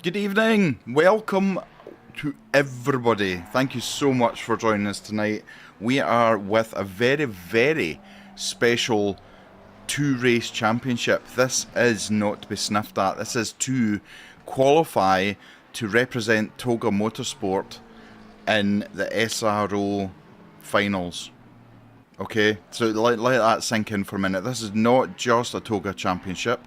Good evening, welcome to everybody. Thank you so much for joining us tonight. We are with a very special two-race championship. This is not to be sniffed at. This is to qualify to represent TOGA Motorsport in the SRO finals. Okay, so let that sink in for a minute. This is not just a TOGA championship.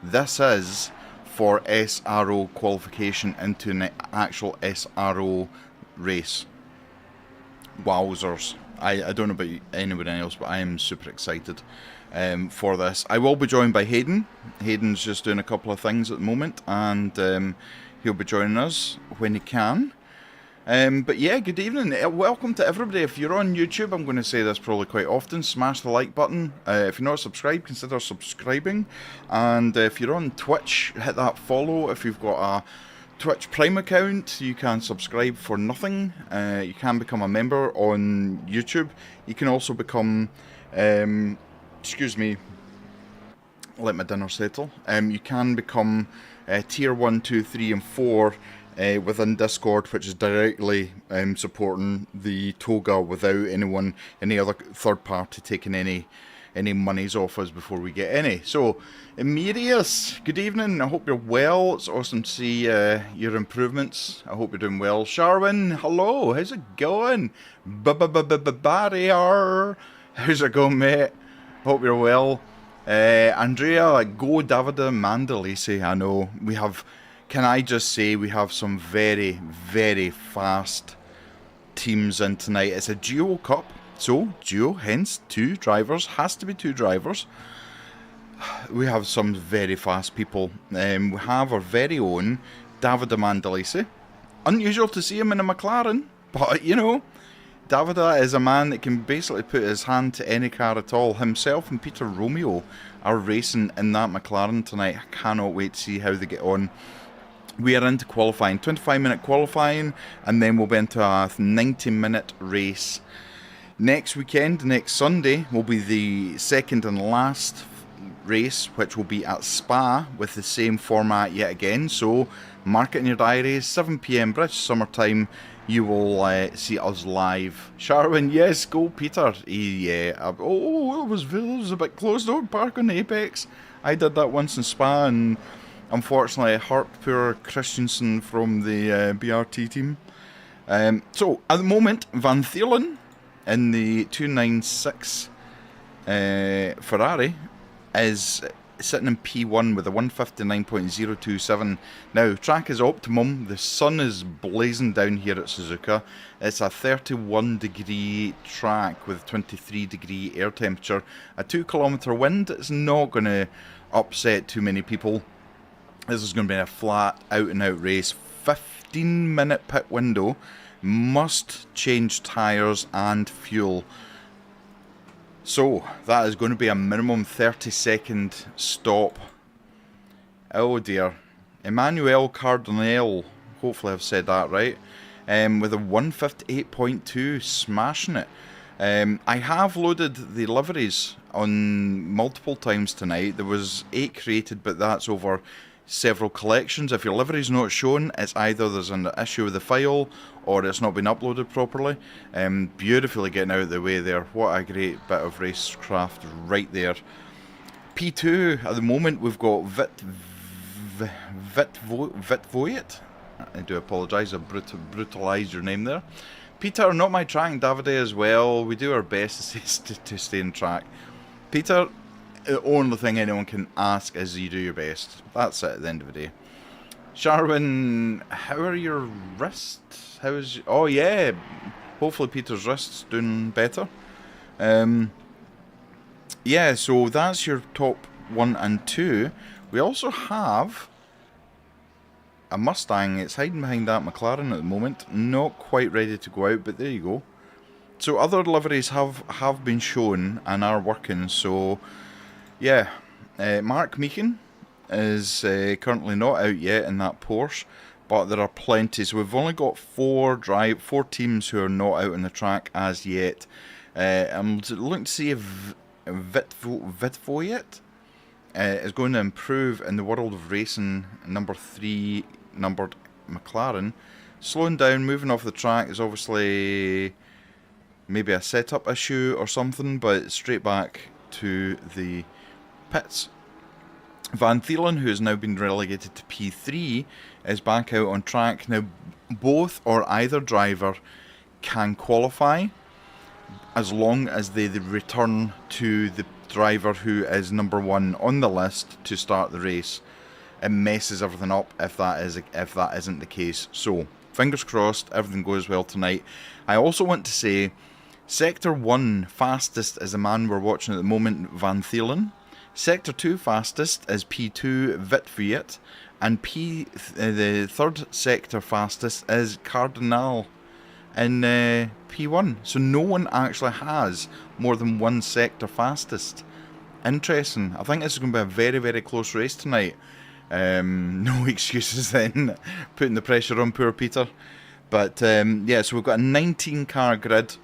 This is for SRO qualification into an actual SRO race. Wowzers. I don't know about anyone else, but I am super excited for this. I will be joined by Hayden. Hayden's just doing a couple of things at the moment, and he'll be joining us when he can. But yeah, good evening. Welcome to everybody. If you're on YouTube, I'm going to say this probably quite often, smash the like button. If you're not subscribed, consider subscribing. And if you're on Twitch, hit that follow. If you've got a Twitch Prime account, you can subscribe for nothing. You can become a member on YouTube. You can also become, excuse me, let my dinner settle. You can become tier 1, 2, 3 and 4 within Discord, which is directly supporting the TOGA without any other third party taking any monies off us before we get any. So, Emirius, good evening. I hope you're well. It's awesome to see your improvements. I hope you're doing well. Sharwin, hello. How's it going? Barrier. How's it going, mate? Hope you're well. Andrea, go Davide Mandalisi. I know we have. Can I just say we have some very fast teams in tonight. It's a duo cup, so duo, hence two drivers, has to be two drivers. We have some very fast people. We have our very own Davide Mandalisi. Unusual to see him in a McLaren, but you know, Davide is a man that can basically put his hand to any car at all. Himself and Peter Romeo are racing in that McLaren tonight. I cannot wait to see how they get on. We are into qualifying, 25-minute qualifying, and then we'll be into a 90-minute race. Next weekend, next Sunday, will be the second and last race, which will be at Spa with the same format yet again. So, mark it in your diaries, 7 PM British summertime, you will see us live. Sharwin, yes, go Peter. Yeah, it was a bit close though, park on the Apex. I did that once in Spa, and unfortunately, hurt poor Christensen from the BRT team. So, at the moment, Van Thielen in the 296 Ferrari is sitting in P1 with a 159.027. Now, track is optimum. The sun is blazing down here at Suzuka. It's a 31 degree track with 23 degree air temperature. A 2 kilometre wind. It's not going to upset too many people. This is going to be a flat, out-and-out race. 15-minute pit window. Must change tyres and fuel. So, that is going to be a minimum 30-second stop. Oh dear. Emmanuel Cardinale, hopefully I've said that right, with a 158.2, smashing it. I have loaded the liveries on multiple times tonight. There was 8 created, but that's over several collections. If your livery's not shown, it's either there's an issue with the file or it's not been uploaded properly. Beautifully getting out of the way there. What a great bit of racecraft right there. P2 at the moment, we've got Vitvoyet. I do apologise, I've brutalised your name there. Peter, not my track, Davide as well. We do our best to stay in track. Peter, the only thing anyone can ask is you do your best. That's it at the end of the day. Sharwin, how are your wrists? Oh yeah, hopefully Peter's wrist's doing better. Yeah, so that's your top 1 and 2. We also have a Mustang. It's hiding behind that McLaren at the moment. Not quite ready to go out, but there you go. So other liveries have been shown and are working, so yeah, Mark Meekin is currently not out yet in that Porsche, but there are plenty. So we've only got 4 teams who are not out on the track as yet. I'm looking to see if Vitvoyet is going to improve in the World of Racing number 3 numbered McLaren. Slowing down, moving off the track is obviously maybe a setup issue or something, but straight back to the pits. Van Thielen, who has now been relegated to P3, is back out on track. Now, both or either driver can qualify as long as they return to the driver who is number 1 on the list to start the race. It messes everything up if that isn't the case. So, fingers crossed, everything goes well tonight. I also want to say, Sector 1 fastest is the man we're watching at the moment, Van Thielen. Sector 2 fastest is P2 Vitviet, and the third sector fastest is Cardinal in P1. So no one actually has more than one sector fastest. Interesting. I think this is going to be a very, very close race tonight. No excuses then, putting the pressure on poor Peter. But yeah, so we've got a 19-car grid.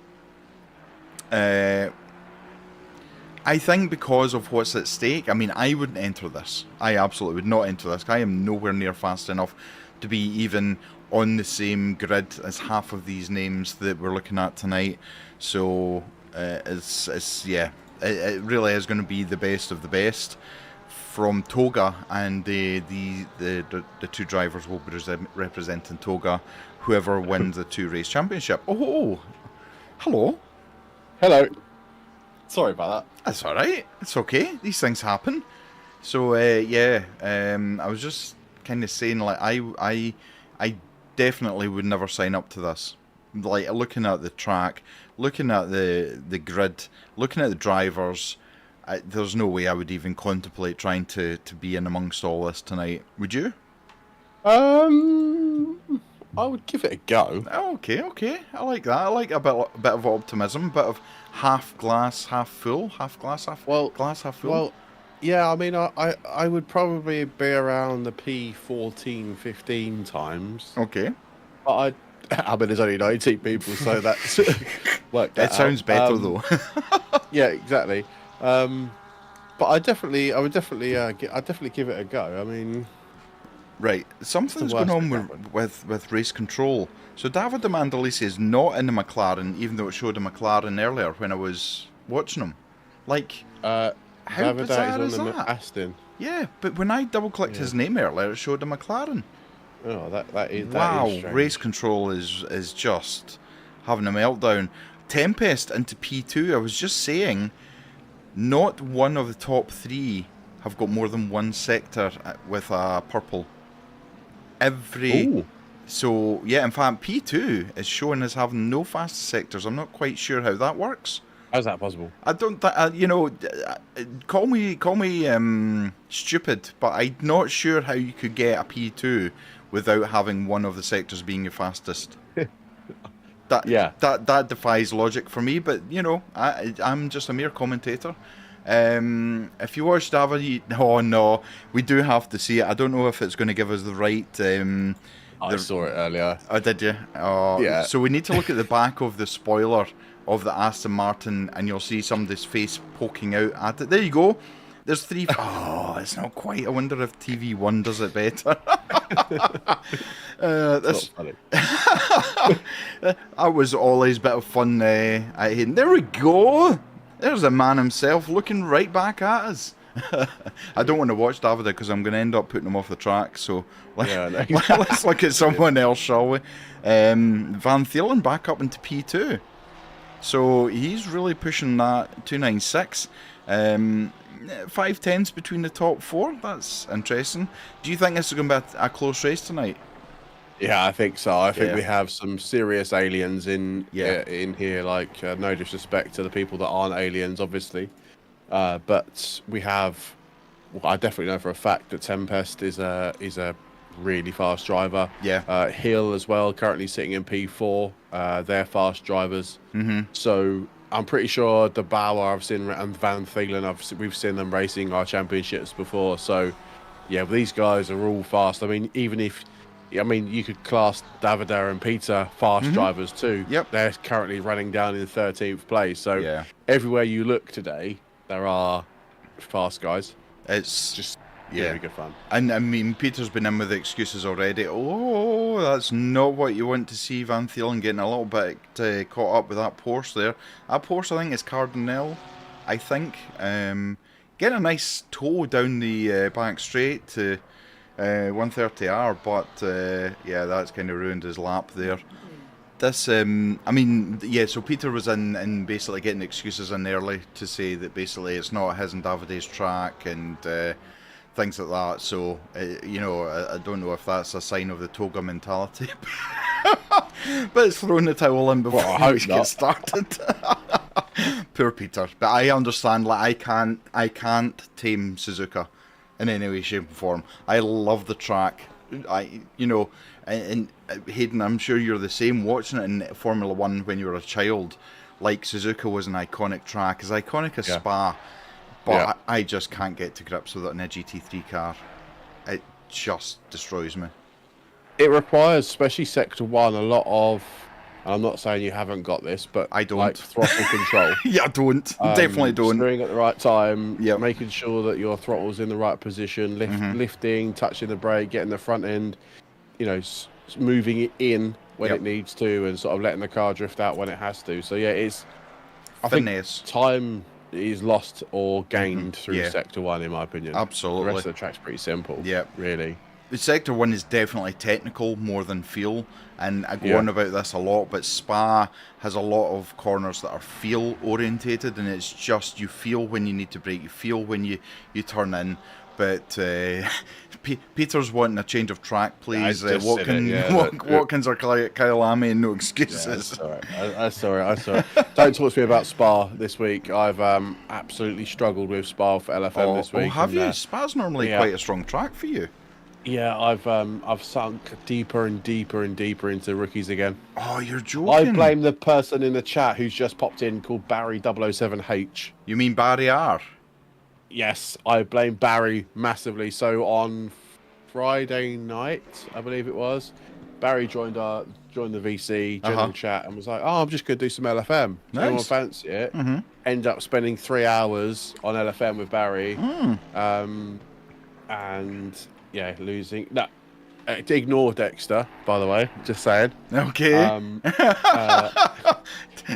I think because of what's at stake, I mean, I wouldn't enter this. I absolutely would not enter this. I am nowhere near fast enough to be even on the same grid as half of these names that we're looking at tonight. So it really is going to be the best of the best from TOGA, and the two drivers will be representing TOGA, whoever wins the 2 race championship. Oh, hello. Hello. Sorry about that. That's all right. It's okay. These things happen. So I was just kind of saying, like, I definitely would never sign up to this. Like, looking at the track, looking at the grid, looking at the drivers, there's no way I would even contemplate trying to be in amongst all this tonight. Would you? I would give it a go. Okay. I like that. I like a bit of optimism, a bit of half glass, half full, glass, half full. Well, yeah, I mean, I would probably be around the P14, 15 times. Okay. But I mean, there's only 19 people, so that's worked out. It sounds better though. Yeah, exactly. But I'd definitely give it a go. I mean, right, something's going on with race control. So David de Mandalisi is not in the McLaren, even though it showed a McLaren earlier when I was watching him. Like, how bizarre is that? Aston. Yeah, but when I double-clicked his name earlier, it showed a McLaren. Oh, that is wow, strange. Race control is just having a meltdown. Tempest into P2, I was just saying, not one of the top 3 have got more than one sector with a purple. Ooh. So, yeah, in fact, P2 is showing as having no fast sectors. I'm not quite sure how that works. How's that possible? I don't call me stupid, but I'm not sure how you could get a P2 without having one of the sectors being your fastest. That defies logic for me, but, I'm just a mere commentator. If you watch David, oh no, we do have to see it. I don't know if it's going to give us the right... I saw it earlier. Oh, did you? Oh, yeah. So we need to look at the back of the spoiler of the Aston Martin, and you'll see somebody's face poking out at it. There you go. There's 3... Oh, it's not quite. I wonder if TV1 does it better. That's not funny. That was always a bit of fun. There we go. There's the man himself looking right back at us. I don't want to watch Davide because I'm going to end up putting him off the track. So let's look at someone else, shall we? Van Thielen back up into P2. So he's really pushing that 296. 5/10s between the top 4. That's interesting. Do you think this is going to be a close race tonight? Yeah, I think so. I think we have some serious aliens in here. Like, no disrespect to the people that aren't aliens, obviously, but we have. Well, I definitely know for a fact that Tempest is a really fast driver. Yeah. Hill as well, currently sitting in P4. They're fast drivers. Mm-hmm. So I'm pretty sure the Bauer I've seen and Van Thielen we've seen them racing our championships before. So yeah, these guys are all fast. I mean, you could class Davide and Peter fast drivers too. Yep. They're currently running down in 13th place. So everywhere you look today, there are fast guys. It's just Yeah, really good fun. And I mean, Peter's been in with the excuses already. Oh, that's not what you want to see. Van Thielen getting a little bit caught up with that Porsche there. That Porsche, I think, is Cardinal. I think. Getting a nice toe down the back straight to 130R, but yeah, that's kind of ruined his lap there. This, I mean, yeah, so Peter was in basically getting excuses in early to say that basically it's not his and Davide's track and things like that. So, you know, I don't know if that's a sign of the TOGA mentality. But it's throwing the towel in before we get started. Poor Peter. But I understand, like, I can't tame Suzuka in any way, shape, or form. I love the track. You know, and Hayden, I'm sure you're the same. Watching it in Formula One when you were a child, like Suzuka was an iconic track, as iconic as Spa. But I just can't get to grips with it in a GT3 car. It just destroys me. It requires, especially Sector 1, a lot of, and I'm not saying you haven't got this, but I don't. Like throttle control. Yeah, I don't. Definitely don't. Steering at the right time, making sure that your throttle's in the right position, lifting, touching the brake, getting the front end, you know, moving it in when it needs to, and sort of letting the car drift out when it has to. So yeah, I think time is lost or gained through Sector 1, in my opinion. Absolutely. The rest of the track's pretty simple. Yeah, really. The Sector 1 is definitely technical more than feel, and I go on about this a lot, but Spa has a lot of corners that are feel orientated, and it's just you feel when you need to brake, you feel when you turn in. But Peter's wanting a change of track, please. Watkins or Kyalami, and no excuses. Yeah, sorry. Don't talk to me about Spa this week. I've absolutely struggled with Spa for LFM this week. Oh, have you? Spa's normally quite a strong track for you. Yeah, I've sunk deeper and deeper and deeper into rookies again. Oh, you're joking. I blame the person in the chat who's just popped in called Barry 007H. You mean Barry R? Yes, I blame Barry massively. So on Friday night, I believe it was, Barry joined the VC general chat and was like, "Oh, I'm just going to do some LFM. Nice. Anyone fancy it?" End up spending 3 hours on LFM with Barry, and yeah, losing. No, ignore Dexter, by the way. Just saying. Okay.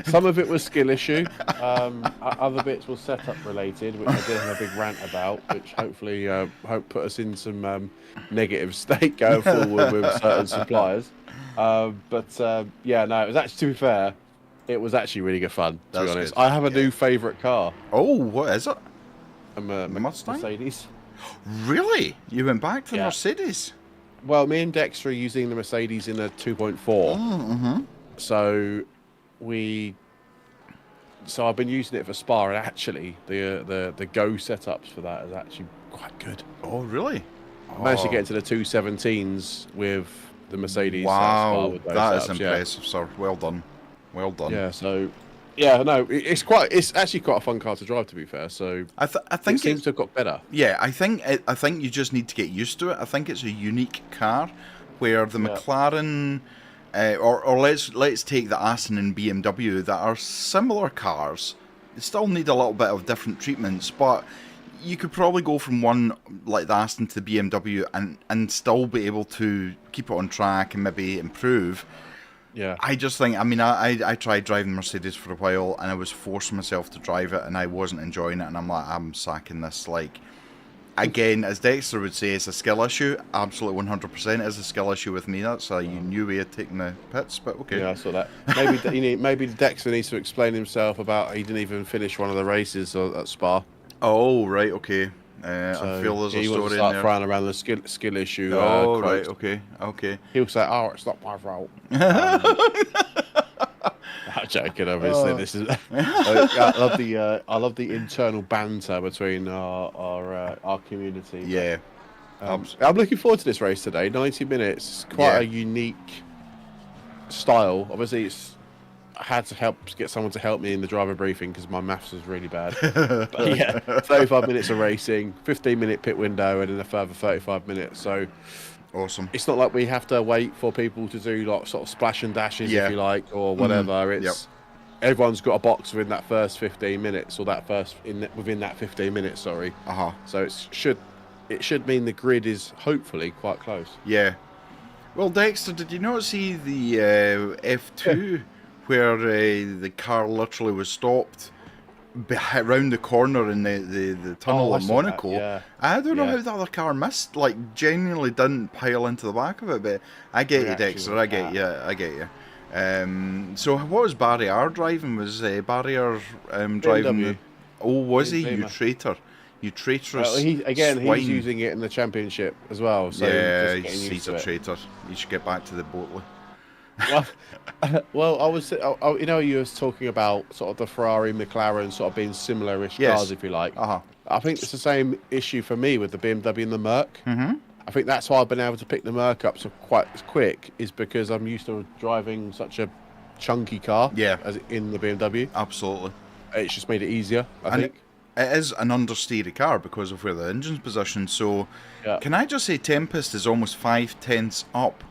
Some of it was skill issue. Other bits were setup related, which I did have a big rant about, which hopefully put us in some negative state going forward with certain suppliers. Yeah, no, it was actually, to be fair, it was actually really good fun, to be honest. Good. I have a new favourite car. Oh, what is it? A Mustang? Mercedes. Really? You went back to the Mercedes? Well, me and Dexter are using the Mercedes in a 2.4. So I've been using it for Spa, and actually the Go setups for that is actually quite good. Oh, really? Managed to get into the 217s with the Mercedes. Wow, that is impressive, sir. Well done. Well done. Yeah, so yeah, no, it's actually quite a fun car to drive, to be fair. So I think it seems to have got better. Yeah, I think you just need to get used to it. I think it's a unique car where the McLaren. Or let's take the Aston and BMW that are similar cars. They still need a little bit of different treatments, but you could probably go from one like the Aston to the BMW and still be able to keep it on track and maybe improve. Yeah. I just think, I mean, I tried driving Mercedes for a while and I was forcing myself to drive it and I wasn't enjoying it, and I'm like, I'm sacking this. Like, again, as Dexter would say, it's a skill issue. Absolutely 100% is a skill issue with me. That's a new way of taking the pits, but okay. Yeah, I saw that. Maybe Dexter needs to explain himself about he didn't even finish one of the races at Spa. Oh, right, okay. I feel there's a story in there. Frying around the skill issue. Oh, right, okay. He'll say, "Oh, it's not my fault." I'm joking, obviously. This is. I love the internal banter between our community. Yeah. I'm looking forward to this race today. 90 minutes. Quite a unique style. Obviously, I had to get someone to help me in the driver briefing because my maths was really bad. But yeah, 35 minutes of racing, 15-minute pit window, and then a further 35 minutes. So. Awesome. It's not like we have to wait for people to do like sort of splash and dashes, if you like, or whatever. It's everyone's got a box within that first 15 minutes, or within that 15 minutes. Sorry. So it should it should mean the grid is hopefully quite close. Yeah. Well, Dexter, did you not see the F2 where the car literally was stopped around the corner in the tunnel in Monaco? Yeah. I don't know how the other car missed, like, genuinely didn't pile into the back of it, but I get you, Dexter, I get you. So what was Barry R driving? Was Barry R driving? Oh, was he? You traitor. You traitorous swine. He's using it in the championship as well. So yeah, he's a traitor. You should get back to the Boatley. Well, you was talking about sort of the Ferrari, McLaren sort of being similar-ish cars, if you like. I think it's the same issue for me with the BMW and the Merc. I think that's why I've been able to pick the Merc up so quite quick, is because I'm used to driving such a chunky car as in the BMW. Absolutely. It's just made it easier, I think. It is an understeery car because of where the engine's positioned. So, can I just say Tempest is almost 5/10 up?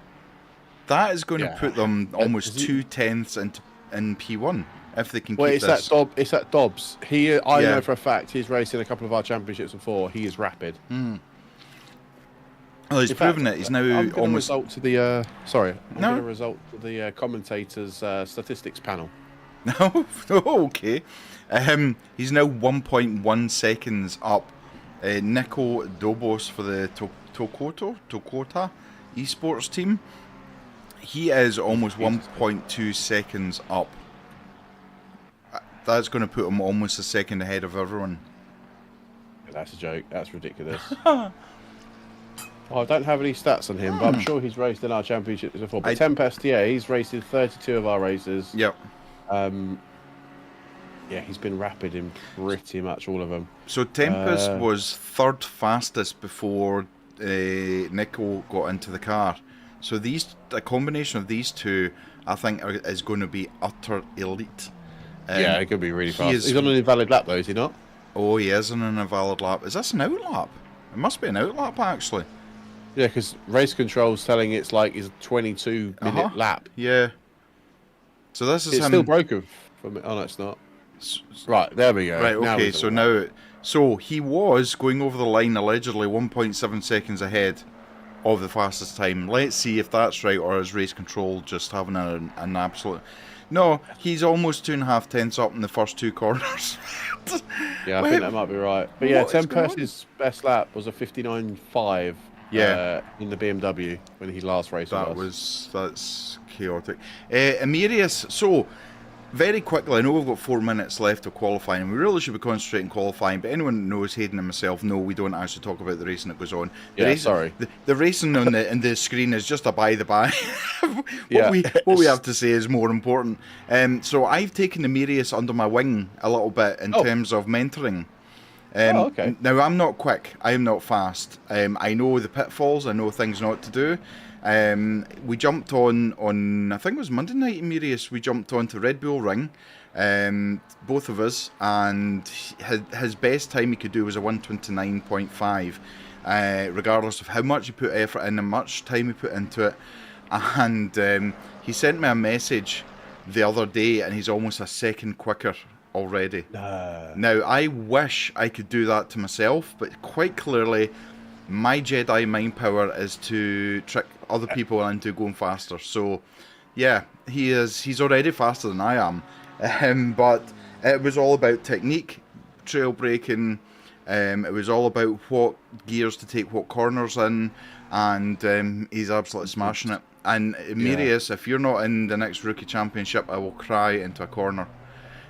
That is going to put them almost 2/10 in P1 if they can keep this. It's that Dobbs. I know for a fact he's raced in a couple of our championships before. He is rapid. Well, he's proven it. He's now almost. Result to the going to result to the commentators' statistics panel. No, okay. He's now 1.1 seconds up. Nico Dobos for the Tokota eSports team. He is almost 1.2 seconds up. That's going to put him almost a second ahead of everyone. That's a joke. That's ridiculous. I don't have any stats on him, but I'm sure he's raced in our championships before. But Tempest, he's raced in 32 of our races. Yep. He's been rapid in pretty much all of them. So Tempest was third fastest before Nico got into the car. So a combination of these two, I think, is going to be utter elite. It could be really fast. He's on an invalid lap, though, is he not? Oh, he is on an invalid lap. Is this an outlap? It must be an outlap, actually. Yeah, because race control's telling it's like his 22-minute lap. Yeah. So this is it's still broken from it. Oh, no, it's not. Right, there we go. Right, okay, so he was going over the line allegedly 1.7 seconds ahead of the fastest time. Let's see if that's right, or is race control just having an absolute... No, he's almost 2.5 tenths up in the first two corners. Yeah, I think that might be right. But yeah, Tempest's best lap was a 59.5 in the BMW when he last raced with us. That's chaotic. Emirius, so... Very quickly, I know we've got 4 minutes left of qualifying, and we really should be concentrating on qualifying, but anyone that knows Hayden and myself, no, we don't actually talk about the racing that goes on. The racing on the screen is just a by-the-by. What we have to say is more important. So I've taken Emirius under my wing a little bit in terms of mentoring. Okay. Now, I'm not quick. I am not fast. I know the pitfalls. I know things not to do. We jumped on I think it was Monday night in Mirius, we jumped onto Red Bull Ring, both of us, and his best time he could do was a 1:29.5, regardless of how much he put effort in and much time he put into it. And he sent me a message the other day, and he's almost a second quicker already. Now, I wish I could do that to myself, but quite clearly my Jedi mind power is to trick other people into going faster. So, yeah, he's already faster than I am. But it was all about technique, trail braking. It was all about what gears to take, what corners in, and he's absolutely smashing it. And Emirius, if you're not in the next rookie championship, I will cry into a corner.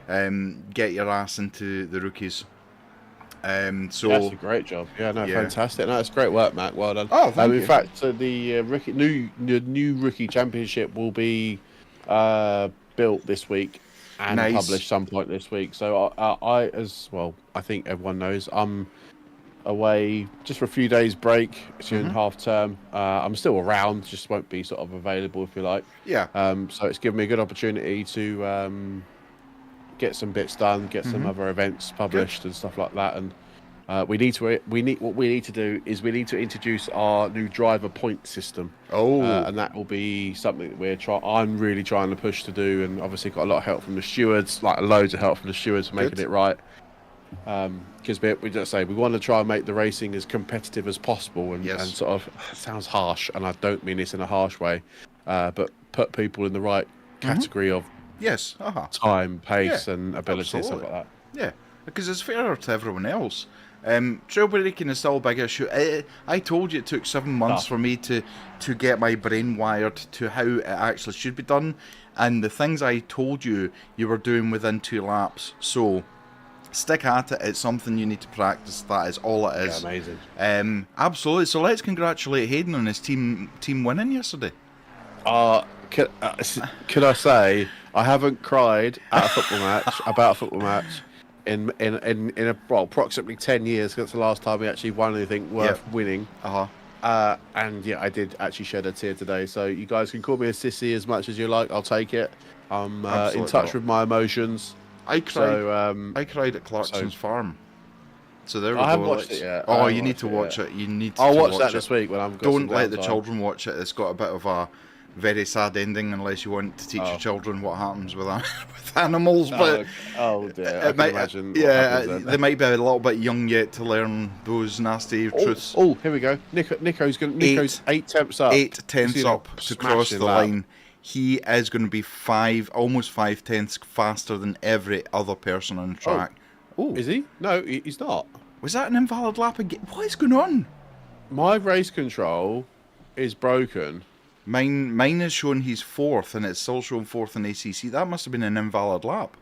Get your ass into the rookies. So that's a great job. Fantastic. No, it's great work, Matt. Well done. Oh, thank you. In fact, the new rookie championship will be built this week and published some point this week. So I think everyone knows I'm away just for a few days break during half term. I'm still around, just won't be sort of available, if you like. Yeah. So it's given me a good opportunity to get some bits done, get some other events published and stuff like that. And what we need to do is we need to introduce our new driver point system. And that will be something that I'm really trying to push to do, and obviously got a lot of help from the stewards, like loads of help from the stewards for making it right. Because we just say we want to try and make the racing as competitive as possible, and sort of, it sounds harsh, and I don't mean this in a harsh way, but put people in the right category of time, pace, and ability, and stuff like that. Yeah, because it's fairer to everyone else. Trailbreaking is still a big issue. I told you it took 7 months for me to get my brain wired to how it actually should be done, and the things I told you were doing within 2 laps. So stick at it. It's something you need to practice. That is all it is. Yeah, amazing. Absolutely. So let's congratulate Hayden on his team winning yesterday. Could I say I haven't cried at a football match about a football match in approximately 10 years. That's the last time we actually won anything worth winning. And yeah, I did actually shed a tear today. So you guys can call me a sissy as much as you like. I'll take it. I'm in touch with my emotions. I cried at Clarkson's farm. So there we go. I haven't watched it yet. Oh, you need to watch it. You need to I'll watch that it this week when I'm. Don't let the children watch it. It's got a bit of a very sad ending unless you want to teach your children what happens with animals. But dear, I can imagine. Yeah, they might be a little bit young yet to learn those nasty truths. Oh, here we go. Nico's 8 tenths up. 8 tenths up to cross the line. He is going to be almost 5 tenths faster than every other person on the track. Oh, is he? No, he's not. Was that an invalid lap again? What is going on? My race control is broken. Mine is showing he's 4th, and it's still showing 4th in ACC. That must have been an invalid lap.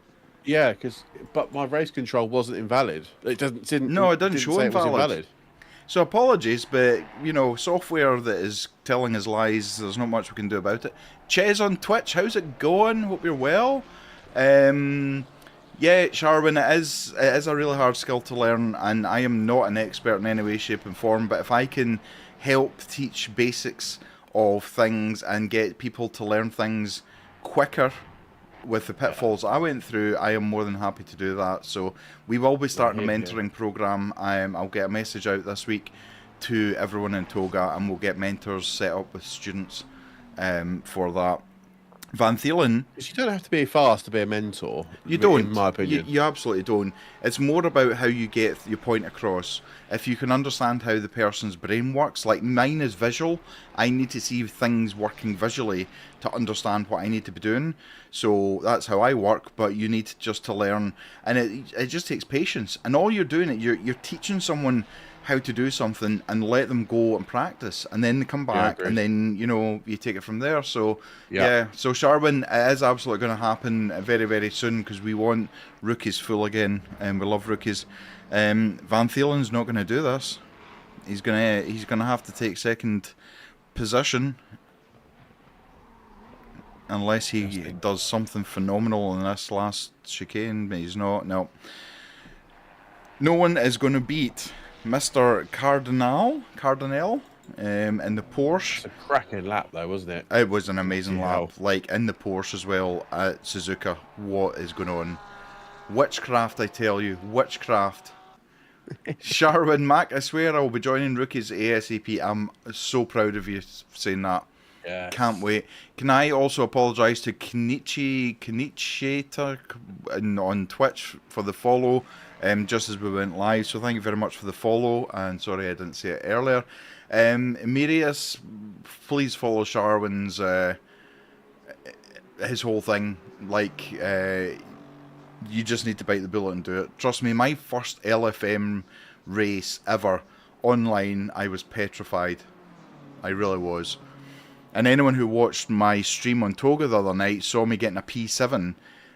Yeah, but my race control wasn't invalid. It didn't show invalid. So apologies, but software that is telling us lies. There's not much we can do about it. Ches on Twitch, how's it going? Hope you're well. Yeah, Sharwin, it is a really hard skill to learn, and I am not an expert in any way, shape, and form. But if I can help teach basics of things and get people to learn things quicker with the pitfalls I went through, I am more than happy to do that. So we will be starting a mentoring program. I'll get a message out this week to everyone in TOGA, and we'll get mentors set up with students for that. Van Thielen, you don't have to be fast to be a mentor. You don't, in my opinion. You absolutely don't. It's more about how you get your point across. If you can understand how the person's brain works, like mine is visual, I need to see things working visually to understand what I need to be doing. So that's how I work. But you need just to learn, and it just takes patience. And all you're doing, you're teaching someone how to do something and let them go and practice, and then they come back, and then you take it from there. So so Sharwin, it is absolutely going to happen very, very soon, because we want rookies full again, and we love rookies. Van Thielen's not going to do this. He's gonna have to take second position unless he does something phenomenal in this last chicane. But he's not. No one is going to beat Mr. Cardinal in the Porsche. It's a cracking lap though, wasn't it? It was an amazing lap. Like in the Porsche as well at Suzuka. What is going on? Witchcraft, I tell you. Witchcraft. Sharwin Mac, I swear I will be joining rookies ASAP. I'm so proud of you saying that. Yeah. Can't wait. Can I also apologise to Kenichi on Twitch for the follow, just as we went live. So thank you very much for the follow, and sorry I didn't say it earlier. Mirius, please follow Sharwin's his whole thing. Like, you just need to bite the bullet and do it. Trust me, my first LFM race ever online, I was petrified. I really was. And anyone who watched my stream on TOGA the other night saw me getting a P7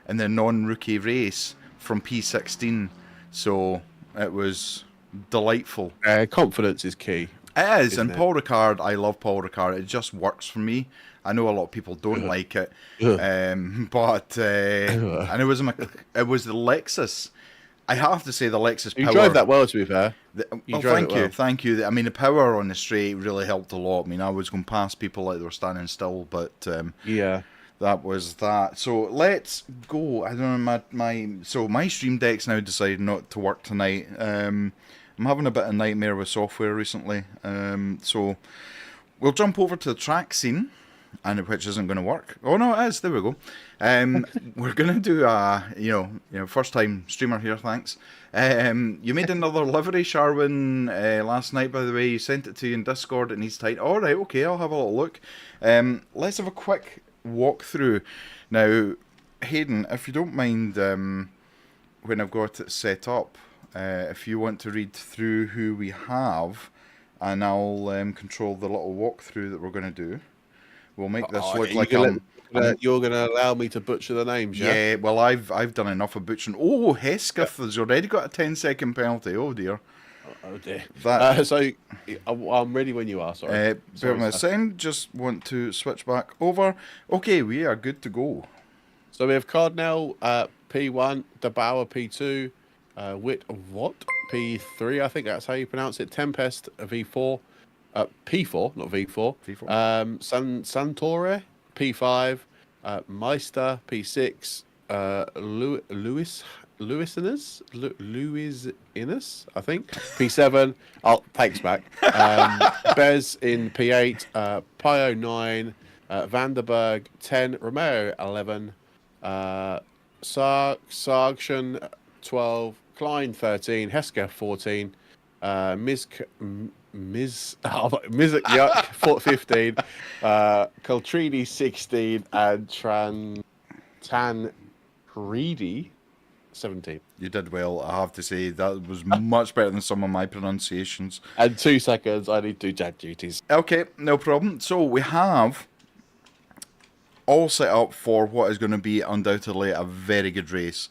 in the non-rookie race from P16. So it was delightful. Confidence is key. It is, and Paul Ricard, I love Paul Ricard. It just works for me. I know a lot of people don't like it, but and it was the Lexus. I have to say the Lexus power. You drove that well, to be fair. Thank you. I mean, the power on the straight really helped a lot. I mean, I was going past people like they were standing still, but that was that. So let's go. I don't know, my Stream Deck's now decided not to work tonight. I'm having a bit of a nightmare with software recently. So we'll jump over to the track scene. and which isn't going to work. Oh no, it is. There we go. We're going to do a first time streamer here. Thanks. You made another livery, Sharwin, last night. By the way, you sent it to you in Discord. It needs tight. All right, okay. I'll have a little look. Let's have a quick walkthrough now, Hayden. If you don't mind, when I've got it set up, if you want to read through who we have, and I'll control the little walkthrough that we're going to do. We'll make this look like you're going to allow me to butcher the names, yeah? Yeah, well, I've done enough of butchering. Oh, Hesketh has already got a 10-second penalty. Oh, dear. Oh, dear. That, so, I'm ready when you are, sorry. Bear with me a second. Just want to switch back over. Okay, we are good to go. So, we have Cardinal, P1, DeBauer, P2, Wit, what? P3, I think that's how you pronounce it. Tempest, V4. P4, not V4. V4. Santore, P5. Meister, P6. Louis Innes, I think. P7. Oh, thanks, Mac. Bez in P8. Pio 9. Vanderberg 10. Romeo 11. Sargshan 12. Klein 13. Hesker 14. Mizyuk 15, Coltrini 16, and Tancredi 17. You did well, I have to say. That was much better than some of my pronunciations. And 2 seconds, I need to do JAD duties. Okay, no problem. So we have all set up for what is going to be undoubtedly a very good race.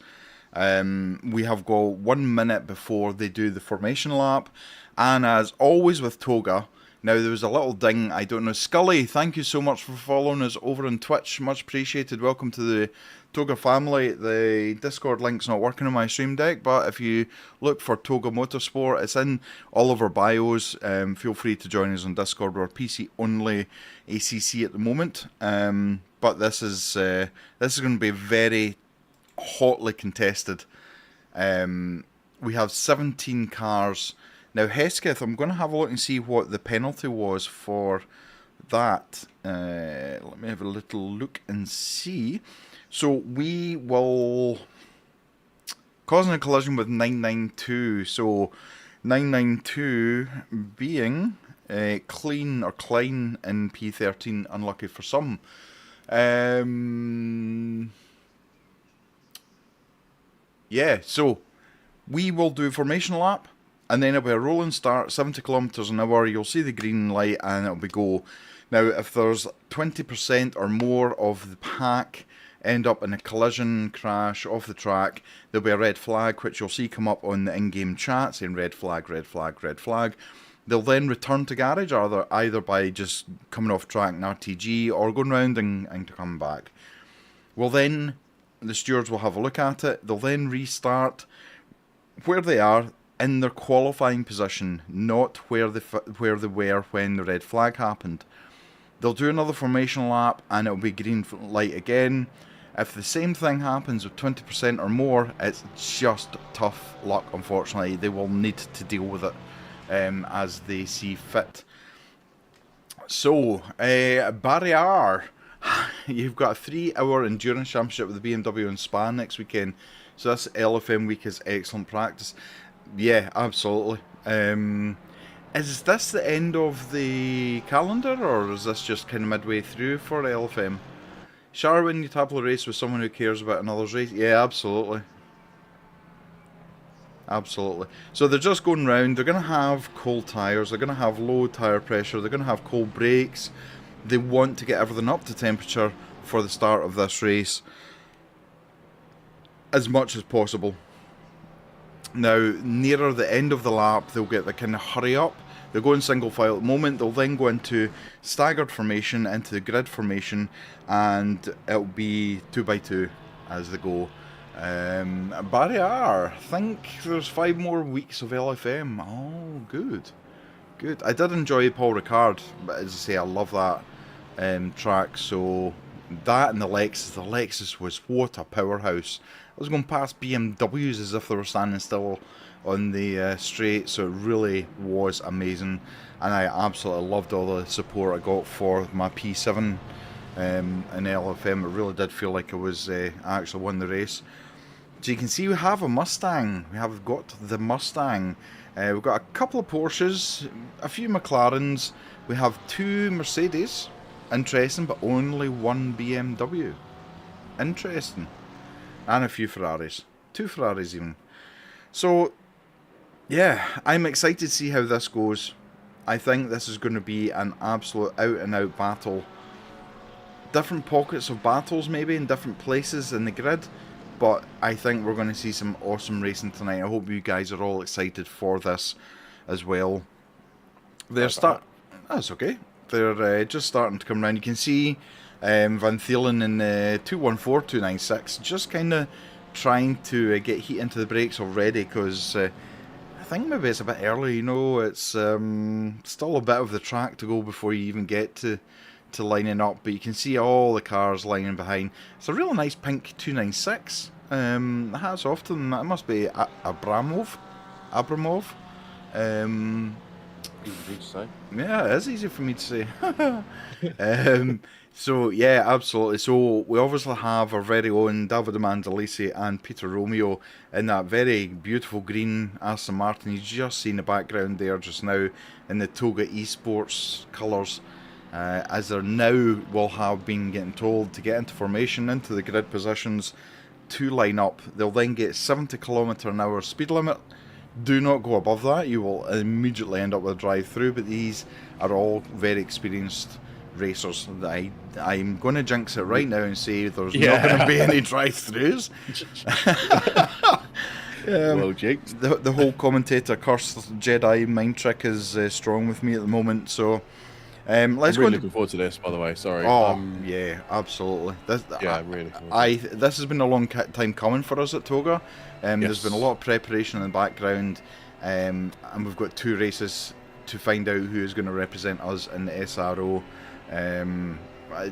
We have got 1 minute before they do the formation lap. And as always with TOGA, now there was a little ding, I don't know. Scully, thank you so much for following us over on Twitch. Much appreciated. Welcome to the TOGA family. The Discord link's not working on my stream deck, but if you look for TOGA Motorsport, it's in all of our bios. Feel free to join us on Discord. We're PC only ACC at the moment. But this is going to be very hotly contested. We have 17 cars. Now, Hesketh, I'm going to have a look and see what the penalty was for that. Let me have a little look and see. So we will... causing a collision with 992. So 992 being Clean or Klein in P13. Unlucky for some. Yeah, so we will do formation lap. And then it'll be a rolling start, 70 kilometres an hour. You'll see the green light and it'll be go. Now, if there's 20% or more of the pack end up in a collision crash off the track, there'll be a red flag, which you'll see come up on the in-game chat saying red flag, red flag, red flag. They'll then return to garage, either by just coming off track in RTG or going round and come back. Well, then the stewards will have a look at it. They'll then restart where they are in their qualifying position, not where they were when the red flag happened. They'll do another formation lap and it'll be green light again. If the same thing happens with 20% or more, it's just tough luck, unfortunately. They will need to deal with it as they see fit. So, Barrier, you've got a 3-hour endurance championship with the BMW in Spa next weekend. So this LFM week is excellent practice. Yeah, absolutely. Is this the end of the calendar, or is this just kind of midway through for LFM? Sharwin, you tap a race with someone who cares about another's race? Yeah, absolutely. Absolutely. So they're just going round. They're going to have cold tyres. They're going to have low tyre pressure. They're going to have cold brakes. They want to get everything up to temperature for the start of this race as much as possible. Now, nearer the end of the lap, they'll get the kind of hurry up. They'll go in single file at the moment. They'll then go into staggered formation, into the grid formation, and it'll be 2x2 as they go. Barrier, I think there's 5 more weeks of LFM. Oh, good. Good. I did enjoy Paul Ricard, but as I say, I love that track. So that and the Lexus was what a powerhouse. I was going past BMWs as if they were standing still on the straight, so it really was amazing. And I absolutely loved all the support I got for my P7 in LFM. It really did feel like I actually won the race. So you can see we have a Mustang. We have got the Mustang. We've got a couple of Porsches, a few McLarens. We have 2 Mercedes. Interesting, but only 1 BMW. Interesting. And a few Ferraris. 2 Ferraris even. So, yeah, I'm excited to see how this goes. I think this is going to be an absolute out-and-out battle. Different pockets of battles maybe in different places in the grid. But I think we're going to see some awesome racing tonight. I hope you guys are all excited for this as well. That's okay. They're just starting to come around. You can see Van Thielen in 214-296 just kind of trying to get heat into the brakes already, because I think maybe it's a bit early. It's still a bit of the track to go before you even get to lining up, but you can see all the cars lining behind. It's a real nice pink 296. Hats off to them. That must be Abramov. Easy to say. Yeah, it is easy for me to say. So yeah, absolutely. So we obviously have our very own Davide Mandolisi and Peter Romeo in that very beautiful green Aston Martin. You've just seen the background there just now in the TOGA eSports colours. As they're now will have been getting told to get into formation, into the grid positions, to line up. They'll then get 70 km/h speed limit. Do not go above that. You will immediately end up with a drive-through, but these are all very experienced racers. I'm going to jinx it right now and say there's not going to be any drive-throughs. Well jinxed. The whole commentator curse Jedi mind trick is strong with me at the moment, so... I'm really looking forward to this, by the way. Sorry. Oh, yeah, absolutely. Really. This has been a long time coming for us at TOGA. There's been a lot of preparation in the background, and we've got 2 races to find out who is going to represent us in the SRO.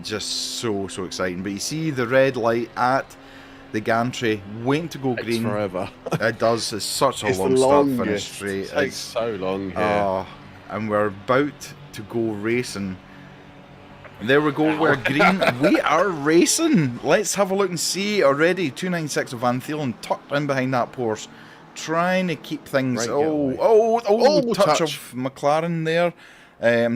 Just so exciting. But you see the red light at the gantry waiting to go green. Forever. It does. It's such a long start finish straight. It takes so long here. And we're about to go racing. There we go, we're green. We are racing. Let's have a look and see already. 296 of Van Thielen tucked in behind that Porsche, trying to keep things. Touch of McLaren there.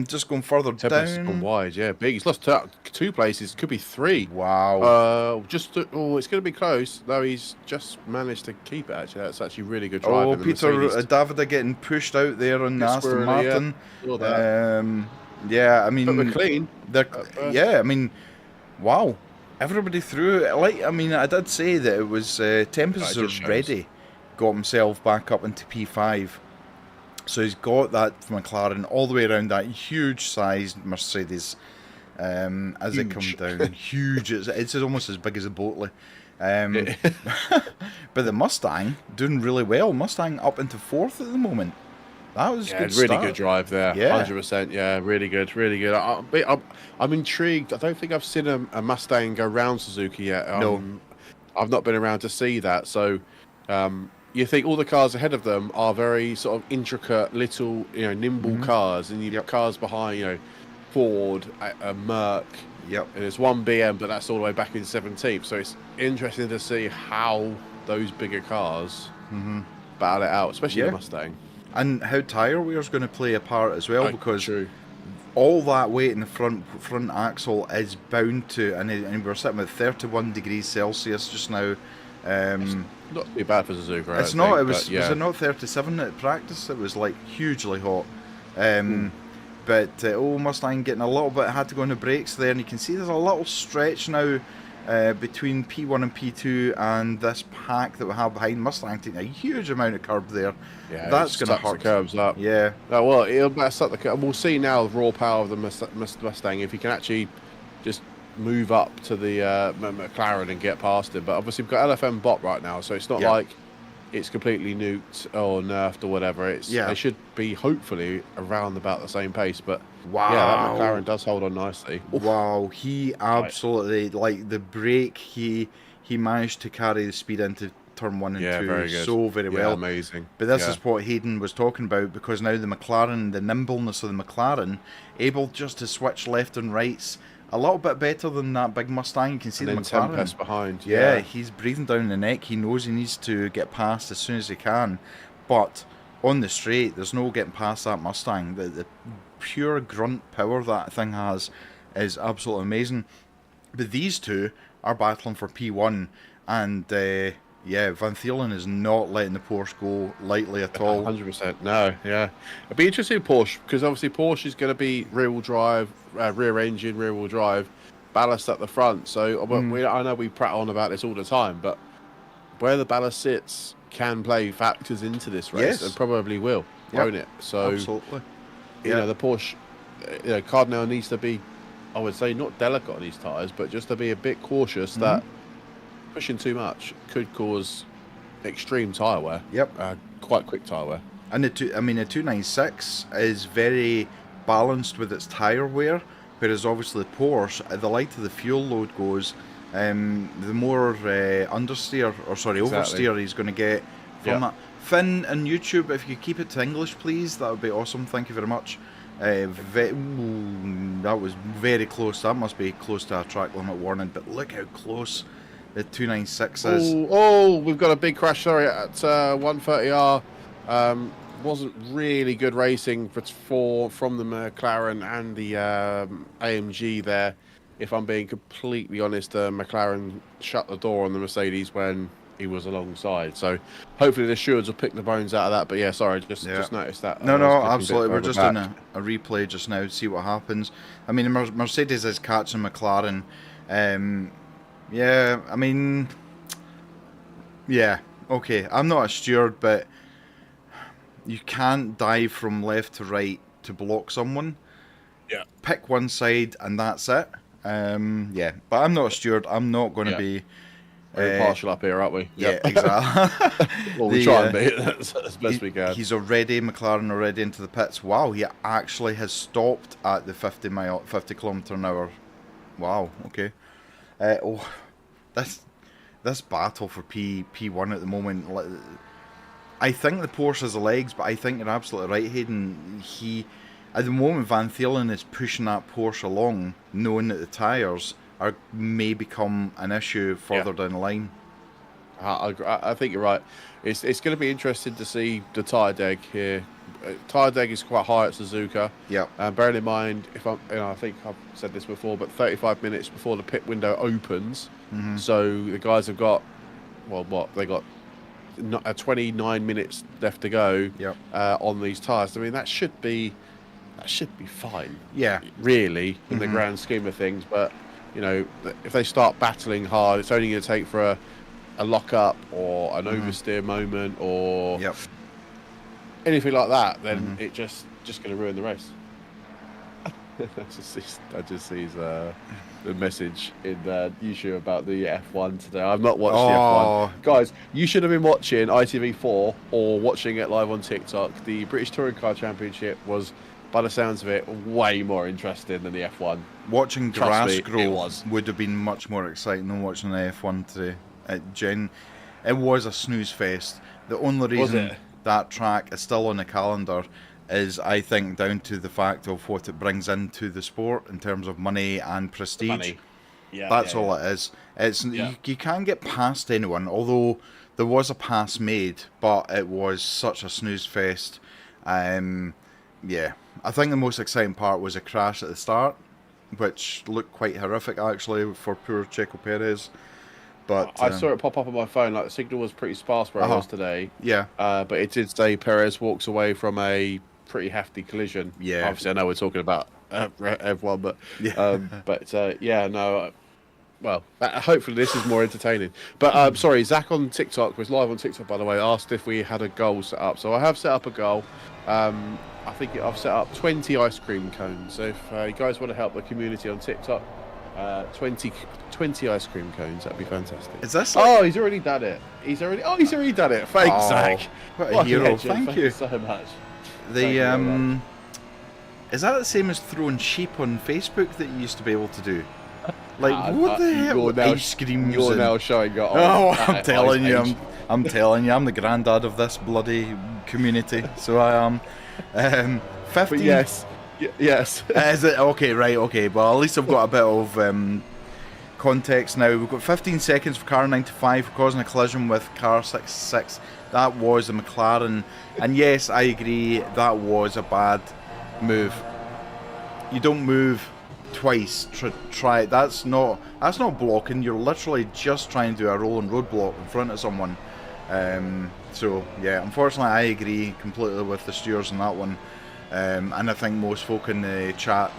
Just going further down. Gone wide, yeah, big. He's lost 2 places, could be 3. Wow. It's going to be close. No, he's just managed to keep it. Actually, that's actually really good driving. Oh, Peter Davide getting pushed out there on Aston Martin. Yeah, I mean, but we're clean. Yeah, I mean, wow. Everybody through. I did say that it was Tempest already got himself back up into P5. So he's got that McLaren all the way around that huge-sized Mercedes as it comes down. Huge. It's almost as big as a Boatley. But the Mustang doing really well. Mustang up into 4th at the moment. That was good really start. Good drive there. Yeah. 100%. Yeah, really good. I'm intrigued. I don't think I've seen a Mustang go round Suzuki yet. No. I've not been around to see that. So... you think all the cars ahead of them are very sort of intricate, little, nimble cars, and you've got cars behind, Ford, a Merc, and there's 1 BM, but that's all the way back in 17th. So it's interesting to see how those bigger cars battle it out, especially the Mustang. And how tyre wear is going to play a part as well, because all that weight in the front axle is bound to, and we're sitting with 31 degrees Celsius just now. Not too bad for Suzuka. It's not. Was it not 37 at practice? It was like hugely hot. But Mustang getting a little bit, had to go on the brakes there, and you can see there's a little stretch now between P1 and P2 and this pack that we have behind. Mustang taking a huge amount of curb there. Yeah, that's going to hurt. The curbs up. Yeah. Oh, well, it'll mess up the curb. We'll see now the raw power of the Mustang if he can actually just move up to the McLaren and get past him. But obviously we've got LFM bot right now, so it's not like it's completely nuked or nerfed or whatever. They should be hopefully around about the same pace. But wow, that McLaren does hold on nicely. Wow, he absolutely like the brake. He managed to carry the speed into turn 1 and 2 very good. so very well. Amazing. But this is what Hayden was talking about, because now the McLaren, the nimbleness of the McLaren, able just to switch left and rights a little bit better than that big Mustang. You can see and the then McLaren. Tempest behind. Yeah, he's breathing down the neck. He knows he needs to get past as soon as he can. But on the straight, there's no getting past that Mustang. The pure grunt power that thing has is absolutely amazing. But these two are battling for P1, and yeah, Van Thielen is not letting the Porsche go lightly at all. 100%. No, yeah. It'd be interesting Porsche, because obviously Porsche is going to be rear-wheel drive, rear-engine, rear-wheel drive, ballast at the front. So I know we prat on about this all the time, but where the ballast sits can play factors into this race, and probably will, won't it? So absolutely. You know, the Porsche, Cardinal needs to be, I would say, not delicate on these tyres, but just to be a bit cautious that pushing too much could cause extreme tyre wear. Quite quick tyre wear. And the 296 is very balanced with its tyre wear, whereas obviously the Porsche, the lighter the fuel load goes, the more oversteer he's going to get from that. Finn and YouTube, if you keep it to English, please, that would be awesome. Thank you very much. That was very close. That must be close to a track limit warning, but look how close the 296 is. Oh, we've got a big crash, sorry, at 130R. Wasn't really good racing from the McLaren and the AMG there. If I'm being completely honest, McLaren shut the door on the Mercedes when he was alongside. So hopefully the stewards will pick the bones out of that. But yeah, sorry, just noticed that. No, absolutely. We're just in a replay just now to see what happens. I mean, Mercedes is catching McLaren. Yeah, I mean, yeah, okay. I'm not a steward, but you can't dive from left to right to block someone. Yeah. Pick one side and that's it. Yeah, but I'm not a steward. I'm not going to be... We're partial up here, aren't we? Yeah, exactly. Well, we try and be as best we can. McLaren already into the pits. Wow, he actually has stopped at the 50 kilometre an hour. Wow, okay. This battle for P1 at the moment, I think the Porsche has the legs, but I think you're absolutely right, Hayden. At the moment, Van Thielen is pushing that Porsche along, knowing that the tyres may become an issue further down the line. I think you're right. It's going to be interesting to see the tyre deg here. Tyre deg is quite high at Suzuka. Yeah. Bearing in mind, I think I've said this before, but 35 minutes before the pit window opens, so the guys have got, they got 29 minutes left to go on these tyres. I mean, that should be fine. Yeah. Really, in the grand scheme of things, but. You know, if they start battling hard, it's only going to take for a lock-up or an oversteer moment or anything like that, then it just going to ruin the race. I just see the message in YouTube about the F1 today. I've not watched the F1. Guys, you should have been watching ITV4 or watching it live on TikTok. The British Touring Car Championship was, by the sounds of it, way more interesting than the F1. Watching grass grow would have been much more exciting than watching the F1 today. It was a snooze fest. The only reason that track is still on the calendar is, I think, down to the fact of what it brings into the sport in terms of money and prestige. That's all it is. You can't get past anyone, although there was a pass made, but it was such a snooze fest. Yeah, I think the most exciting part was a crash at the start, which looked quite horrific actually for poor Checo Perez. But I saw it pop up on my phone. Like the signal was pretty sparse where I was today. Yeah. But it did say Perez walks away from a pretty hefty collision. Yeah. Obviously, I know we're talking about F1, but well, hopefully this is more entertaining. But sorry, Zach on TikTok was live on TikTok, by the way. Asked if we had a goal set up. So I have set up a goal. I think I've set up 20 ice cream cones. So if you guys want to help the community on TikTok, 20 ice cream cones, that'd be fantastic. Is this he's already done it. He's already done it. Thanks, Zach. What a hero. Thank you so much. Is that the same as throwing sheep on Facebook that you used to be able to do? Like, what the hell? Ice creams. You're now showing it on. Oh, I'm telling you, I'm telling you, I'm the granddad of this bloody community. So I am. 15. But yes, Yes. Is it? Okay, right, okay. Well, at least I've got a bit of context now. We've got 15 seconds for car 95 for causing a collision with car 66. That was a McLaren. And yes, I agree, that was a bad move. You don't move twice. Try that's not blocking. You're literally just trying to do a rolling roadblock in front of someone. So yeah, unfortunately, I agree completely with the steers on that one. And I think most folk in the chat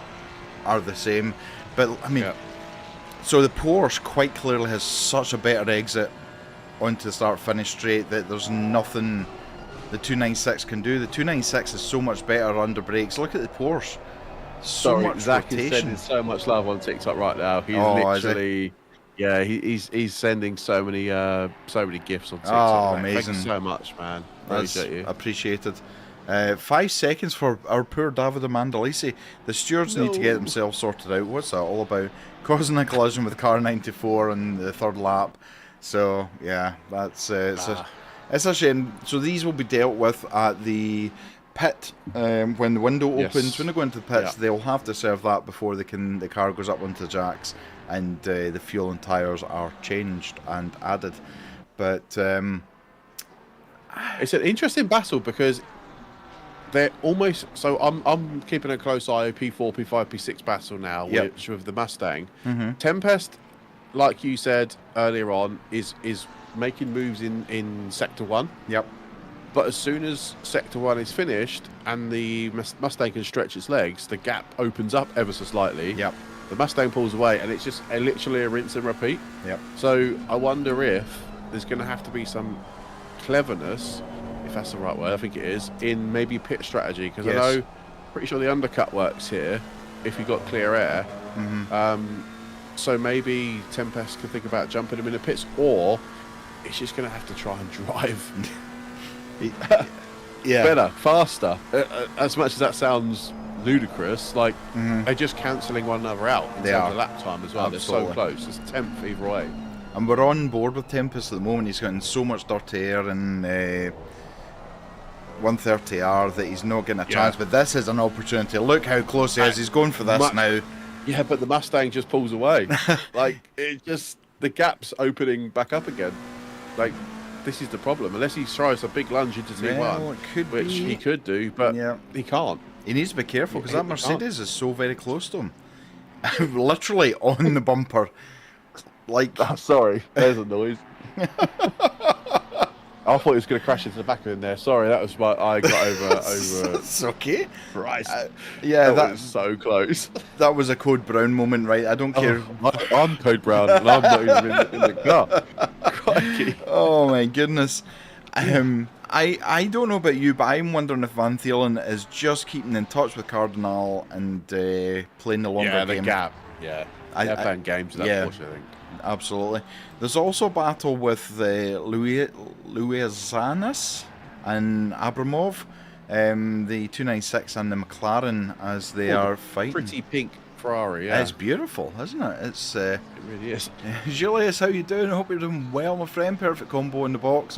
are the same. But I mean, so the Porsche quite clearly has such a better exit onto the start-finish straight that there's nothing the 296 can do. The 296 is so much better under brakes. Look at the Porsche. So much Zach rotation. is sending so much love on TikTok right now. He's literally, he's sending so many gifts on TikTok. Oh, amazing! Thank you so much, man. That's appreciated. 5 seconds for our poor Davide Mandalisi. The stewards need to get themselves sorted out. What's that all about? Causing a collision with car 94 on the third lap. So yeah, that's it's a shame. So these will be dealt with at the pit when the window opens. When they go into the pits, they'll have to serve that before the car goes up onto the jacks and the fuel and tyres are changed and added. But it's an interesting battle because they're almost I'm keeping a close eye on P4, P5, P6 battle now with the Mustang. Tempest, like you said earlier on, is making moves in Sector 1. But as soon as Sector 1 is finished and the Mustang can stretch its legs, the gap opens up ever so slightly. The Mustang pulls away, and it's just literally a rinse and repeat. So I wonder if there's going to have to be some cleverness, if that's the right word, I think it is, in maybe pit strategy. Because I know, pretty sure the undercut works here if you've got clear air. So maybe Tempest can think about jumping him in the pits, or it's just going to have to try and drive better, faster. As much as that sounds ludicrous, like they're just cancelling one another out in terms of lap time as well. Absolutely. They're so close. It's 10th either way. And we're on board with Tempest at the moment. He's gotten so much dirty air in 130R that he's not getting a chance. But this is an opportunity. Look how close he is. He's going for this now. Yeah, but the Mustang just pulls away. Like, the gap's opening back up again. Like, this is the problem. Unless he throws a big lunge into T1, which he could do, but he can't. He needs to be careful because that Mercedes is so very close to him. Literally on the bumper. Like, sorry, there's a noise. I thought he was going to crash into the back of him there. Sorry, that was I got over. It's okay. Christ. That was so close. That was a Code Brown moment, right? I don't care. I'm Code Brown, and I'm not even in the car. Crikey. Oh my goodness. I don't know about you, but I'm wondering if Van Thielen is just keeping in touch with Cardinal and playing the longer game. The gap. Yeah. They're playing games with that Porsche, I think. Absolutely. There's also a battle with Luizanis and Abramov, the 296 and the McLaren, as they are fighting. Pretty pink Ferrari, yeah. It's beautiful, isn't it? It really is. Julius, how you doing? I hope you're doing well, my friend. Perfect combo in the box.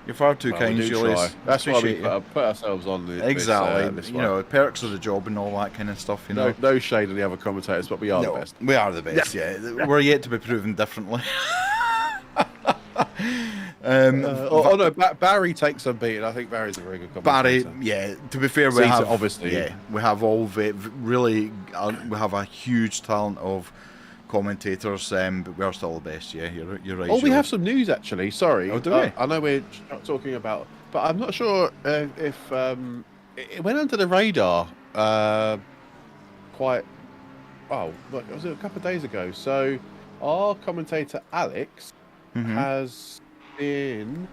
You're far too kind, Julius. That's why we put ourselves on the exactly. This you know, perks of the job and all that kind of stuff. You know, no shade on the other commentators, but we are the best. We are the best. Yeah, we're yet to be proven differently. No, Barry takes some beating. I think Barry's a very good commentator. Barry, to be fair, we have all really we have a huge talent of commentators, but we are still the best. Yeah, you're right. We have some news actually. Sorry. Do we? I know we're not talking about, but I'm not sure if it went under the radar quite. Oh, look, it was a couple of days ago. So our commentator Alex has been.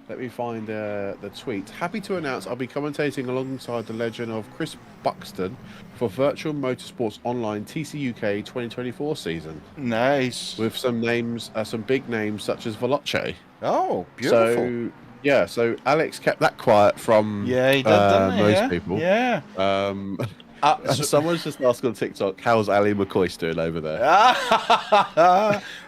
Let me find the tweet. Happy to announce I'll be commentating alongside the legend of Chris Buxton for Virtual Motorsports Online TC UK 2024 season. Nice. With some names, some big names such as Veloce. Oh, beautiful. So Alex kept that quiet from he did, didn't he? most people. Yeah. Someone's just asked on TikTok, how's Ali McCoy doing over there?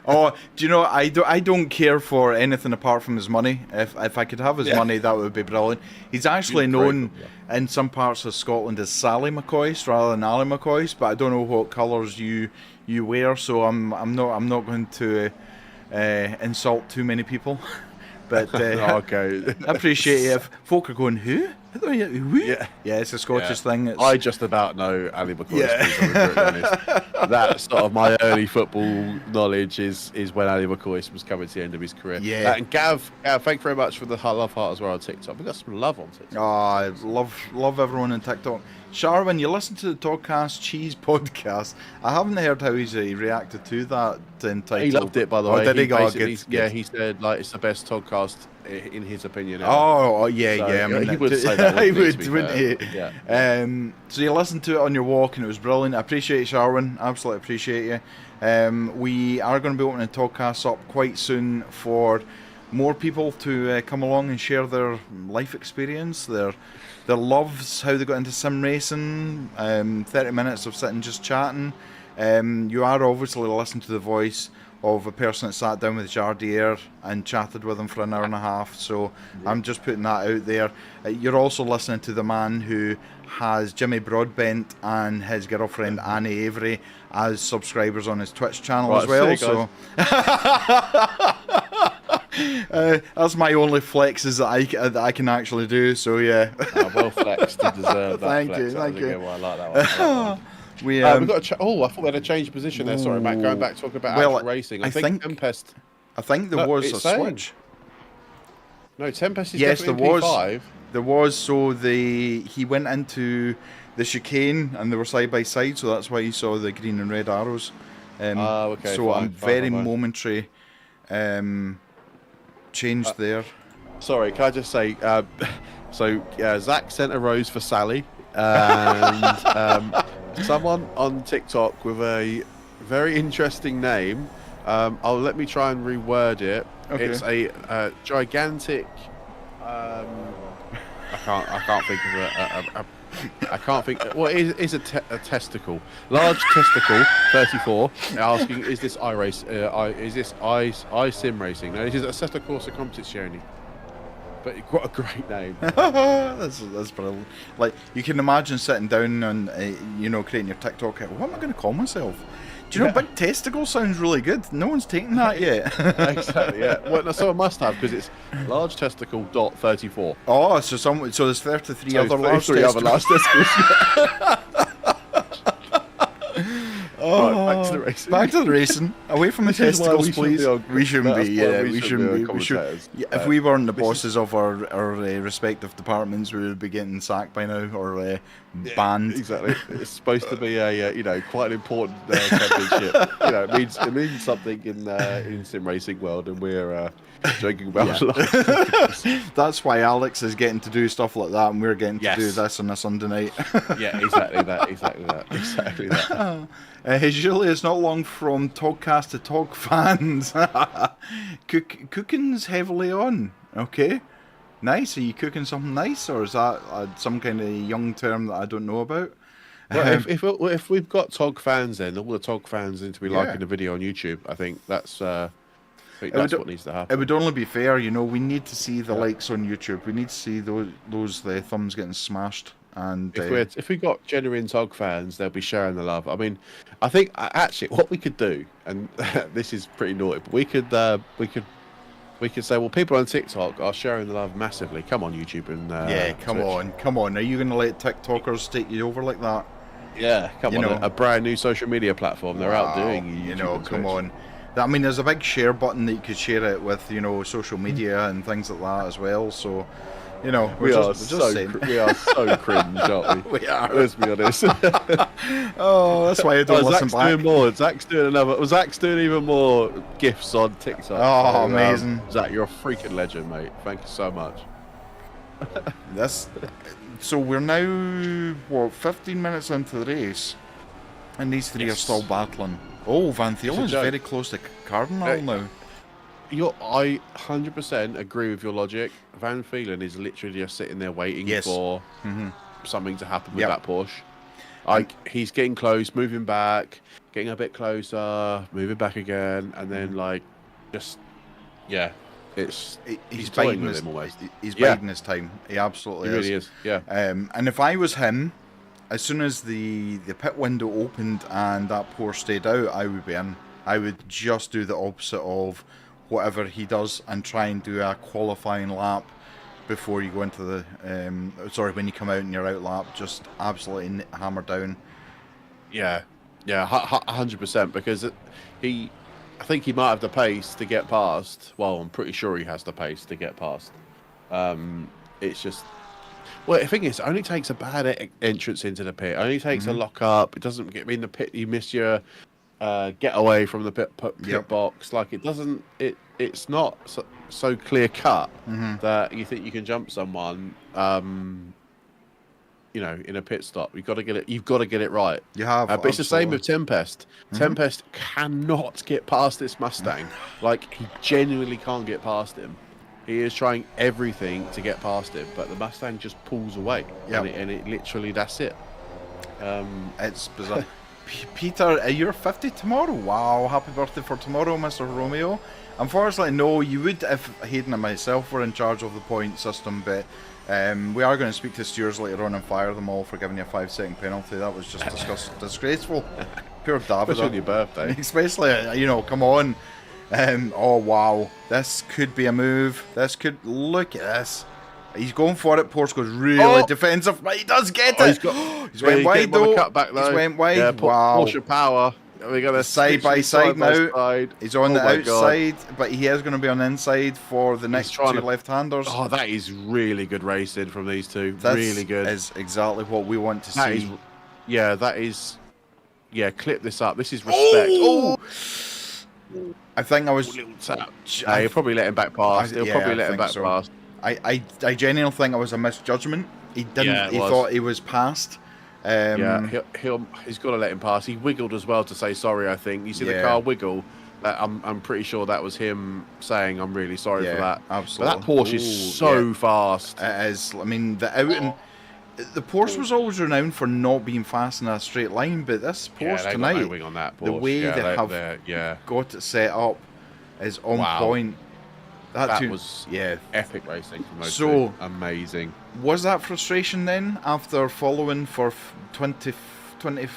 Oh, do you know, I don't care for anything apart from his money. If I could have his money, that would be brilliant. He's actually known in some parts of Scotland as Sally McCoy rather than Ali McCoy, but I don't know what colours you wear, so I'm not going to insult too many people. But okay. I appreciate it if folk are going, who? Yeah, it's a Scottish thing. I just about know Ali McCoy. That's sort of my early football knowledge is when Ali McCoy was coming to the end of his career. Yeah. And Gav, thank you very much for the love heart as well on TikTok. We got some love on TikTok. Oh, I love everyone on TikTok. Sharwin, you listen to the TOGCast Cheese podcast. I haven't heard how he's reacted to that entitled. He loved it, by the way. Did he? Good. He said like it's the best TOGcast in his opinion. Yeah. I mean, he would say that. He would, wouldn't he? Yeah. So you listened to it on your walk, and it was brilliant. I appreciate you, Sharwin. Absolutely appreciate you. We are going to be opening TOGcasts up quite soon for more people to come along and share their life experience, their loves, how they got into sim racing, 30 minutes of sitting just chatting. You are obviously listening to the voice of a person that sat down with Jardier and chatted with him for an hour and a half, so I'm just putting that out there. You're also listening to the man who has Jimmy Broadbent and his girlfriend Annie Avery as subscribers on his Twitch channel as well. So that's my only flexes that I can actually do. So yeah, well flexed. You deserve that. Thank you. I like that one. We got I thought we had a change position there. Sorry, Matt. Going back talking about actual racing. I think Tempest. I think there was a switch. No, Tempest is yes, there was. P5. There was. So he went into the chicane and they were side by side. So that's why you saw the green and red arrows. Okay. So I'm very momentary change there. Sorry, can I just say? Zach sent a rose for Sally, and someone on TikTok with a very interesting name. Let me try and reword it. Okay. It's a gigantic. I can't think of it. I can't think. Well, it is a testicle, large testicle, 34. Asking, is this is this sim racing? No, this is a Assetto Corsa Competizione. But what a great name. that's brilliant. Like, you can imagine sitting down and creating your TikTok. What am I going to call myself? Do you know, big testicle sounds really good. No one's taken that yet. Exactly. Yeah. Well, so I must have, because it's large testicle dot 34. Oh, so there's 33 other large testicles. Oh, right, back to the racing. Back to the racing. Away from the testicles, please. We shouldn't be. Yeah, we shouldn't be. We should. Yeah, if we weren't the bosses of our respective departments, we would be getting sacked by now or banned. Exactly. It's supposed to be a quite an important championship. It means something in sim racing world, and we're joking about it. That's why Alex is getting to do stuff like that, and we're getting to do this on a Sunday night. Yeah, exactly that. Julius, not long from TOGcast to TOG fans. Cooking's heavily on. Okay, nice. Are you cooking something nice, or is that some kind of young term that I don't know about? Well, if we've got TOG fans, then all the TOG fans need to be liking the video on YouTube. I think that's what needs to happen. It would only be fair, we need to see the likes on YouTube. We need to see those thumbs getting smashed. And if we got genuine TOG fans, they'll be sharing the love. I mean, I think actually what we could do, and this is pretty naughty, but we could say, well, people on TikTok are sharing the love massively. Come on, YouTube and come on. Are you going to let TikTokers take you over like that? Yeah, come on. A brand new social media platform. They're outdoing YouTube. Come on. I mean, there's a big share button that you could share it with, social media and things like that as well. So. We are so cringe, aren't we? We are. Let's be honest. Oh, that's why I don't listen back. Zach's doing even more gifs on TikTok. Oh, amazing. Zach, you're a freaking legend, mate. Thank you so much. So we're now 15 minutes into the race, and these three are still battling. Oh, Van Thielen's very close to Cardinal now. I 100% agree with your logic. Van Thielen is literally just sitting there waiting for something to happen with that Porsche. Like, he's getting close, moving back, getting a bit closer, moving back again, and then like, just yeah, he's toying with him almost. He's biding his time. He absolutely He really is. Yeah. And if I was him, as soon as the pit window opened and that Porsche stayed out, I would be in. I would just do the opposite of whatever he does and try and do a qualifying lap before you go into the when you come out and you're out lap, just absolutely hammer down. Yeah, 100%, because I think he might have the pace to get past. Well, I'm pretty sure he has the pace to get past. It's just, well, the thing is, it only takes a bad entrance into the pit. It only takes a lock up. It doesn't get in the pit. You miss your get away from the pit box. Like, it doesn't. It's not so clear cut that you think you can jump someone. You know, in a pit stop, you've got to get it right. You have, but it's the same with Tempest. Tempest cannot get past this Mustang. Like, he genuinely can't get past him. He is trying everything to get past him, but the Mustang just pulls away. Yep. And it literally, that's it. It's bizarre. Peter, you're 50 tomorrow. Wow, happy birthday for tomorrow, Mr. Romeo. Unfortunately, no, you would if Hayden and myself were in charge of the point system, but we are going to speak to stewards later on and fire them all for giving you a 5-second penalty. That was just disgraceful. Pure David. Especially on your birthday. Especially, you know, come on. Oh, wow. This could be a move. Look at this. He's going for it. Porsche goes really defensive, but he does get it. He's went wide, though. He's went wide. Yeah, wow. Porsche power. We got a side by side now. Side. He's on the outside, but he is going to be on the inside for the next two left-handers. Oh, that is really good racing from these two. That's really good. That is exactly what we want to see. Clip this up. This is respect. Oh! I think I was. He'll probably let him back past. He'll probably let him back past. I genuinely think it was a misjudgment. He didn't. Yeah, he thought he was past. He's got to let him pass. He wiggled as well to say sorry. I think you see the car wiggle. I'm pretty sure that was him saying I'm really sorry for that. Absolutely. But that Porsche is so fast. It is. I mean, the Porsche was always renowned for not being fast in a straight line, but this Porsche tonight, got no wing on that Porsche. The way they have got it set up is on point. That was epic racing from those two. Amazing. Was that frustration then after following for 20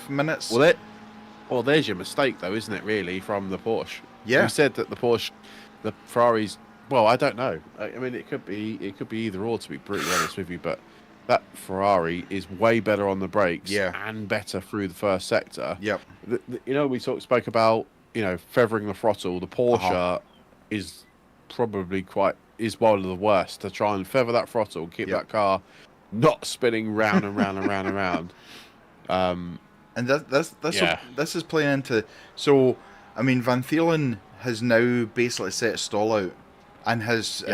minutes? Well, there's your mistake though, isn't it? Really, from the Porsche. Yeah. You said that the Ferraris. Well, I don't know. I mean, it could be either or, to be brutally honest with you. But that Ferrari is way better on the brakes and better through the first sector. Yep. You know, we spoke about feathering the throttle. The Porsche is probably one of the worst to try and feather that throttle, keep that car not spinning round and round and round and round. And this is playing into. So, I mean, Van Thielen has now basically set a stall out and has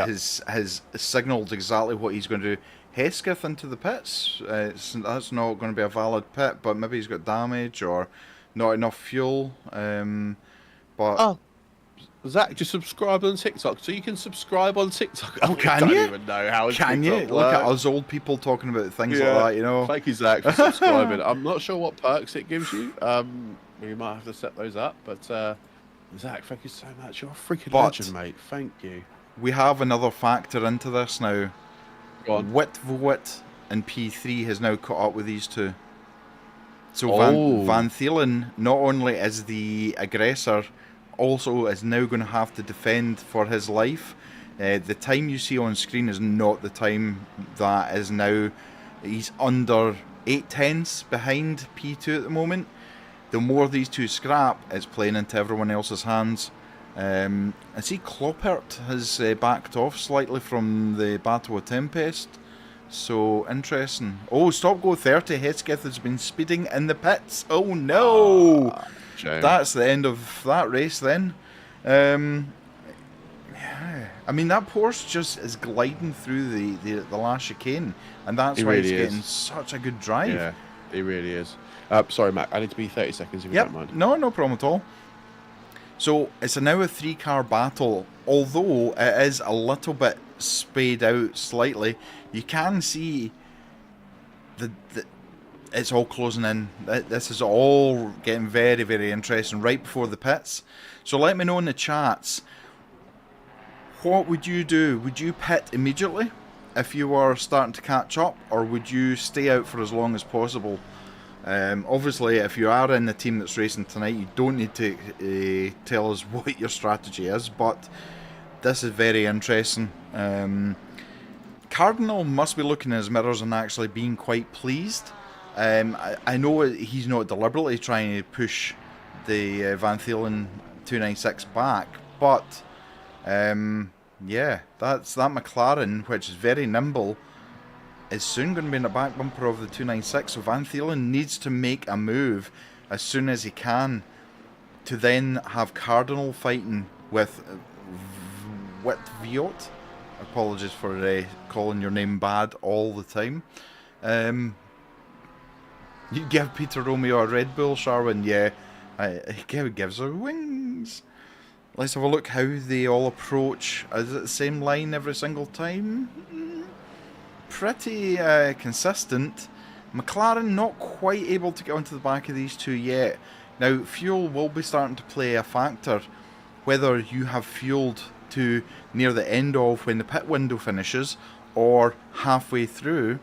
signalled exactly what he's going to do. Hesketh into the pits. That's not going to be a valid pit, but maybe he's got damage or not enough fuel. Zach, just subscribe on TikTok, so you can subscribe on TikTok. Oh, can you? I don't even know how can you works. Look at us old people talking about things like that, you know. Thank you, Zach, for subscribing. I'm not sure what perks it gives you. We might have to set those up, but Zach, thank you so much. You're a freaking legend, mate. Thank you. We have another factor into this now. Wit and P3 has now caught up with these two. So Van Thielen not only is the aggressor, also is now going to have to defend for his life. The time you see on screen is not the time that is now. He's under 8/10 behind P2 at the moment. The more these two scrap, it's playing into everyone else's hands. I see Kloppert has backed off slightly from the Battle of Tempest. So, interesting. Oh, stop go 30. Hesketh has been speeding in the pits. Oh, no. That's the end of that race then. I mean, that Porsche just is gliding through the last chicane. And that's why he's getting such a good drive. Yeah, he really is. Sorry, Mac. I need to be 30 seconds if you don't mind. No problem at all. So, it's now a 3-car battle. Although it is a little bit spayed out slightly, you can see the it's all closing in. This is all getting very, very interesting right before the pits. So let me know in the chats, what would you do? Would you pit immediately if you were starting to catch up, or would you stay out for as long as possible? Obviously, if you are in the team that's racing tonight, you don't need to tell us what your strategy is, but this is very interesting. Cardinal must be looking in his mirrors and actually being quite pleased. I know he's not deliberately trying to push the Van Thielen 296 back, but yeah, that McLaren, which is very nimble, is soon going to be in the back bumper of the 296, so Van Thielen needs to make a move as soon as he can to then have Cardinal fighting with Viot. Apologies for calling your name bad all the time. You give Peter Romeo a Red Bull, Sharwin? Yeah, he gives her wings. Let's have a look how they all approach. Is it the same line every single time? Pretty consistent. McLaren not quite able to get onto the back of these two yet. Now, fuel will be starting to play a factor. Whether you have fueled to near the end of when the pit window finishes or halfway through.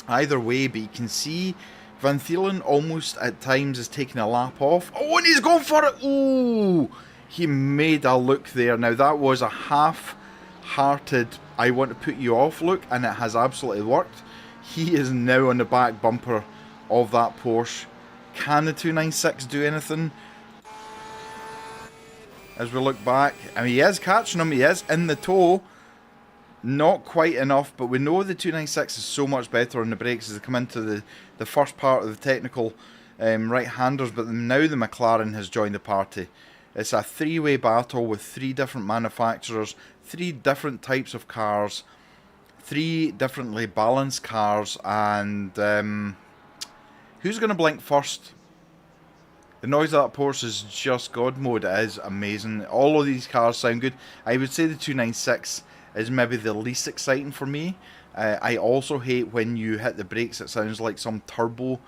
Either way, but you can see Van Thielen almost at times is taking a lap off. Oh, and he's going for it! Ooh! He made a look there. Now, that was a half-hearted, I want to put you off look, and it has absolutely worked. He is now on the back bumper of that Porsche. Can the 296 do anything? As we look back, I mean, he is catching him, he is in the toe. Not quite enough, but we know the 296 is so much better on the brakes as they come into the first part of the technical right-handers, but now the McLaren has joined the party. It's a three-way battle with three different manufacturers, three different types of cars, three differently balanced cars, and who's going to blink first? The noise of that Porsche is just God mode. It is amazing. All of these cars sound good. I would say the 296 is maybe the least exciting for me. I also hate when you hit the brakes, it sounds like some turbo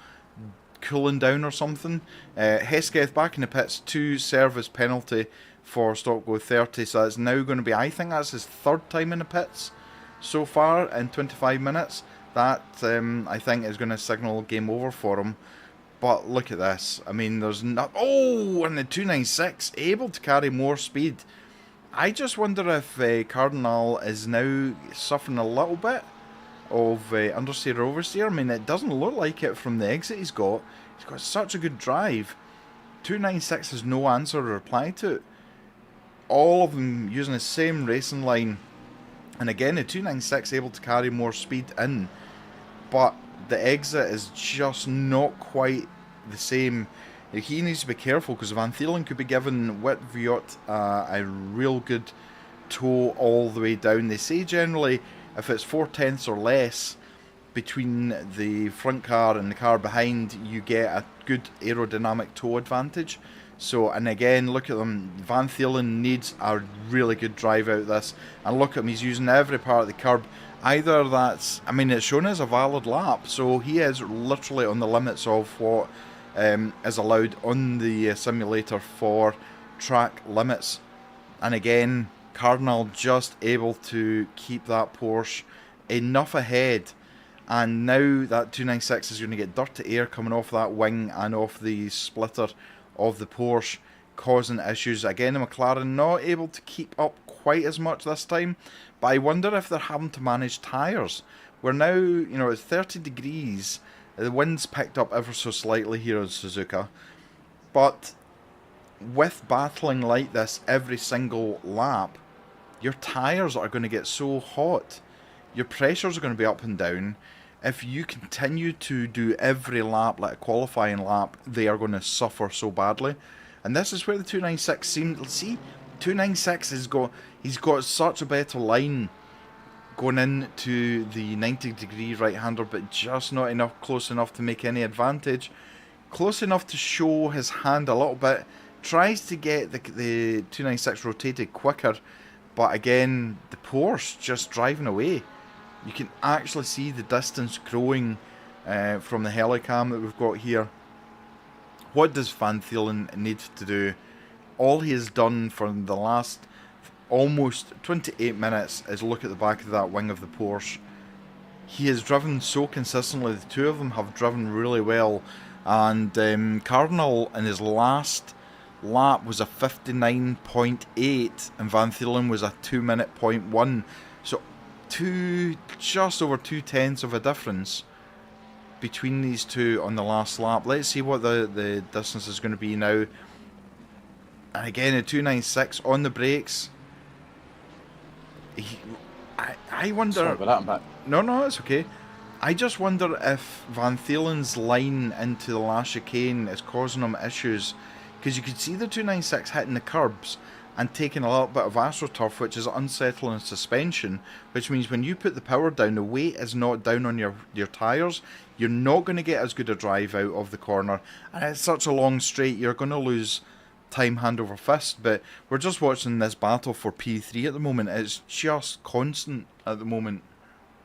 cooling down or something. Hesketh back in the pits, 2 service penalty for Stop Go 30, so that's now going to be, I think that's his third time in the pits so far in 25 minutes. That, I think, is going to signal game over for him. But look at this. I mean, there's not... Oh, and the 296 able to carry more speed. I just wonder if Cardinal is now suffering a little bit of understeer oversteer. I mean, it doesn't look like it from the exit he's got. He's got such a good drive. 296 has no answer or reply to it. All of them using the same racing line. And again, the 296 able to carry more speed in. But the exit is just not quite the same. He needs to be careful because Van Thielen could be giving Viot a real good toe all the way down. They say generally if it's 4/10 or less between the front car and the car behind, you get a good aerodynamic toe advantage. So, and again, look at them. Van Thielen needs a really good drive out this. And look at him, he's using every part of the curb. Either that's, I mean, it's shown as a valid lap, so he is literally on the limits of what is allowed on the simulator for track limits. And again, Cardinal just able to keep that Porsche enough ahead. And now that 296 is going to get dirty air coming off that wing and off the splitter of the Porsche, causing issues. Again, the McLaren not able to keep up quite as much this time, but I wonder if they're having to manage tyres. We're now, you know, it's 30 degrees, the wind's picked up ever so slightly here in Suzuka, but with battling like this every single lap, your tyres are going to get so hot, your pressures are going to be up and down. If you continue to do every lap like a qualifying lap, they are going to suffer so badly. And this is where the 296 seems... See, 296 he's got such a better line going into the 90-degree right-hander, but just not enough, close enough to make any advantage. Close enough to show his hand a little bit. Tries to get the 296 rotated quicker, but again, the Porsche just driving away. You can actually see the distance growing from the helicam that we've got here. What does Van Thielen need to do? All he has done for the last almost 28 minutes is look at the back of that wing of the Porsche. He has driven so consistently. The two of them have driven really well. And Cardinal in his last lap was a 59.8 and Van Thielen was a 2-minute 0.1. So just over 2/10 of a difference between these two on the last lap. Let's see what the distance is going to be now. And again, a 296 on the brakes. I wonder... Sorry about that, I'm back. No, it's okay. I just wonder if Van Thielen's line into the last chicane is causing him issues. Because you could see the 296 hitting the curbs and taking a little bit of AstroTurf, which is unsettling suspension, which means when you put the power down, the weight is not down on your tyres. You're not going to get as good a drive out of the corner. And it's such a long straight, you're going to lose time hand over fist. But we're just watching this battle for P3 at the moment. It's just constant at the moment.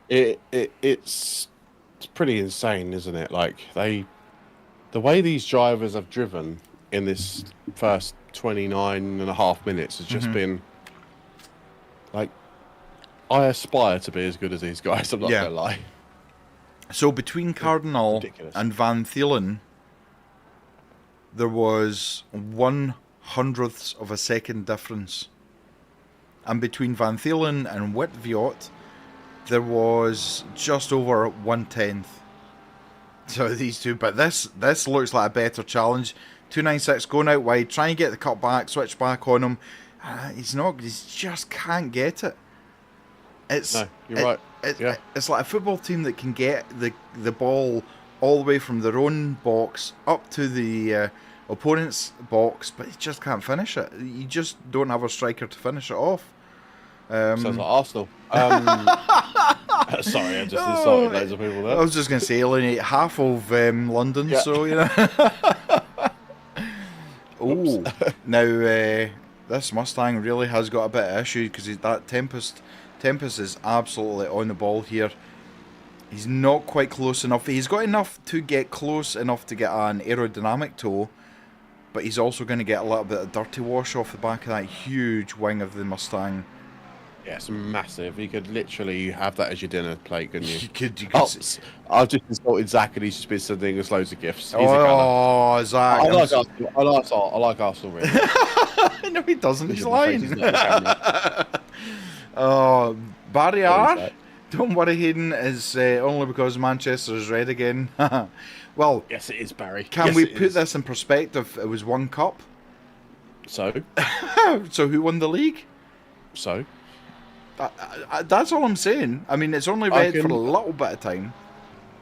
It's pretty insane, isn't it? Like, the way these drivers have driven in this first 29.5 minutes has just been like, I aspire to be as good as these guys. I'm not gonna lie. So between Cardinal and Van Thielen, there was 1/100th of a second difference, and between Van Thielen and Whitviot, there was just over 1/10. So these two, but this looks like a better challenge. 296 going out wide, trying to get the cut back, switch back on him. He just can't get it. You're right. It's like a football team that can get the ball all the way from their own box up to the opponent's box, but he just can't finish it. You just don't have a striker to finish it off. Sounds like Arsenal. Sorry, I just insulted loads of people there. I was just going to say alienate half of London, so you know. Oh, now this Mustang really has got a bit of issue because that Tempest is absolutely on the ball here. He's not quite close enough. He's got enough to get close enough to get an aerodynamic tow, but he's also going to get a little bit of dirty wash off the back of that huge wing of the Mustang. Yeah, it's massive. You could literally have that as your dinner plate, couldn't you? You could I've just insulted Zach and he's just been sending us loads of gifts. Oh, Zach. I like Arsenal, really. No, he doesn't. He's lying. Oh, Barry R. Don't worry, Hayden, is only because Manchester is red again. Well, yes, it is, Barry. Can we put this in perspective? It was one cup. So? So who won the league? So? That's all I'm saying. I mean, it's only red for a little bit of time.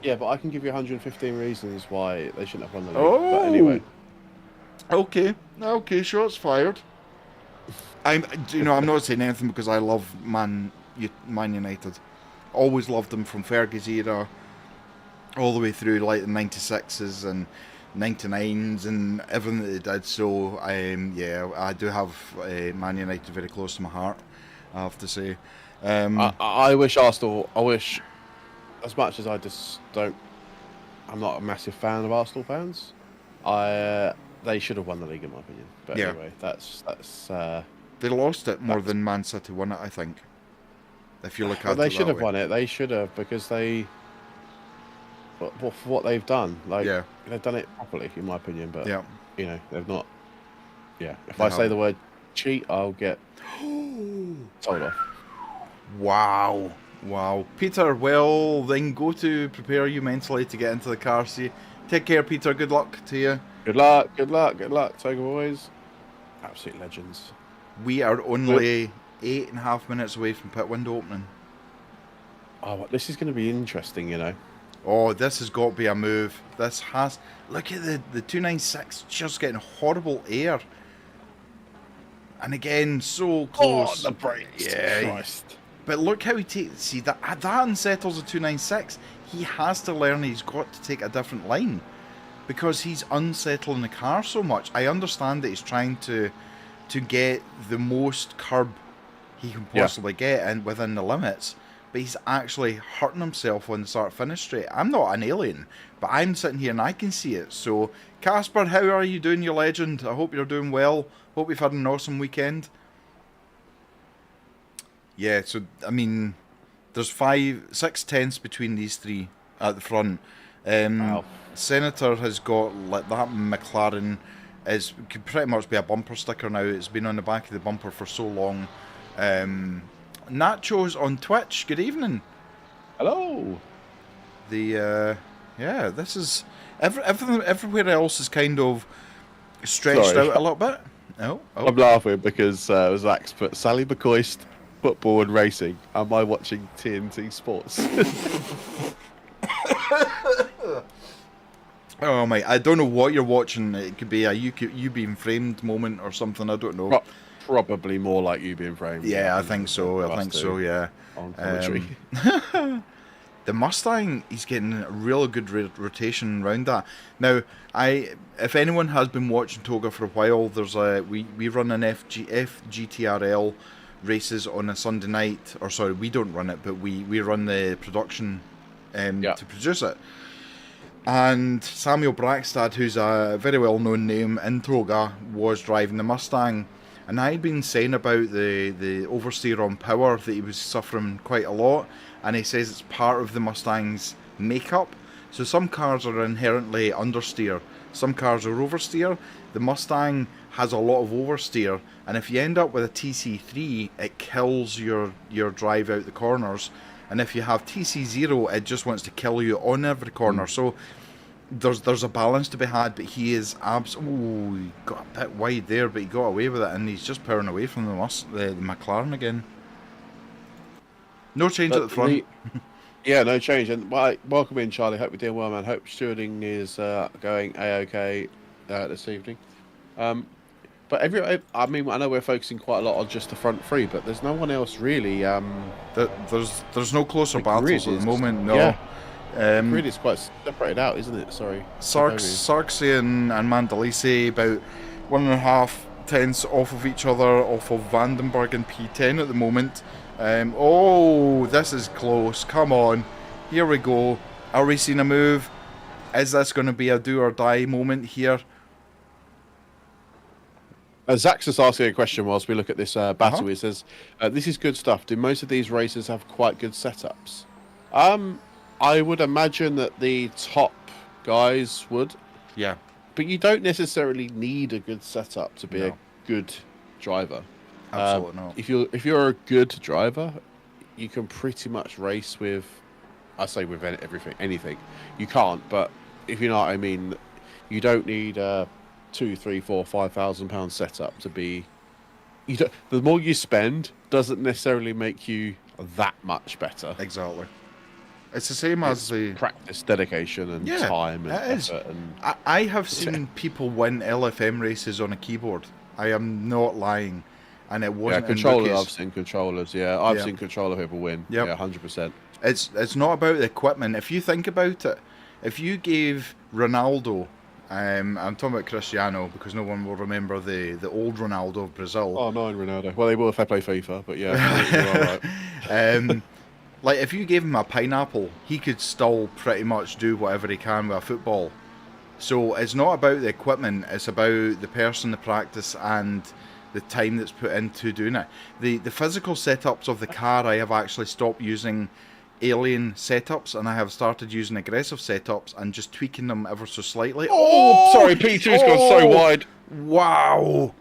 Yeah, but I can give you 115 reasons why they shouldn't have won the league. Oh. But anyway. Okay, shots fired. I'm not saying anything because I love Man United. Always loved them from Fergie's era, all the way through like the 96s and 99s and everything that they did. So I do have Man United very close to my heart, I have to say. I wish Arsenal. I wish, as much as I just don't. I'm not a massive fan of Arsenal fans. They should have won the league in my opinion. But anyway, that's. They lost it more than Man City won it, I think. If you look at it, they should have won it. They should have because for what they've done, they've done it properly, in my opinion. But they've not. Yeah, if I say the word cheat, I'll get told off. Wow, Peter. Well, then go to prepare you mentally to get into the car. See, take care, Peter. Good luck to you. Good luck, TOGA boys. Absolute legends. We are only 8.5 minutes away from pit window opening. Oh, this is going to be interesting, you know. Oh, this has got to be a move. Look at the 296 just getting horrible air. And again, so close. Oh, the brakes. Yeah. Christ. But look how he takes. See, that unsettles a 296. He has to learn he's got to take a different line because he's unsettling the car so much. I understand that he's trying to get the most curb he can possibly get and within the limits. but he's actually hurting himself on the start-finish straight. I'm not an alien, but I'm sitting here and I can see it. So, Casper, how are you doing, you legend? I hope you're doing well. Hope you've had an awesome weekend. Yeah, so, I mean, there's 6 tenths between these three at the front. Wow. Senator has got, like, that McLaren could pretty much be a bumper sticker now. It's been on the back of the bumper for so long. Nachos on Twitch, good evening. Hello. This is everything. Everywhere else is kind of stretched out a little bit. Oh. I'm laughing because Zach's put Sally McCoist, football and racing. Am I watching TNT Sports? Oh mate, I don't know what you're watching. It could be a you being framed moment or something. I don't know. Probably more like you being framed. Yeah, I think so. I think so. Yeah. On commentary. The Mustang, he's getting a real good rotation around that. Now, if anyone has been watching Toga for a while, there's we run an FGTRL races on a Sunday night. Or sorry, we don't run it, but we run the production to produce it. And Samuel Brackstad, who's a very well-known name in Toga, was driving the Mustang. And I'd been saying about the oversteer on power, that he was suffering quite a lot. And he says it's part of the Mustang's makeup. So some cars are inherently understeer, some cars are oversteer. The Mustang has a lot of oversteer. And if you end up with a TC3, it kills your drive out the corners. And if you have TC0, it just wants to kill you on every corner. So there's a balance to be had, but he is he got a bit wide there, but he got away with it, and he's just powering away from the McLaren again. No change at the front. Yeah, no change. And welcome in, Charlie. Hope you're doing well, man. Hope stewarding is going a-okay this evening. But I know we're focusing quite a lot on just the front three, but there's no one else really. There's no closer battles at the moment. No. Yeah. Really, it's quite separated out, isn't it? Sorry. Sarksi and Mandalise about 1.5 tenths off of each other, off of Vandenberg and P10 at the moment. This is close. Come on. Here we go. Are we seeing a move? Is this going to be a do or die moment here? Zach's just asking a question whilst we look at this battle. He says, this is good stuff. Do most of these races have quite good setups? I would imagine that the top guys would. Yeah. But you don't necessarily need a good setup to be a good driver. Absolutely not. If you're a good driver, you can pretty much race with, I say with anything. You can't, but if you know what I mean, you don't need a £2,000, £3,000, £4,000, £5,000 setup to be. The more you spend doesn't necessarily make you that much better. Exactly. It's the same as the practice, dedication, and time and effort. And I have seen people win LFM races on a keyboard. I am not lying, and it wasn't. Yeah, controllers. I've seen controllers. Yeah, I've seen controller people win. Yep. Yeah, 100%. It's not about the equipment. If you think about it, if you gave Ronaldo, I'm talking about Cristiano because no one will remember the old Ronaldo of Brazil. Oh, no, Ronaldo. Well, they will if they play FIFA, but yeah, you're all right. Like, if you gave him a pineapple, he could still pretty much do whatever he can with a football. So it's not about the equipment, it's about the person, the practice, and the time that's put into doing it. The physical setups of the car, I have actually stopped using alien setups, and I have started using aggressive setups and just tweaking them ever so slightly. Oh, sorry, P2's gone so wide. Wow.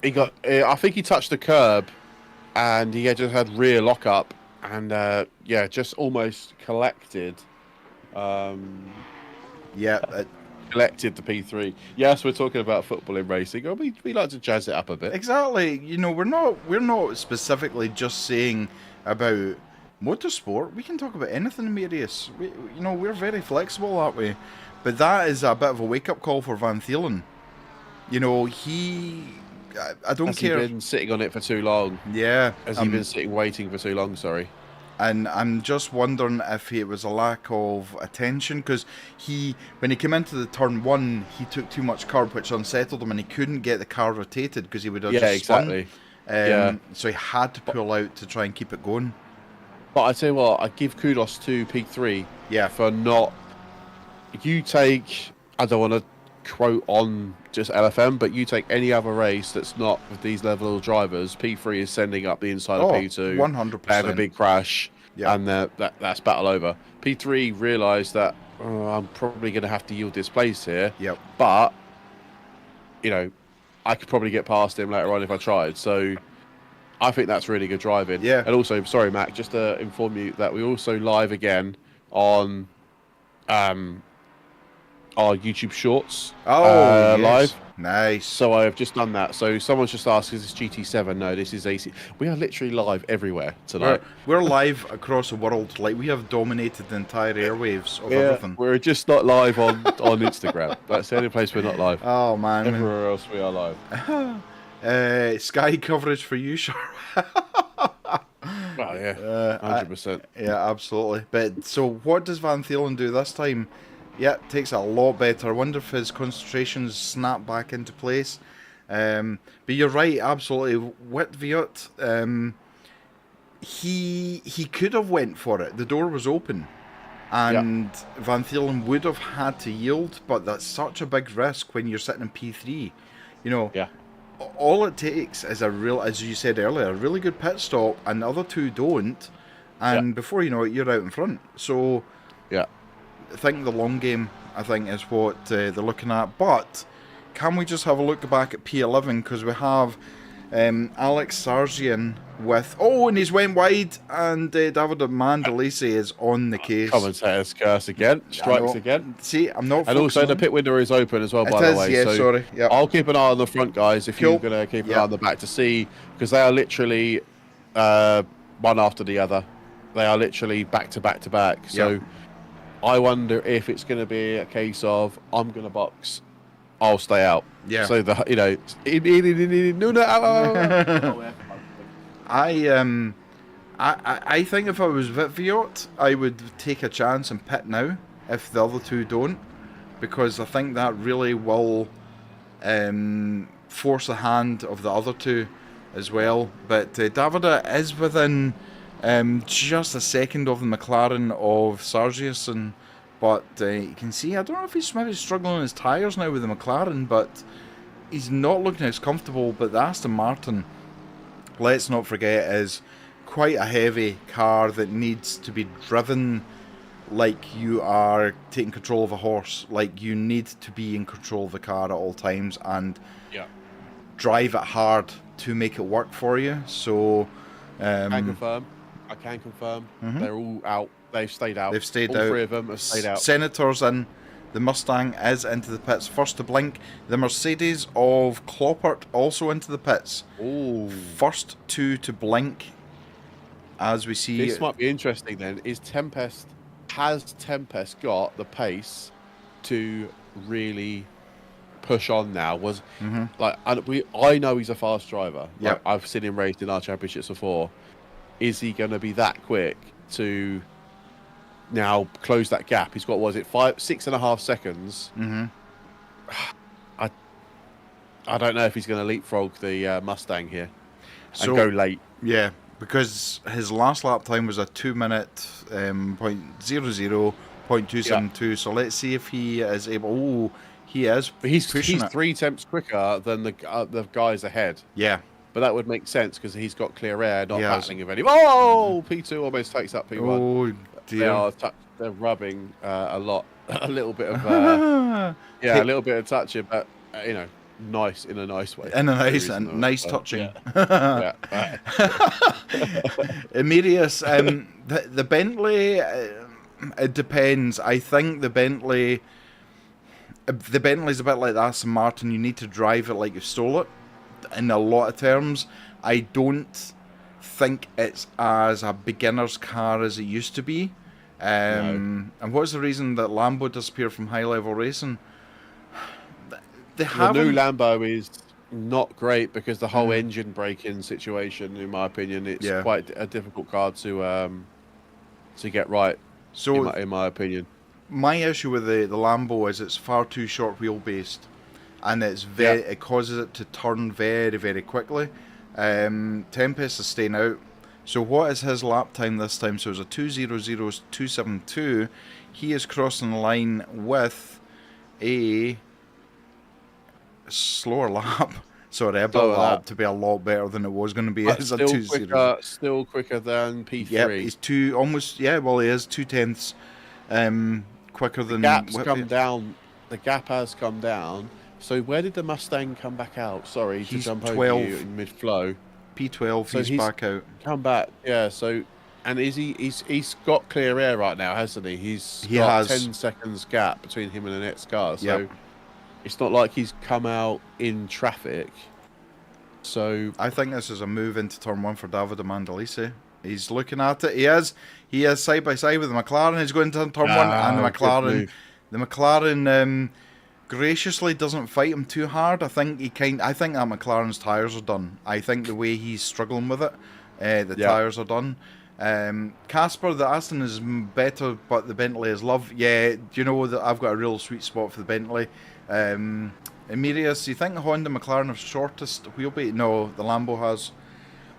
I think he touched the curb, and he just had rear lockup. And just almost collected. Collected the P3. Yes, we're talking about football in racing. We like to jazz it up a bit. Exactly. We're not specifically just saying about motorsport. We can talk about anything, Marius. We're very flexible that way. But that is a bit of a wake-up call for Van Thielen. I don't care. Has he been sitting on it for too long? Yeah. Has he been sitting waiting for too long? Sorry. And I'm just wondering if it was a lack of attention, because when he came into the turn one, he took too much curb, which unsettled him, and he couldn't get the car rotated because he would have just spun. Exactly. So he had to pull out to try and keep it going. But I tell you what, I give kudos to Peak 3 for not... You take... I don't want to quote on just LFM, but you take any other race that's not with these level of drivers, P3 is sending up the inside of P2. 100%. They have a big crash, and that's battle over. P3 realised that I'm probably going to have to yield this place here, but, you know, I could probably get past him later on if I tried. So I think that's really good driving. Yeah. And also, sorry, Mac, just to inform you that we're also live again on our YouTube Shorts. Yes. Live. Nice. So I have just done that. So someone's just asked, is this GT7? No, this is AC. We are literally live everywhere tonight. We're live across the world. Like, we have dominated the entire airwaves of everything. We're just not live on Instagram. That's the only place we're not live. Oh, man. Everywhere else we are live. Sky coverage for you, Sharp. Oh, yeah. 100%. Yeah, absolutely. But so what does Van Thielen do this time? Yeah, takes it a lot better. I wonder if his concentrations snap back into place. But you're right, absolutely. With Viot, he could have went for it. The door was open. And Van Thielen would have had to yield, but that's such a big risk when you're sitting in P3. You know, all it takes is a real, as you said earlier, a really good pit stop, and the other two don't. And before you know it, you're out in front. So, I think the long game, I think, is what they're looking at. But can we just have a look back at P11? Because we have Alex Sargent with... Oh, and he's went wide. And David Mandalisi is on the case. Commentator's curse again. Strikes again. See, I'm not... And also the pit window is open as well, by the way. Yeah, so sorry. Yep. I'll keep an eye on the front, guys, if you're going to keep an eye on the back to see. Because they are literally one after the other. They are literally back to back to back. So... I wonder if it's going to be a case of I'm going to box, I'll stay out. Yeah. So the I think if I was Viot, I would take a chance and pit now if the other two don't, because I think that really will force the hand of the other two as well. But Davida is within just a second of the McLaren of Sargent, but you can see, I don't know if he's maybe struggling on his tyres now with the McLaren, but he's not looking as comfortable. But the Aston Martin, let's not forget, is quite a heavy car that needs to be driven like you are taking control of a horse. Like, you need to be in control of the car at all times and drive it hard to make it work for you. So I can confirm. They're all out. They've stayed out. They've stayed all out. All three of them have stayed out. Senators in. The Mustang is into the pits. First to blink. The Mercedes of Kloppert also into the pits. Ooh. First two to blink. As we see... This might be interesting then. Has Tempest got the pace to really push on now? I know he's a fast driver. Yeah, I've seen him raced in our championships before. Is he going to be that quick to now close that gap? He's got, 6.5 seconds. I don't know if he's going to leapfrog the Mustang here and go late. Yeah, because his last lap time was a 2-minute .00.272. So let's see if he is able. Oh, he is. But he's pushing it. 3 tenths quicker than the guys ahead. Yeah. But that would make sense because he's got clear air, not battling with anyone. Oh, P2 almost takes up P1. Oh, dear. They're rubbing a little bit of, a little bit of touching, but, nice in a nice way. In a nice touching. Yeah. Emerius, the Bentley, it depends. I think the Bentley's a bit like the Aston Martin. You need to drive it like you stole it. In a lot of terms, I don't think it's as a beginner's car as it used to be. And what's the reason that Lambo disappeared from high level racing? The new Lambo is not great because the whole engine braking situation, in my opinion, it's quite a difficult car to get right. So, in my opinion, my issue with the Lambo is it's far too short wheelbase. And it causes it to turn very, very quickly. Tempest is staying out. So what is his lap time this time? So it's a 2:00.272. He is crossing the line with a slower lap. Sorry, I built that up to be a lot better than it was going to be. It's a 2:00. Still quicker than P3. Yep, he's well, he is 0.2 quicker than... The gap has come down. So where did the Mustang come back out? Sorry, to jump 12. over you in mid-flow. P12, so he's back out. Come back, yeah. So, and he's got clear air right now, hasn't he? He has 10 seconds gap between him and the next car. So it's not like he's come out in traffic. So I think this is a move into turn 1 for Davide Mandalisi. He's looking at it. He is side by side with the McLaren. He's going to turn 1, and the McLaren graciously doesn't fight him too hard. I think that McLaren's tyres are done. I think the way he's struggling with it, the tyres are done. Casper, the Aston is better, but the Bentley is love. Yeah, you know that I've got a real sweet spot for the Bentley. Emirius, you think the Honda McLaren have shortest wheelbase? No, the Lambo has.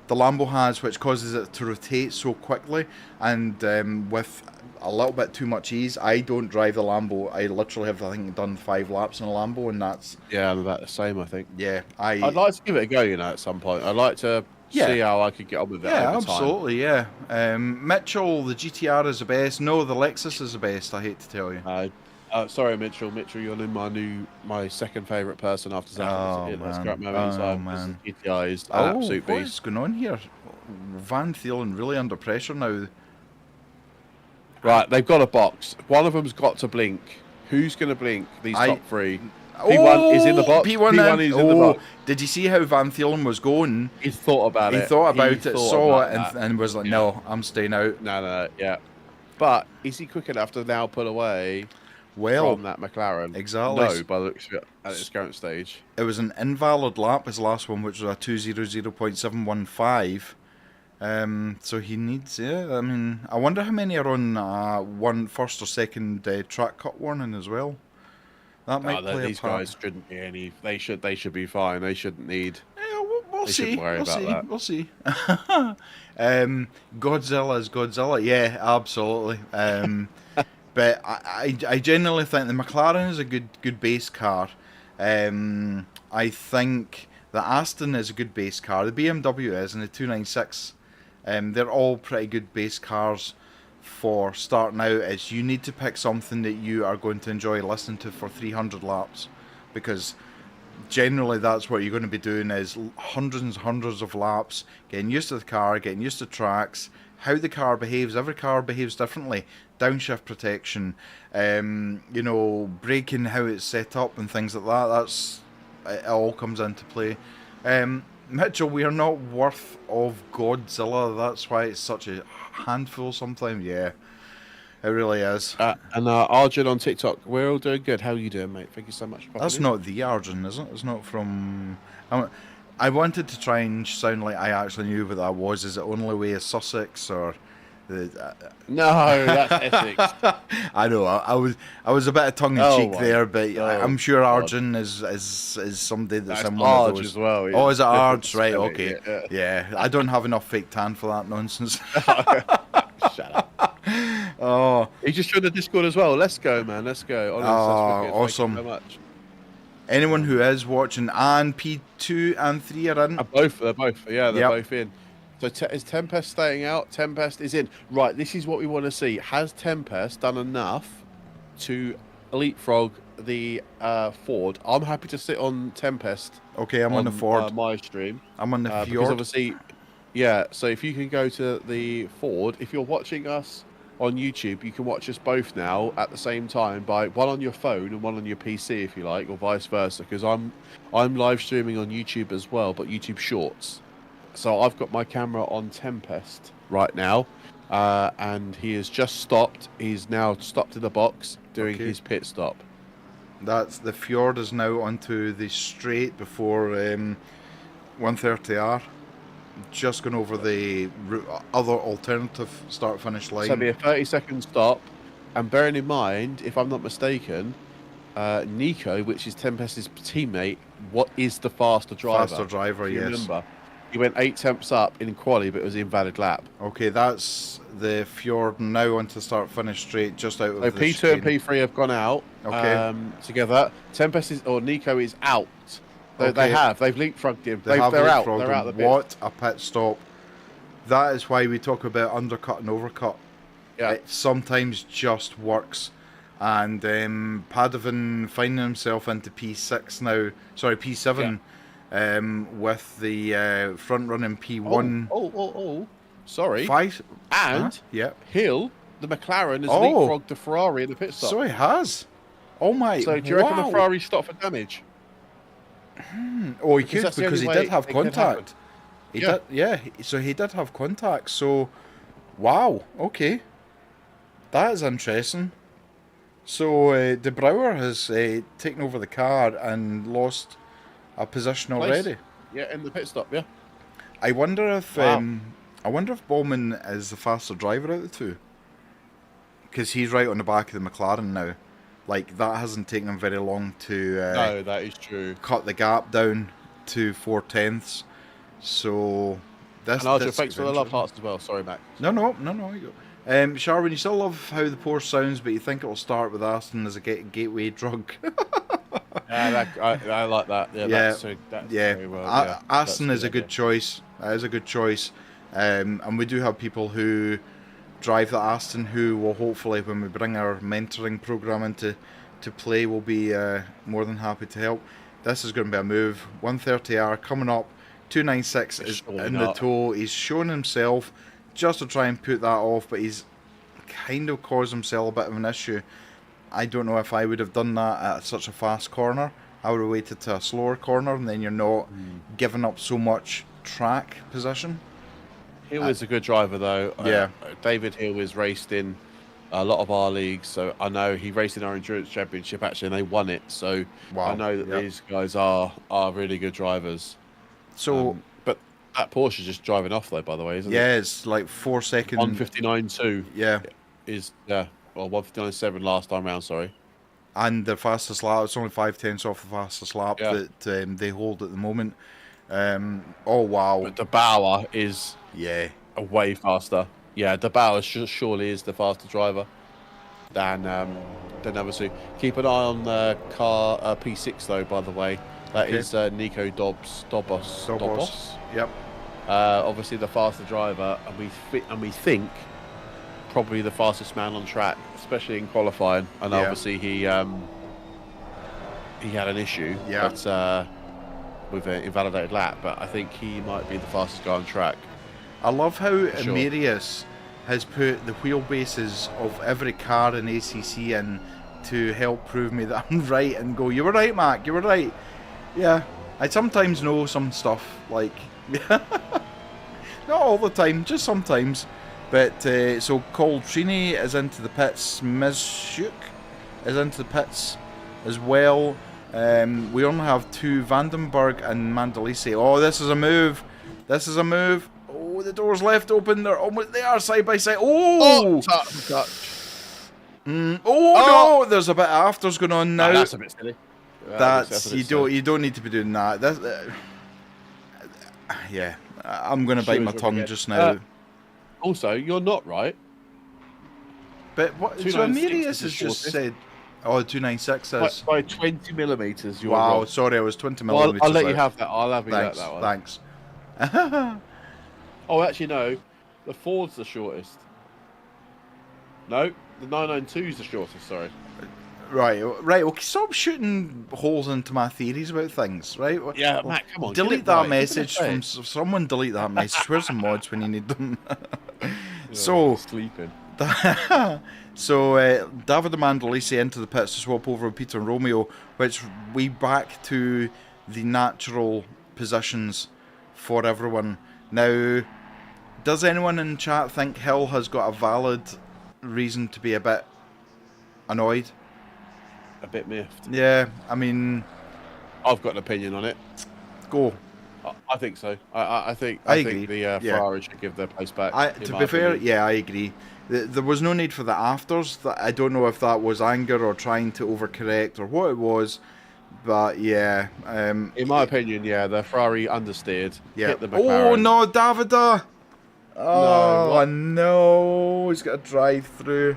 The Lambo has, which causes it to rotate so quickly, and with a little bit too much ease. I don't drive the Lambo. I literally have, I think, done 5 laps in a Lambo, and that's... Yeah, I'm about the same, I think. Yeah, I'd like to give it a go, at some point. I'd like to see how I could get on with it over time. Absolutely, yeah. Mitchell, the GTR is the best. No, the Lexus is the best, I hate to tell you. Sorry, Mitchell. Mitchell, you're my second favourite person after Zach. That's a great moment in time. Man. GTR is an absolute beast. What's going on here? Van Thielen really under pressure now. Right, they've got a box. One of them's got to blink. Who's going to blink? These top 3. P1 is in the box. P1 is in the box. Did you see how Van Thielen was going? He thought about it. He thought about it, saw it, and was like, no, I'm staying out. No, yeah. But is he quick enough to now pull away from that McLaren? Exactly. No, by the looks of it at its current stage. It was an invalid lap, his last one, which was a 2:00.715. So he needs, I mean, I wonder how many are on first or second track cut warning as well. That might play a part. These guys shouldn't be any. They should be fine. They shouldn't need. Yeah, we'll see. We'll see. Godzilla is Godzilla. Yeah, absolutely. But I genuinely think the McLaren is a good base car. I think the Aston is a good base car. The BMW is, and the 296. They're all pretty good base cars for starting out. Is you need to pick something that you are going to enjoy listening to for 300 laps, because generally that's what you're going to be doing, is hundreds and hundreds of laps, getting used to the car, getting used to tracks, how the car behaves. Every car behaves differently. Downshift protection, braking, how it's set up and things like that. It all comes into play. Mitchell, we are not worth of Godzilla. That's why it's such a handful sometimes. Yeah, it really is. And Arjun on TikTok, we're all doing good. How are you doing, mate? Thank you so much. That's not the Arjun, is it? It's not from... I wanted to try and sound like I actually knew what that was. Is it Only Way is Sussex, or... No, that's Essex. I know. I was a bit of tongue in cheek there, but I'm sure Arjun is somebody that's in one of those as well. Yeah. Oh, is it Arj? Right. Okay. Yeah. I don't have enough fake tan for that nonsense. Shut up. Oh, he just joined the Discord as well. Let's go, man. Let's go. Awesome. Thank you so much. Anyone who is watching, and P2 and 3 are in. They're both. Yeah, they're both in. So is Tempest staying out? Tempest is in. Right, this is what we want to see. Has Tempest done enough to leapfrog the Ford? I'm happy to sit on Tempest. Okay, I'm on the Ford. My stream. I'm on the Fjord. Because obviously, so if you can go to the Ford, if you're watching us on YouTube, you can watch us both now at the same time, by one on your phone and one on your PC, if you like, or vice versa. Because I'm live streaming on YouTube as well, but YouTube Shorts. So I've got my camera on Tempest right now, and he has just stopped. He's now stopped in the box doing his pit stop. That's the Fjord is now onto the straight before 130R. Just going over the other alternative start-finish line. So it'll be a 30-second stop, and bearing in mind, if I'm not mistaken, Nico, which is Tempest's teammate, what is the faster driver? Faster driver, yes. Remember, He went 8 tenths up in quali, but it was an invalid lap. Okay, that's the Fjord now onto start finish straight, just out of So the P2 and chicane. P3 have gone out together. Tempest Nico is out. They've leapfrogged him. They're out. They're out the pits. What a pit stop! That is why we talk about undercut and overcut. Yeah. It sometimes just works. And Pateron finding himself into P6 now. Sorry, P7. Yeah. With the front running P1. Sorry. 5. And yep. Hill, the McLaren, has leapfrogged the Ferrari in the pit stop. So he has. Oh my! So do you reckon the Ferrari stopped for damage? Oh, he could, because he did have contact. He did, yeah. So he did have contact. So, wow. Okay, that is interesting. So De Brouwer has taken over the car and lost a position already. Yeah, in the pit stop. Yeah. I wonder if Bowman is the faster driver out of the two, because he's right on the back of the McLaren now. Like, that hasn't taken him very long to no, that is true. Cut the gap down to 4 tenths. So this. And Arjo, thanks for the love hearts as well. Sorry, Mac. No. You go. Sharwin, you still love how the Porsche sounds, but you think it'll start with Aston as a gateway drug. I like that. Yeah. Very well. Aston is a good choice. That is a good choice. And we do have people who drive the Aston who will hopefully, when we bring our mentoring program into play, will be more than happy to help. This is going to be a move. 130R coming up. 296 is in the toe. He's shown himself just to try and put that off, but he's kind of caused himself a bit of an issue. I don't know if I would have done that at such a fast corner. I would have waited to a slower corner, and then you're not giving up so much track position. Hill is a good driver, though. Yeah. David Hill is raced in a lot of our leagues, so I know he raced in our endurance championship actually, and they won it. So I know that these guys are really good drivers. So, but that Porsche is just driving off, though. By the way, isn't it? Yeah, it's like 4 seconds. 1:59.2. Yeah. Well, 1:59.7 last time round. Sorry. And the fastest lap, it's only 5 tenths off the fastest lap that they hold at the moment. Oh wow! But De Brouwer is way faster. Yeah, De Brouwer surely is the faster driver than number 2. Keep an eye on car P6 though. By the way, that is Nico Dobos. Yep. Obviously the faster driver, and we think probably the fastest man on track, especially in qualifying. And obviously he had an issue. Yeah. But, with an invalidated lap, but I think he might be the fastest guy on track. I love how Emerius has put the wheelbases of every car in ACC in to help prove me that I'm right and go, you were right, Mac, you were right. Yeah, I sometimes know some stuff, like, not all the time, just sometimes. But, so Coltrini is into the pits, Mizshuk is into the pits as well. We only have 2, Vandenberg and Mandalisi. Oh, this is a move. This is a move. Oh, the door's left open. They are side by side. Oh! Touch. No! There's a bit of afters going on now. That's a bit silly. You don't need to be doing that. Yeah, I'm going to bite my tongue just now. Also, you're not right. But what? So Emerius has just said. Oh, 296 is by 20 millimeters. Wow, wrong. Sorry, I was 20 millimeters. I'll let you have that. I'll have you that one. Thanks. Oh, actually, no. The Ford's the shortest. No, the 992 is the shortest. Sorry. Right. Okay. Stop shooting holes into my theories about things. Right. Yeah, Matt. Come on. Delete that message from someone. Delete that message. Where's the mods when you need them? So sleeping. So David Mandalisi into the pits to swap over with Peter and Romeo, which we back to the natural positions for everyone. Now, does anyone in chat think Hill has got a valid reason to be a bit annoyed? A bit miffed. Yeah, I mean, I've got an opinion on it. Go. I think so. I think the Ferrari should give their place back. To be fair, I agree. There was no need for the afters. I don't know if that was anger or trying to overcorrect or what it was. But yeah, In my opinion, yeah, the Ferrari understeered, yeah. hit the Oh McLaren. no, Davida! No, Oh what? no, he's got a drive through.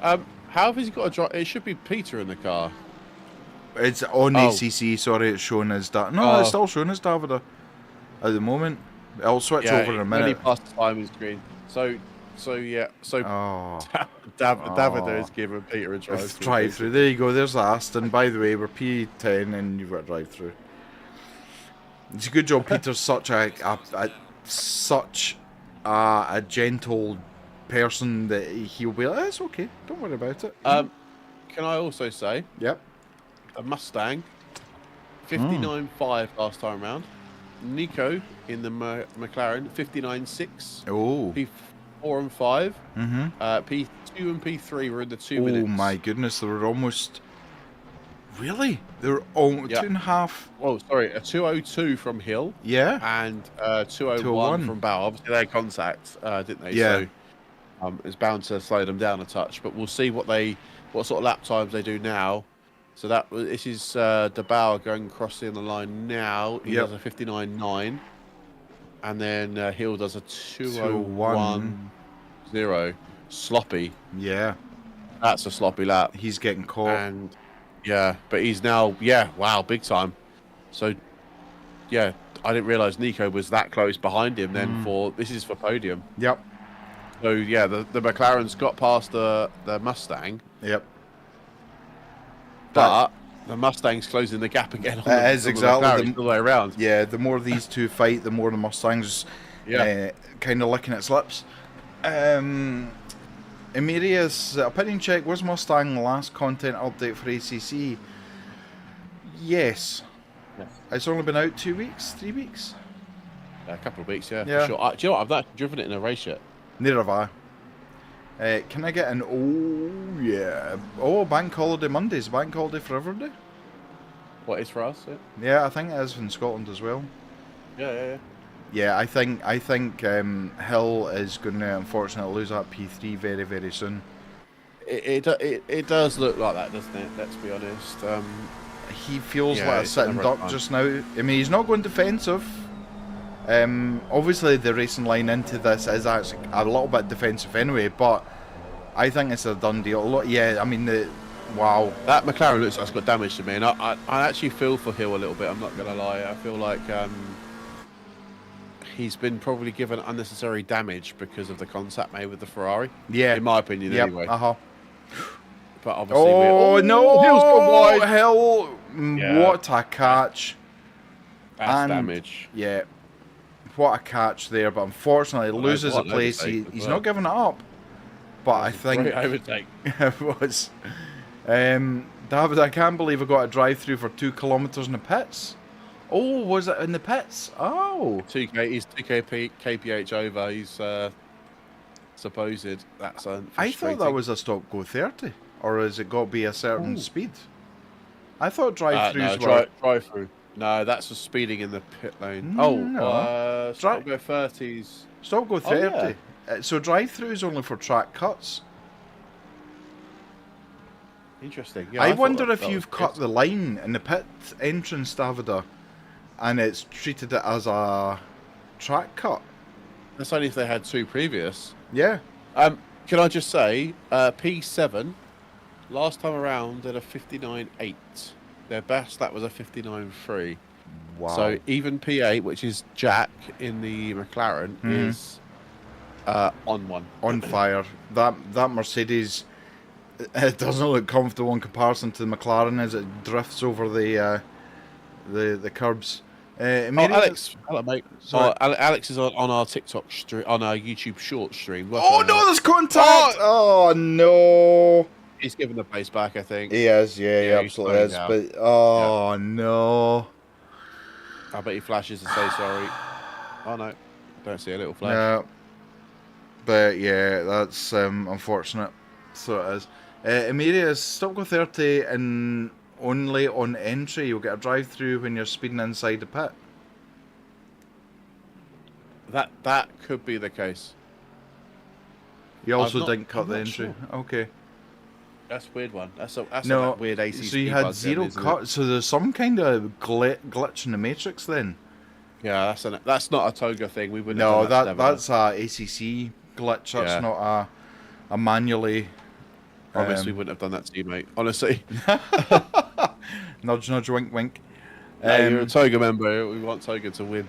How has he got a drive? It should be Peter in the car. It's on Oh, ACC. Sorry, it's showing as No, it's oh, still showing as Davida at the moment. I'll switch yeah, over in a when he minute. passed the timing screen. So yeah, so Oh, Davida oh. is giving Peter a drive through, Drive through. basically. There you go. There's the Aston. By the way, we're P10 and you've got a drive through. It's a good job. Peter's such a gentle person that he'll be like, it's okay. Don't worry about it. Can I also say Yep. a Mustang, Mm. 59.5 last time round. Nico in the McLaren, 59.6. Oh. P4 and 5. Mm-hmm. P2 and P3 were in the 2 Oh minutes. my goodness, they were almost. Really? They were almost Yeah. 2.5. Oh, sorry, a 202 from Hill. Yeah. And 201 201 from Bauer. Obviously, they had contact, didn't they? Yeah. So it's bound to slow them down a touch. But we'll see what sort of lap times they do now. So this is De Bauer going crossing the line now. He does a 59.9. And then Hill does a 201.0. Sloppy. Yeah. That's a sloppy lap. He's getting caught. And yeah, but he's now, wow, big time. So yeah, I didn't realise Nico was that close behind him then this is for podium. Yep. So yeah, the McLaren's got past the Mustang. Yep. But the Mustang's closing the gap again on the exactly the way around. Yeah, the more these two fight, the more the Mustang's kind of licking its lips. Emerius, opinion check, was Mustang the last content update for ACC? Yes. It's only been out 2 weeks, 3 weeks? A couple of weeks, yeah. Yeah. For sure. Do you know what? I've not driven it in a race yet. Neither have I. Can I get an bank holiday Mondays, bank holiday for everybody? What is for us? Yeah, I think it is in Scotland as well. Yeah. Yeah, I think Hill is going to unfortunately lose that P3 very, very soon. It does look like that, doesn't it? Let's be honest. He feels like a sitting duck just now. I mean, he's not going defensive. Obviously, the racing line into this is actually a little bit defensive anyway, but I think it's a done deal. Yeah, I mean, wow. That McLaren looks like it's got damage to me, and I actually feel for Hill a little bit, I'm not going to lie. I feel like he's been probably given unnecessary damage because of the contact made with the Ferrari. Yeah. In my opinion, anyway. Uh-huh. But obviously... no! Hill's gone wide! Hill! Yeah. What a catch. That's damage. Yeah. What a catch there, but unfortunately loses a place. He's not giving it up. But I think... Great overtake. It was. David, I can't believe I got a drive-through for 2 kilometres in the pits. Oh, was it in the pits? Oh. He's 2 kph over. He's supposed. That's I thought that was a stop go 30. Or has it got to be a certain speed? I thought drive-throughs were... Drive-through. No, that's for speeding in the pit lane. No. Stop go 30s. Stop go 30. Oh, yeah. So drive-through is only for track cuts. Interesting. Yeah, I wonder if you've cut the line in the pit entrance, Davida, and it's treated it as a track cut. That's only if they had 2 previous. Yeah. Can I just say, P7 last time around did a 59.8. Their best that was a 59.3. Wow. So even P8, which is Jack in the McLaren, is on one. On fire. That Mercedes, it doesn't look comfortable in comparison to the McLaren as it drifts over the curbs. Alex, hello mate. Alex is on our TikTok stream, on our YouTube short stream. Oh no, there's contact! Oh no. He's giving the pace back, I think. He is, yeah, he absolutely is. Out. But no. I bet he flashes to say sorry. Oh no, don't see a little flash. No. But yeah, that's unfortunate. So it is. Emerius, stop go 30 and only on entry. You'll get a drive-through when you're speeding inside the pit. That could be the case. You also didn't cut the entry. Sure. Okay. That's a weird one. That's No, that weird AC. so you had zero cut. So there's some kind of glitch in the matrix then. Yeah, that's not a TOGA thing. We wouldn't No, have done that. that's a ACC glitch. That's not a manually. Promise we wouldn't have done that to you, mate. Honestly. Nudge, nudge, wink, wink. You're a TOGA member. We want TOGA to win.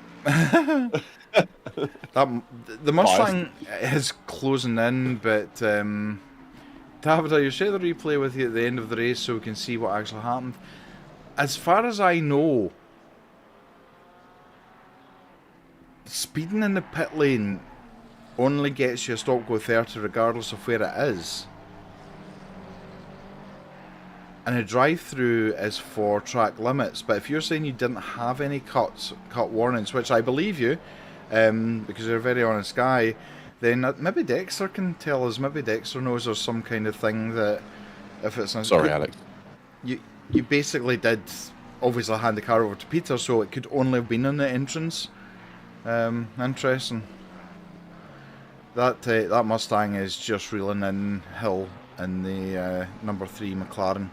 The Mustang is closing in, but David, I'll share the replay with you at the end of the race so we can see what actually happened. As far as I know, speeding in the pit lane only gets you a stop go 30 regardless of where it is. And a drive-through is for track limits, but if you're saying you didn't have any cut warnings, which I believe you, because you're a very honest guy, then maybe Dexter can tell us. Maybe Dexter knows there's some kind of thing that if it's not... Sorry, Alex. You basically did obviously hand the car over to Peter, so it could only have been in the entrance. Interesting. That Mustang is just reeling in Hill in the number 3 McLaren.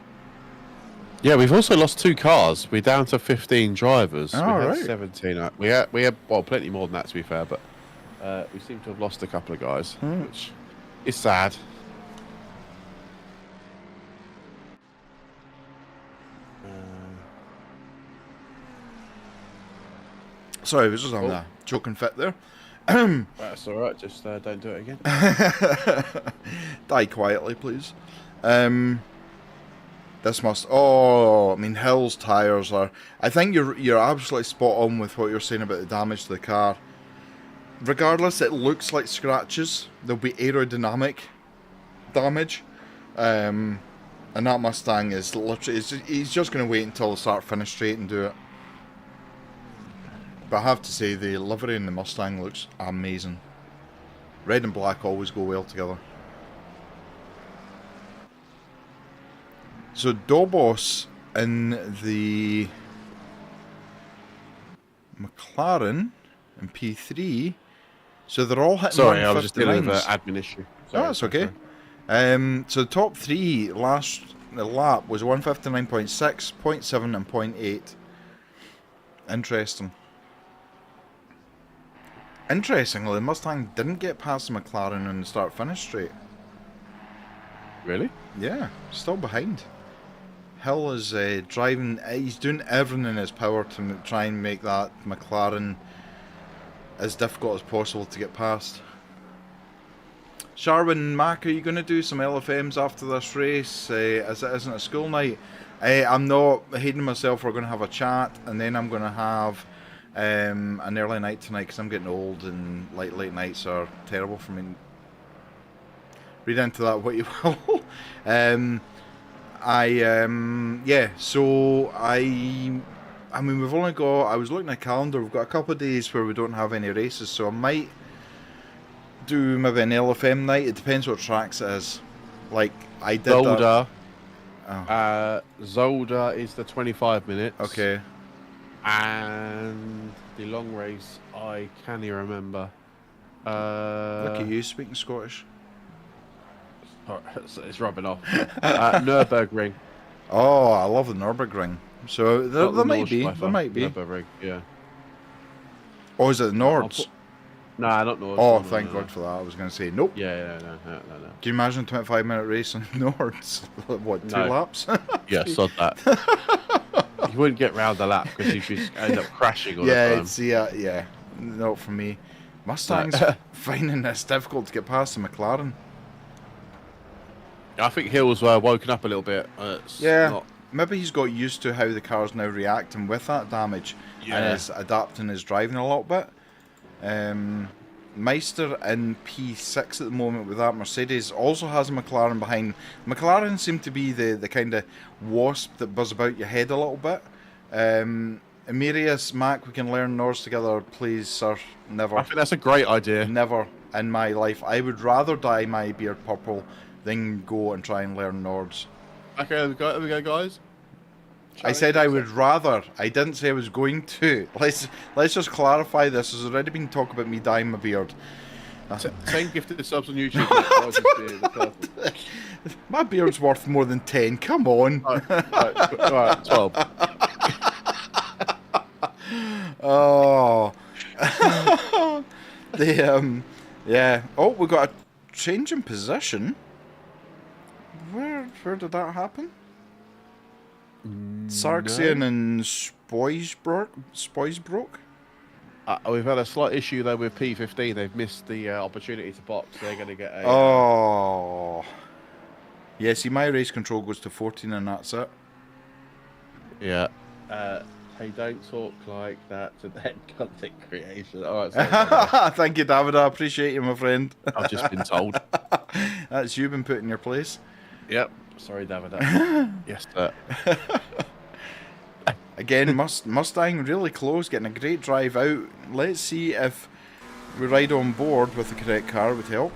Yeah, we've also lost 2 cars. We're down to 15 drivers. Oh, we had right. 17. We had well, plenty more than that to be fair, but we seem to have lost a couple of guys, which is sad. Sorry, I was just having a choking fit there. That's all right. Just don't do it again. Die quietly, please. This must... Oh, I mean, Hill's tyres are... I think you're absolutely spot on with what you're saying about the damage to the car. Regardless, it looks like scratches. There'll be aerodynamic damage. And that Mustang is literally... He's just going to wait until the start-finish straight and do it. But I have to say, the livery in the Mustang looks amazing. Red and black always go well together. So Dobos in the McLaren in P3, so they're all hitting. Sorry, I was just dealing with an admin issue. Sorry, Oh, that's okay. So the top 3 last lap was 159.6, 0.7 and 0.8. Interesting. Interestingly, the Mustang didn't get past the McLaren in the start-finish straight. Really? Yeah, still behind. Hill is driving, he's doing everything in his power to try and make that McLaren as difficult as possible to get past. Sharwin and Mac, are you going to do some LFMs after this race, as it isn't a school night? I'm not hating myself. We're going to have a chat, and then I'm going to have an early night tonight because I'm getting old and late nights are terrible for me. Read into that what you will. I mean, we've only got, I was looking at the calendar, we've got a couple of days where we don't have any races, so I might do maybe an LFM night. It depends what tracks it is. Like, I did Zolder. Oh. Zolder is the 25 minutes. Okay. And the long race, I can't even remember. Look at you speaking Scottish. It's rubbing off. Nürburgring. Oh, I love the Nürburgring. So there might be. Nürburgring, yeah. Or is it the Nords? Nah, not Nords. Oh, thank God for that. I was going to say nope. Yeah, no. Can you imagine a 25-minute race on Nords? What, 2 laps? Yeah, sod that. You wouldn't get round the lap because you just end up crashing all the time. Yeah, not for me. Mustang's finding this difficult to get past the McLaren. I think Hill's woken up a little bit. Maybe he's got used to how the car's now reacting with that damage and is adapting his driving a little bit. Meister in P6 at the moment with that Mercedes also has a McLaren behind. McLaren seem to be the kind of wasp that buzz about your head a little bit. Emirius, Mac, we can learn Nords together, please, sir. Never. I think that's a great idea. Never in my life. I would rather dye my beard purple than go and try and learn Nords. Okay, there we go, guys. I said I would rather. I didn't say I was going to. Let's just clarify this. There's already been talk about me dyeing my beard. 10 gifted subs on YouTube. The My beard's worth more than 10. Come on. Right, 12. Oh. Yeah. Oh, we got a change in position. Where did that happen? Sarxian and Spoisbrook? We've had a slight issue though with P15. They've missed the opportunity to box. They're going to get a. Oh. Yeah, see, my race control goes to 14 and that's it. Yeah. Hey, don't talk like that to that content creation. All right. Thank you, David. I appreciate you, my friend. I've just been told. That's you been put in your place. Yep. Sorry, David. Yes, sir. Again, Mustang really close, getting a great drive out. Let's see if we ride on board with the correct car would help.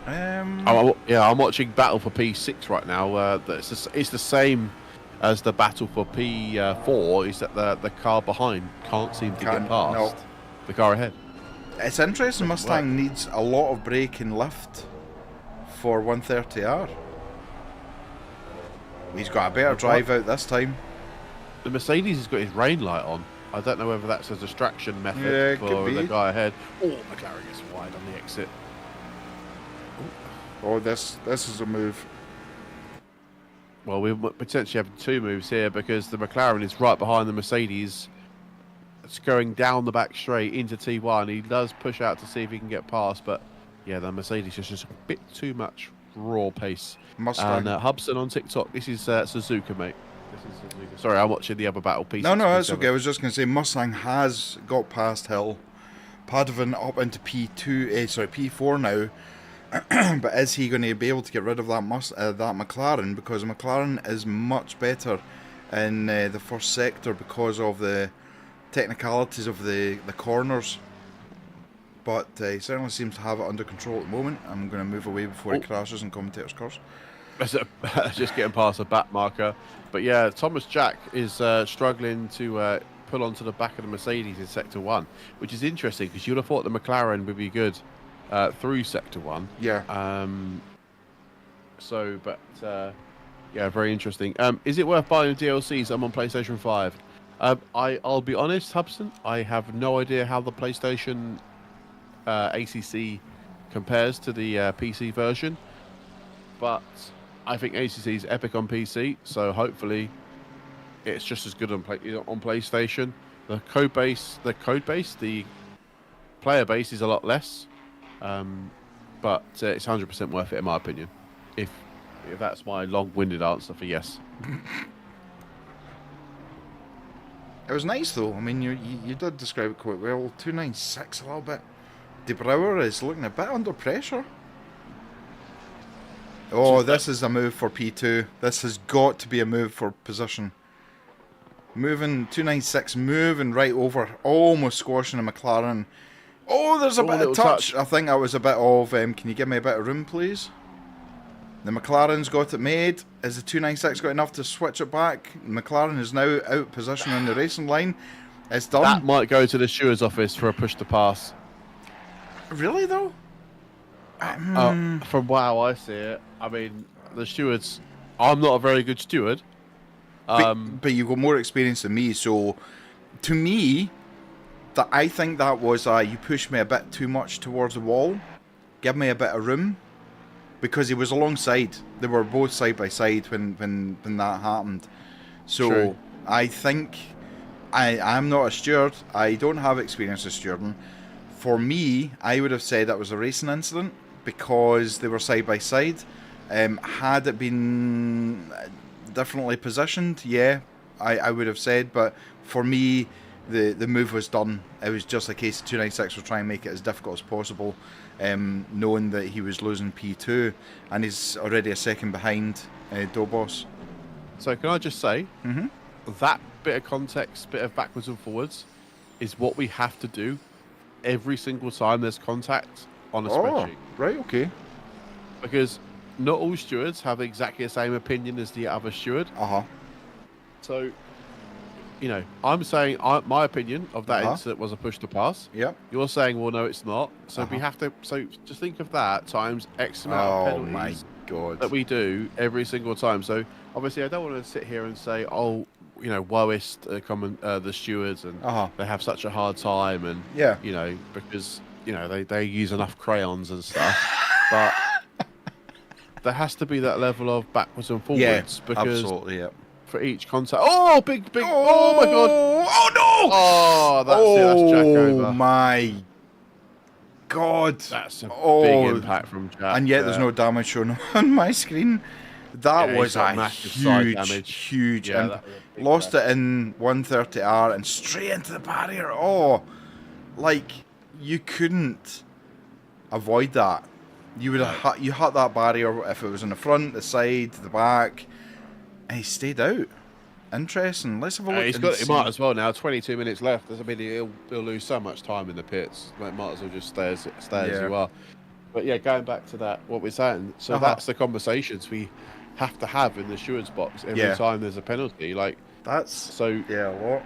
I'm watching Battle for P6 right now. It's the same as the battle for P4. Is that the car behind can't seem to get past the car ahead. It's interesting. Mustang needs a lot of brake and lift for 130R. He's got a better drive out this time. The Mercedes has got his rain light on. I don't know whether that's a distraction method for the guy ahead. Oh, McLaren gets wide on the exit. Oh, this is a move. Well, we potentially have two moves here because the McLaren is right behind the Mercedes. It's going down the back straight into T1. He does push out to see if he can get past, but yeah, the Mercedes is just a bit too much raw pace. Mustang. And Hubson on TikTok, this is Suzuka, mate. This is Suzuka. Sorry, I'm watching the other battle piece. No, that's okay. I was just going to say Mustang has got past Hill. Pateron up into P4 now. But is he going to be able to get rid of that McLaren? Because McLaren is much better in the first sector because of the technicalities of the corners. But he certainly seems to have it under control at the moment. I'm going to move away before he crashes in commentator's curse. Just getting past the back marker. But yeah, Thomas Jack is struggling to pull onto the back of the Mercedes in Sector 1, which is interesting because you'd have thought the McLaren would be good through Sector 1. Yeah. Yeah, very interesting. Is it worth buying DLCs? I'm on PlayStation 5. I'll be honest, Hubson, I have no idea how the PlayStation ACC compares to the PC version, but I think ACC is epic on PC, so hopefully it's just as good on PlayStation. The player base is a lot less, but it's 100% worth it in my opinion. If that's my long-winded answer for yes. It was nice though. I mean, you did describe it quite well. 296 a little bit. De Brouwer is looking a bit under pressure. Oh, this is a move for P2. This has got to be a move for position. Moving 296, moving right over, almost squashing a McLaren. Oh, there's a bit of touch. I think that was a bit of. Can you give me a bit of room, please? The McLaren's got it made. Is the 296 got enough to switch it back? McLaren is now out position on the racing line. It's done. That might go to the steward's office for a push to pass. Really though? From how I see it, I mean, the stewards. I'm not a very good steward. But you've got more experience than me, so to me, I think that was you pushed me a bit too much towards the wall. Give me a bit of room. Because he was alongside. They were both side by side when that happened. So true. I think I'm not a steward. I don't have experience of stewarding. For me, I would have said that was a racing incident because they were side by side. Had it been differently positioned, yeah, I would have said. But for me, the move was done. It was just a case of 296 was trying to make it as difficult as possible. Knowing that he was losing P2 and he's already a second behind Dobos. So can I just say, that bit of context, bit of backwards and forwards, is what we have to do every single time there's contact on a spreadsheet. Right, okay. Because not all stewards have exactly the same opinion as the other steward. Uh-huh. So you know, I'm saying my opinion of that incident was a push to pass. Yep. You're saying, well, no, it's not. So we have to. So just think of that times X amount of penalties my God. that we do every single time. So obviously, I don't want to sit here and say, oh, you know, woeist the stewards and they have such a hard time, and you know, because you know they use enough crayons and stuff, but there has to be that level of backwards and forwards because absolutely, for each contact. Oh, big! Oh my God! Oh no! Oh, that's it. That's Jack over. Oh my God! That's a big impact from Jack. And yet there's no damage shown on my screen. That was a huge impact. Lost it in 130R and straight into the barrier. Oh, like you couldn't avoid that. You would have you hit that barrier if it was in the front, the side, the back, and he stayed out. Interesting. Let's have a look. He might as well now. 22 minutes left. I mean, he'll lose so much time in the pits. Might as well just stay as you are. But yeah, going back to that, what we're saying. So that's the conversations we have to have in the stewards box every time there's a penalty. Like that's so. Yeah, what?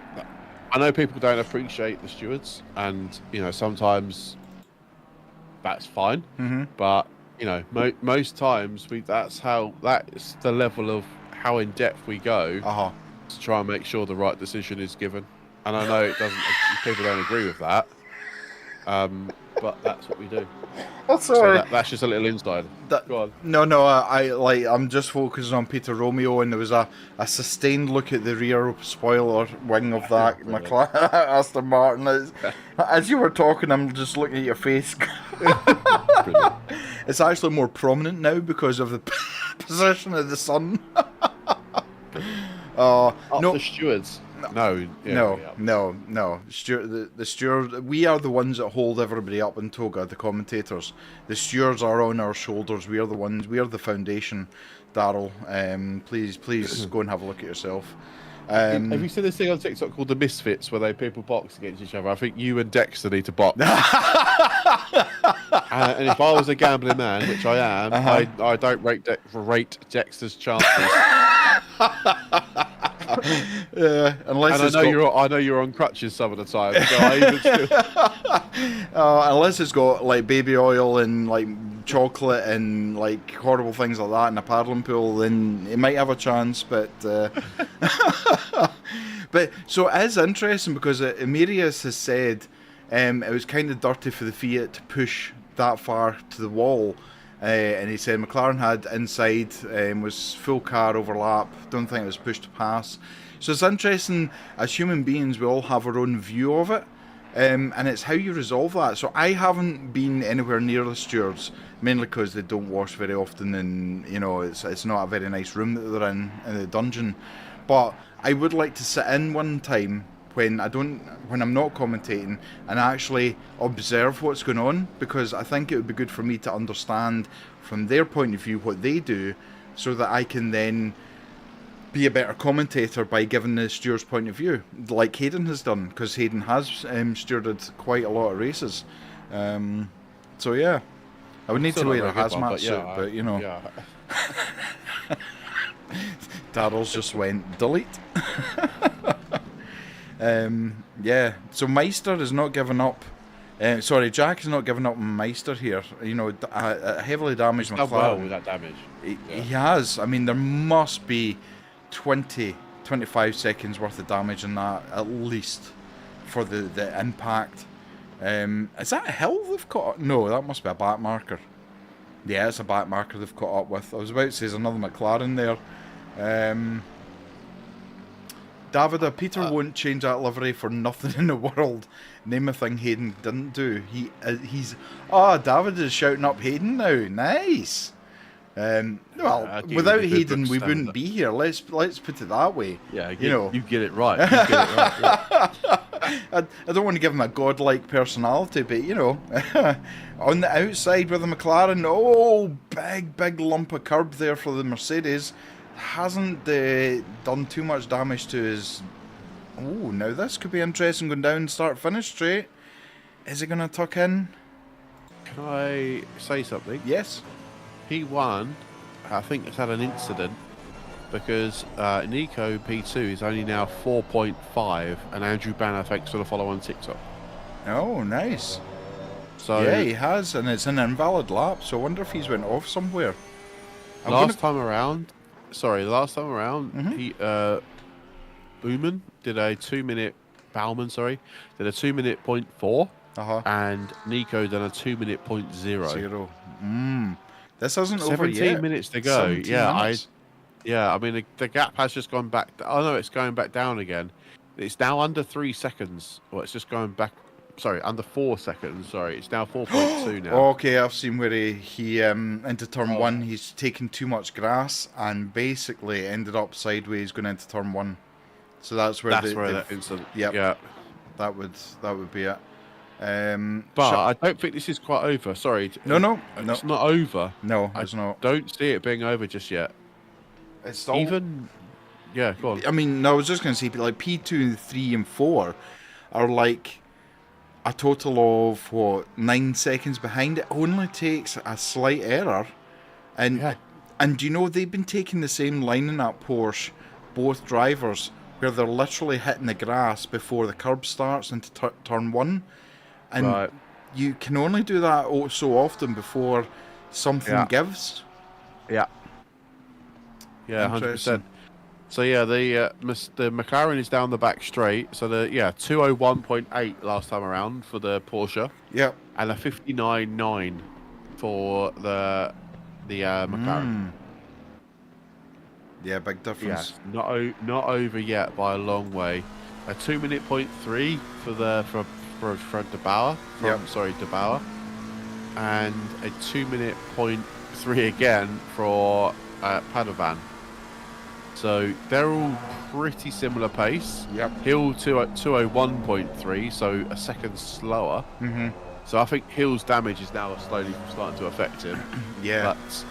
I know people don't appreciate the stewards, and you know sometimes that's fine. But you know, most times that's the level of how in depth we go to try and make sure the right decision is given. And I know it doesn't. People don't agree with that. But that's what we do. So that's just a little inside. Go on. No, I'm just focusing on Peter Romeo, and there was a sustained look at the rear spoiler wing of that McLaren Aston Martin. As you were talking, I'm just looking at your face. It's actually more prominent now because of the position of the sun. No, the stewards. No. The steward. We are the ones that hold everybody up in TOGA, the commentators. The stewards are on our shoulders. We are the ones. We are the foundation. Daryl, please go and have a look at yourself. Have you seen this thing on TikTok called the Misfits, where people box against each other? I think you and Dexter need to box. And if I was a gambling man, which I am, I don't rate Dexter's chances. Unless I know you're on crutches some of the time. So unless it's got like baby oil and like chocolate and like horrible things like that in a paddling pool, then it might have a chance. But but so it is interesting because Emerius has said it was kind of dirty for the Fiat to push that far to the wall. And he said McLaren had inside, was full car overlap, don't think it was pushed to pass. So it's interesting, as human beings we all have our own view of it, and it's how you resolve that. So I haven't been anywhere near the stewards, mainly because they don't wash very often, and you know it's not a very nice room that they're in the dungeon. But I would like to sit in one time when I'm not commentating and actually observe what's going on, because I think it would be good for me to understand from their point of view what they do, so that I can then be a better commentator by giving the steward's point of view, like Hayden has done, because Hayden has stewarded quite a lot of races. So yeah, I would need to wear a hazmat suit, but you know. Yeah. Daryl's just went delete. So Meister has not given up. Jack has not given up on Meister here. You know, a heavily damaged McLaren. Well with that damage. He has. I mean, there must be 25 seconds worth of damage in that at least for the impact. Is that a hill they've caught up? No, that must be a back marker. Yeah, it's a back marker they've caught up with. I was about to say there's another McLaren there. Davida, Peter won't change that livery for nothing in the world. Name a thing Hayden didn't do. David is shouting up Hayden now. Nice. Without Hayden, we wouldn't be here. Let's put it that way. Yeah, you get it right. I don't want to give him a godlike personality, but you know, on the outside with the McLaren, big lump of curb there for the Mercedes. Hasn't done too much damage to his. Now this could be interesting, going down start finish straight. Is he going to tuck in? Can I say something? Yes. P1, I think, has had an incident because Nico P2 is only now 4.5, and Andrew Banner, thanks for the follow on TikTok. Oh, nice. So yeah, he has, and it's an invalid lap, so I wonder if he's went off somewhere. last time around, Mm-hmm. he Bauman did a 2-minute, did a 2-minute .4, and Nico done a 2-minute .0. Zero. This isn't over 17 yet. minutes to go. 17 minutes. I mean, the gap has just gone back. Oh no, it's going back down again. It's now under 3 seconds. Well, it's just going back. Sorry, under 4 seconds. Sorry, it's now 4.2 now. Okay, I've seen where he into turn 1. He's taken too much grass and basically ended up sideways going into turn 1. So that's where that incident. Yep, yeah, that would be it. But I don't think this is quite over. Sorry. No. It's not over. No, it's not. Don't see it being over just yet. It's still... Even... Yeah, go on. I mean, no, I was just going to say, like, P2, 3, and 4 are, like, a total of, 9 seconds behind. It only takes a slight error. And, and you know, they've been taking the same line in that Porsche, both drivers, where they're literally hitting the grass before the curb starts into turn 1. And you can only do that so often before something gives. Yeah. Yeah, 100%. So yeah, the McLaren is down the back straight. So 201.8 last time around for the Porsche. Yep. And a 59.9 for the McLaren. Yeah, big difference. Yeah, not over yet by a long way. A 2-minute .3 for De Bauer. De Bauer. And a 2-minute .3 again for Pateron. So they're all pretty similar pace. Yep. Hill 201.3, so a second slower. Mm-hmm. So I think Hill's damage is now slowly starting to affect him. Yeah. But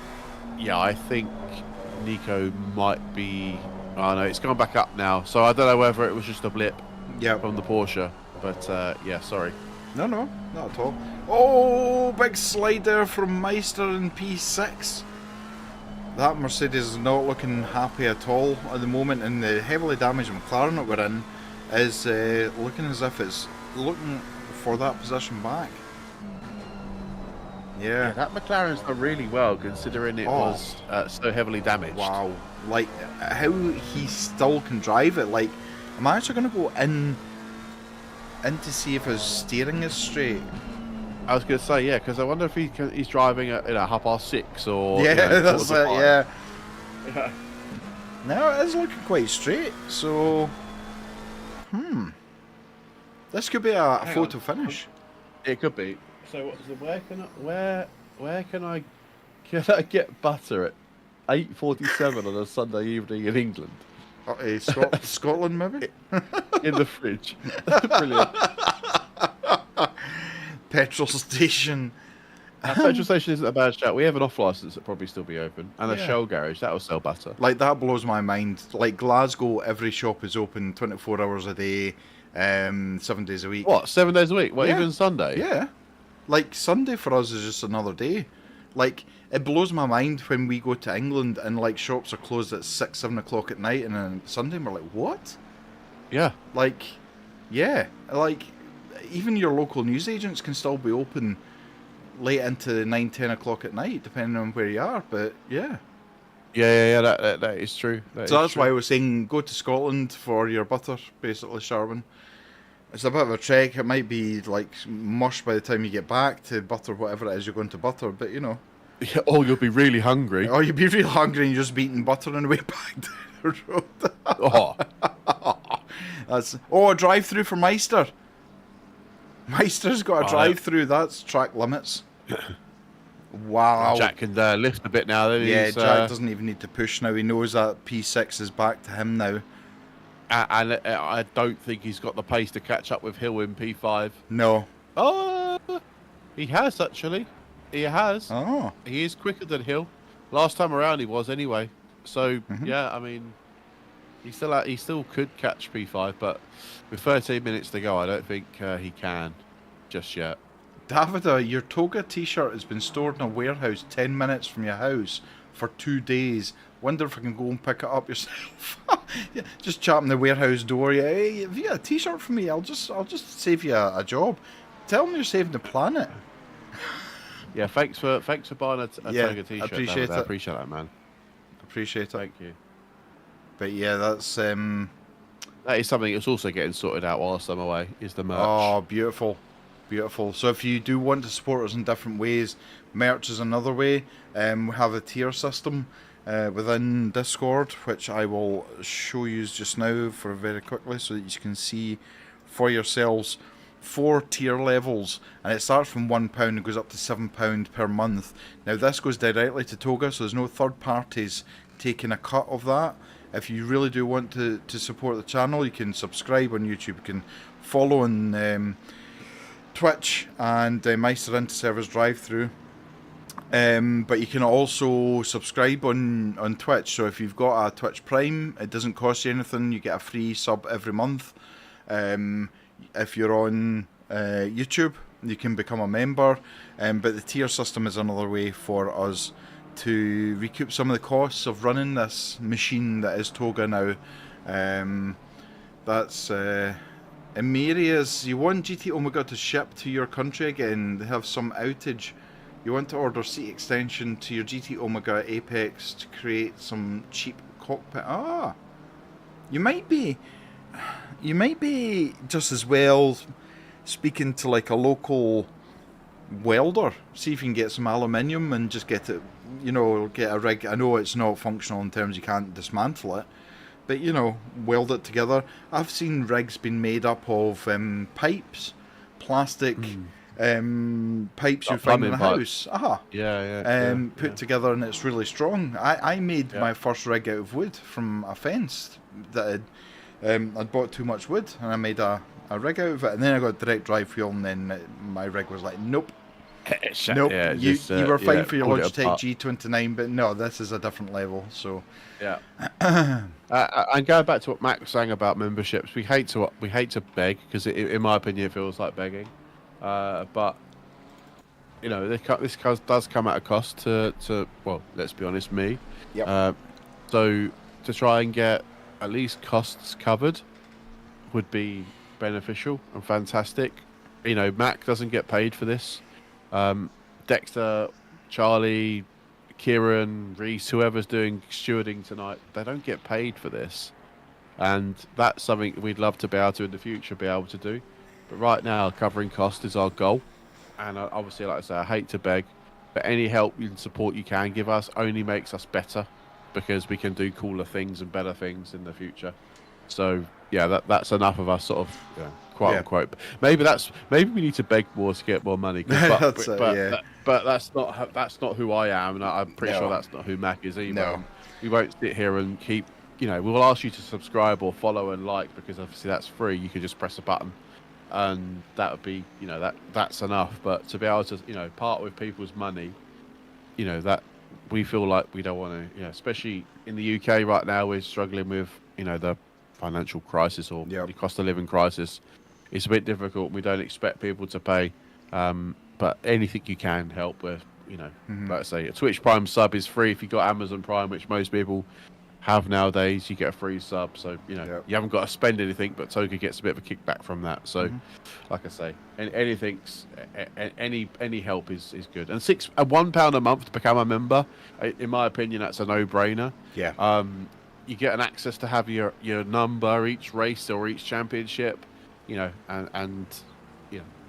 yeah, I think Nico might be... Oh no, it's gone back up now. So I don't know whether it was just a blip from the Porsche. But yeah, sorry. No, not at all. Oh, big slide there from Meister in P6. That Mercedes is not looking happy at all at the moment, and the heavily damaged McLaren that we're in is looking as if it's looking for that position back. Yeah, that McLaren's done really well considering it was so heavily damaged. Wow, like how he still can drive it. Like, I'm actually going to go in to see if his steering is straight. I was going to say, yeah, because I wonder if he's driving at 6:30 or... Yeah, that's it, yeah. Yeah. No, it is looking quite straight, so... This could be a photo finish. It could be. So where can I get butter at 8:47 on a Sunday evening in England? Scotland, maybe? In the fridge. Brilliant. Petrol station. Petrol station isn't a bad shout. We have an off license that probably still be open, and a Shell garage that will sell butter. Like, that blows my mind. Like, Glasgow, every shop is open 24 hours a day, 7 days a week. What, 7 days a week? What, even Sunday? Yeah. Like, Sunday for us is just another day. Like, it blows my mind when we go to England and, like, shops are closed at 6, 7 o'clock at night, and then Sunday we're like, what? Yeah. Like, yeah. Like, even your local newsagents can still be open late into 9, 10 o'clock at night, depending on where you are, but yeah. Yeah, that is true. That's why I was saying go to Scotland for your butter, basically, Sharwin. It's a bit of a trek. It might be like mush by the time you get back to butter whatever it is you're going to butter, but you know. Yeah, or you'll be really hungry. Or you'll be really hungry and you're just beating butter on the way back to the road. A drive-through for Meister. Meister's got a drive-through. That's track limits. Wow. Jack can lift a bit now. Then Jack doesn't even need to push now. He knows that P6 is back to him now. And I don't think he's got the pace to catch up with Hill in P5. No. Oh, he has actually. He has. Oh. He is quicker than Hill. Last time around he was anyway. So yeah, I mean, he still could catch P5, but with 13 minutes to go, I don't think he can just yet. Davida, your TOGA t-shirt has been stored in a warehouse 10 minutes from your house for 2 days. Wonder if I can go and pick it up yourself. Yeah, just chat in the warehouse door. Yeah, hey, have you got a T-shirt for me? I'll just save you a job. Tell them you're saving the planet. Yeah, thanks for buying a TOGA T-shirt. Appreciate it. I appreciate that, man. Appreciate it. Thank you. But yeah, that's that is something that's also getting sorted out whilst I'm away. Is the merch? Oh, beautiful, beautiful. So if you do want to support us in different ways, merch is another way. We have a tier system within Discord, which I will show you just now for very quickly, so that you can see for yourselves 4 tier levels, and it starts from £1 and goes up to £7 per month. Now this goes directly to TOGA, so there's no third parties taking a cut of that. If you really do want to support the channel, you can subscribe on YouTube, you can follow on Twitch and Meister Into Servers Drive-Thru. But you can also subscribe on Twitch. So if you've got a Twitch Prime, it doesn't cost you anything. You get a free sub every month. If you're on YouTube, you can become a member. But the tier system is another way for us to recoup some of the costs of running this machine that is TOGA now. That's in areas you want GT Omega to ship to your country again. They have some outage. You want to order seat extension to your GT Omega Apex to create some cheap cockpit. You might be just as well speaking to like a local welder. See if you can get some aluminium and just get it, get a rig. I know it's not functional in terms you can't dismantle it, but weld it together. I've seen rigs being made up of pipes, plastic pipes you find in a house. Put together, and it's really strong. I made my first rig out of wood from a fence that I'd bought too much wood, and I made a rig out of it, and then I got direct drive fuel, and then my rig was like, nope. Nope, yeah, you were fine for your Logitech G. G29, but no, this is a different level. So yeah, and going back to what Matt was saying about memberships, we hate to beg, because in my opinion it feels like begging, but this does come at a cost to well, let's be honest, me. Yep. So to try and get at least costs covered would be beneficial and fantastic. Mac doesn't get paid for this. Dexter, Charlie, Kieran, Reese, whoever's doing stewarding tonight, they don't get paid for this, and that's something we'd love to be able to in the future be able to do. But right now, covering cost is our goal, and obviously, like I say, I hate to beg, but any help and support you can give us only makes us better, because we can do cooler things and better things in the future. So yeah, that's enough of us sort of quote unquote. Maybe we need to beg more to get more money. But that's not who I am, and I'm pretty sure that's not who Mac is either. No. We won't sit here and keep. We'll ask you to subscribe or follow and like, because obviously that's free. You can just press a button, and that would be that's enough. But to be able to part with people's money, that we feel like we don't want to. Especially in the UK right now, we're struggling with the financial crisis or the cost of living crisis. It's a bit difficult. We don't expect people to pay, but anything you can help with, like I say, a Twitch Prime sub is free if you've got Amazon Prime, which most people have nowadays. You get a free sub, so you haven't got to spend anything, but TOGA gets a bit of a kickback from that. So, like I say, any help is good. And £1 a month to become a member, in my opinion, that's a no-brainer. Yeah. You get an access to have your number each race or each championship, and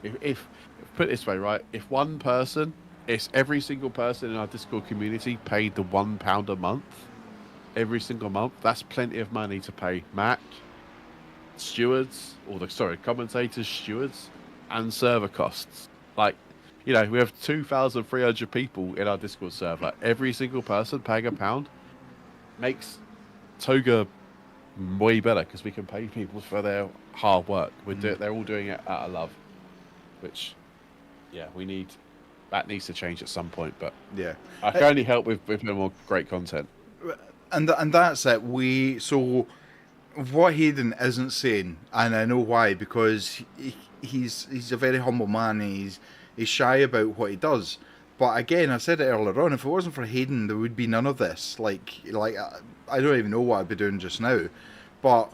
if put it this way, right? If one person, it's every single person in our Discord community paid the £1 a month, every single month, that's plenty of money to pay Mac, stewards, commentators, stewards, and server costs. Like, we have 2,300 people in our Discord server. Every single person paying £1 makes TOGA way better, because we can pay people for their hard work. They're all doing it out of love, which that needs to change at some point. But I can only help with more great content. And that's it. So what Hayden isn't saying, and I know why, because he's a very humble man. He's shy about what he does, But again, I said it earlier on. If it wasn't for Hayden, there would be none of this. Like I don't even know what I'd be doing just now. But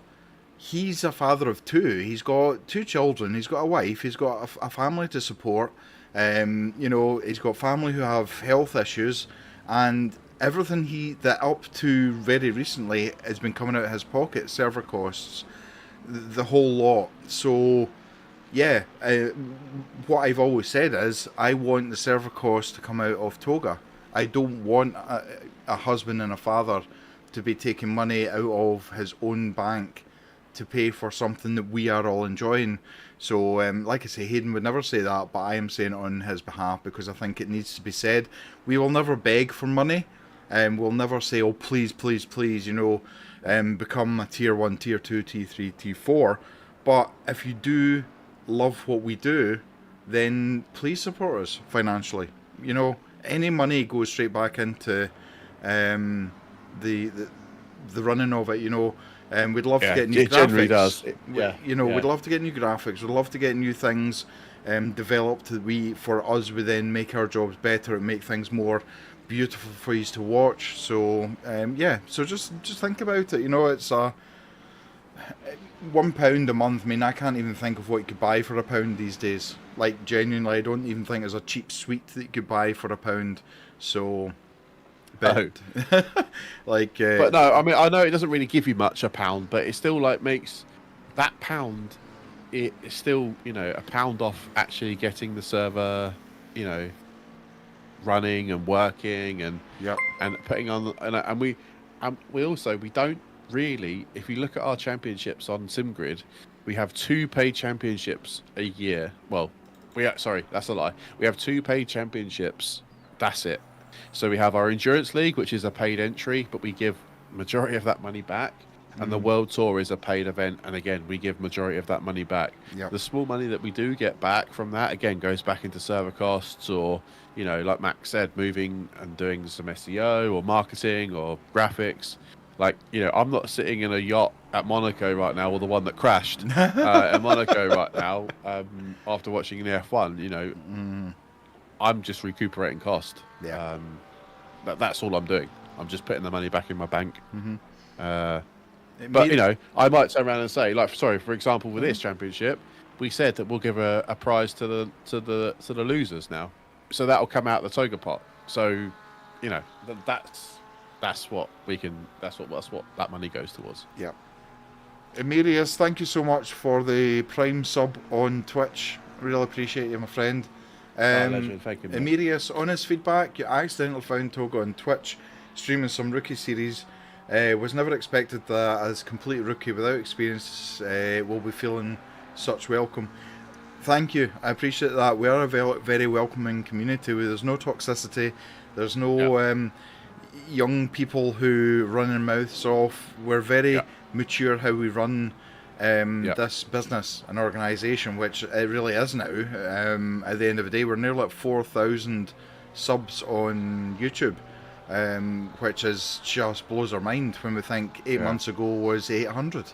he's a father of two. He's got two children. He's got a wife. He's got a family to support. He's got family who have health issues, and everything that up to very recently has been coming out of his pocket, server costs, the whole lot. So, yeah, what I've always said is I want the server costs to come out of TOGA. I don't want a husband and a father to be taking money out of his own bank to pay for something that we are all enjoying. So, like I say, Hayden would never say that, but I am saying it on his behalf because I think it needs to be said. We will never beg for money. We'll never say, oh, please, please, please, become a tier 1, tier 2, tier 3, tier 4. But if you do love what we do, then please support us financially. Any money goes straight back into the running of it, we'd love to get new graphics. Generally does. We'd love to get new graphics. We'd love to get new things developed that for us would then make our jobs better and make things more beautiful for you to watch. So so just think about it. It's £1 a month. I mean, I can't even think of what you could buy for £1 these days. Like, genuinely, I don't even think there's a cheap sweet that you could buy for £1. So, but but no, I mean, I know it doesn't really give you much, £1, but it still makes that pound. It's still £1 off actually getting the server, running and working and putting on and we don't really, if you look at our championships on SimGrid, we have 2 paid championships a year. Well, sorry, that's a lie. We have 2 paid championships. That's it. So we have our Endurance League, which is a paid entry, but we give majority of that money back. And the World Tour is a paid event, and again, we give majority of that money back. Yep. The small money that we do get back from that, again, goes back into server costs or, like Max said, moving and doing some SEO or marketing or graphics. I'm not sitting in a yacht at Monaco right now, or the one that crashed at Monaco right now after watching the F1. I'm just recuperating cost. Yeah. That's all I'm doing. I'm just putting the money back in my bank. But I might turn around and say, for example, with this championship, we said that we'll give a prize to the losers now, so that'll come out of the TOGA pot. So, that's what we can. That's what that money goes towards. Yeah. Emilius, thank you so much for the Prime sub on Twitch. Really appreciate you, my friend. Legend. Thank you, Emilius, honest feedback. You accidentally found TOGA on Twitch streaming some rookie series. Was never expected that as complete rookie without experience will be feeling such welcome. Thank you, I appreciate that. We are a very welcoming community where there's no toxicity, there's no young people who run their mouths off. We're very mature how we run this business and organisation, which it really is now. At the end of the day, we're nearly at 4,000 subs on YouTube. Which just blows our mind when we think 8 months ago was 800.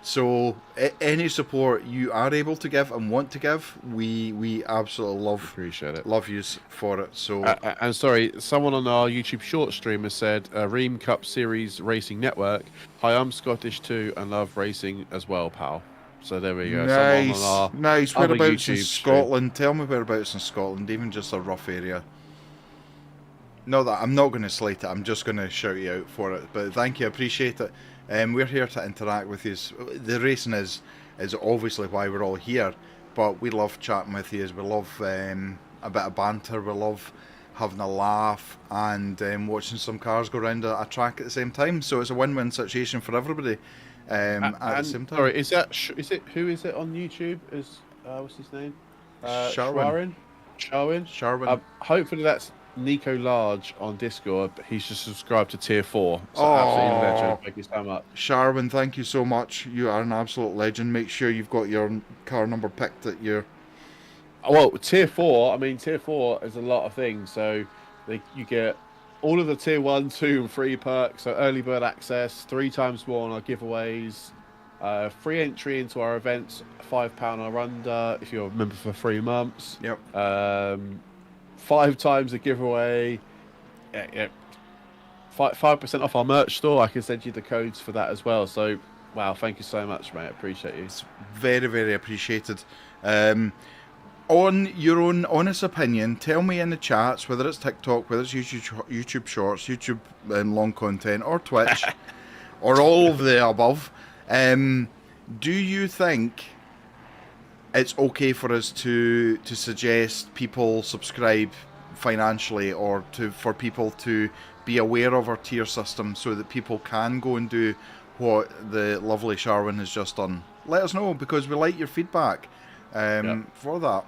So any support you are able to give and want to give, we absolutely appreciate it. Love you for it. So and sorry, someone on our YouTube short stream has said Ream Cup Series Racing Network. Hi, I'm Scottish too and love racing as well, pal. So there we go. Nice. Whereabouts in Scotland? Tell me whereabouts in Scotland, even just a rough area. No, that I'm not going to slate it. I'm just going to shout you out for it. But thank you, I appreciate it. We're here to interact with you. The racing is obviously why we're all here, but we love chatting with you. We love a bit of banter. We love having a laugh and watching some cars go around a track at the same time. So it's a win-win situation for everybody. At the same time. Sorry, is it who is it on YouTube? What's his name? Sharwin. Sharwin. Hopefully that's Nico Large on Discord, but he's just subscribed to tier 4. So absolutely legend. Thank you so much. Sharwin, thank you so much. You are an absolute legend. Make sure you've got your car number picked at your... Well, tier 4, I mean, tier 4 is a lot of things. So you get all of the tier 1, 2, and 3 perks. So early bird access, 3 times more on our giveaways. Free entry into our events, £5 or under if you're a member for 3 months. Yep. 5 times a giveaway. 5% off our merch store. I can send you the codes for that as well. So, wow, thank you so much, mate. I appreciate you. It's very, very appreciated. On your own honest opinion, tell me in the chats, whether it's TikTok, whether it's YouTube Shorts, YouTube long content, or Twitch, or all of the above. Do you think it's okay for us to suggest people subscribe financially, or for people to be aware of our tier system so that people can go and do what the lovely Sharwin has just done? Let us know, because we like your feedback for that.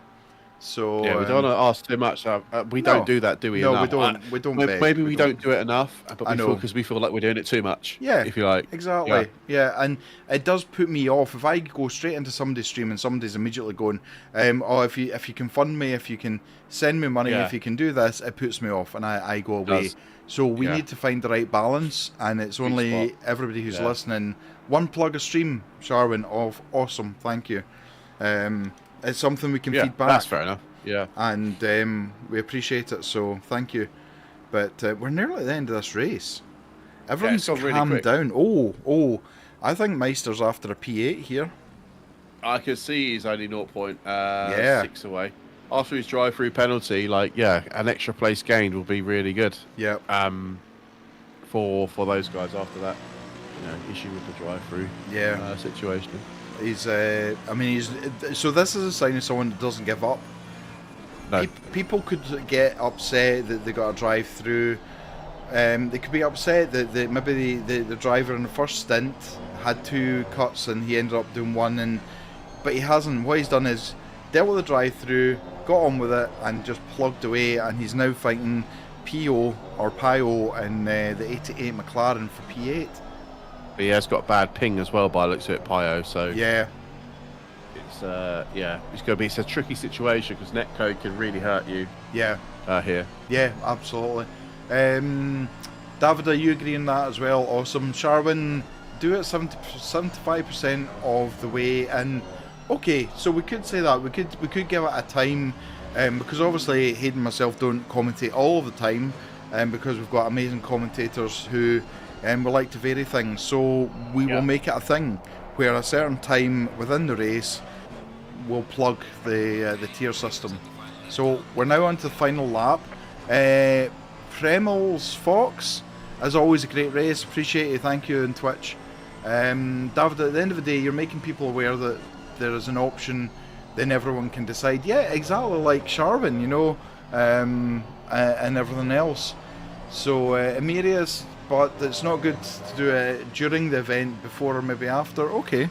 So yeah, we don't want to ask too much. We don't do that, do we? No, enough? we don't. Maybe we don't do it enough, but we feel like we're doing it too much. Yeah, if you like. Exactly. Yeah, and it does put me off if I go straight into somebody's stream and somebody's immediately going, "Oh, if you can fund me, if you can send me money, if you can do this," it puts me off, and I go away. So we need to find the right balance, and it's only everybody who's listening. One plug a stream, Sharwin, of awesome. Thank you. It's something we can feed back. That's fair enough. Yeah. And we appreciate it, so thank you. But we're nearly at the end of this race. Everyone's calmed down. Oh, I think Meister's after a P8 here. I can see he's only 0.6 away. After his drive-through penalty, an extra place gained will be really good. Yeah. For those guys after that, issue with the drive-through situation. So this is a sign of someone that doesn't give up. No. People could get upset that they got a drive through. They could be upset that maybe the driver in the first stint had 2 cuts and he ended up doing 1, but he hasn't. What he's done is dealt with the drive through, got on with it, and just plugged away. And he's now fighting Pio in the 88 McLaren for P8. But he has got bad ping as well by the looks of it, Pio. So yeah, it's a tricky situation because netcode can really hurt you. Yeah. Here. Yeah, absolutely. David, are you agreeing that as well? Awesome. Sharwin, do it 75% of the way, and okay, so we could say that we could give it a time, because obviously Hayden and myself don't commentate all of the time, because we've got amazing commentators who would like to vary things. So we will make it a thing where a certain time within the race we'll plug the tier system. So we're now on to the final lap. Premels Fox, as always, a great race. Appreciate you. Thank you on Twitch. David, at the end of the day, you're making people aware that there is an option, then everyone can decide. Yeah, exactly like Sharwin, and everything else. So Emirius, but it's not good to do it during the event, before or maybe after. Okay,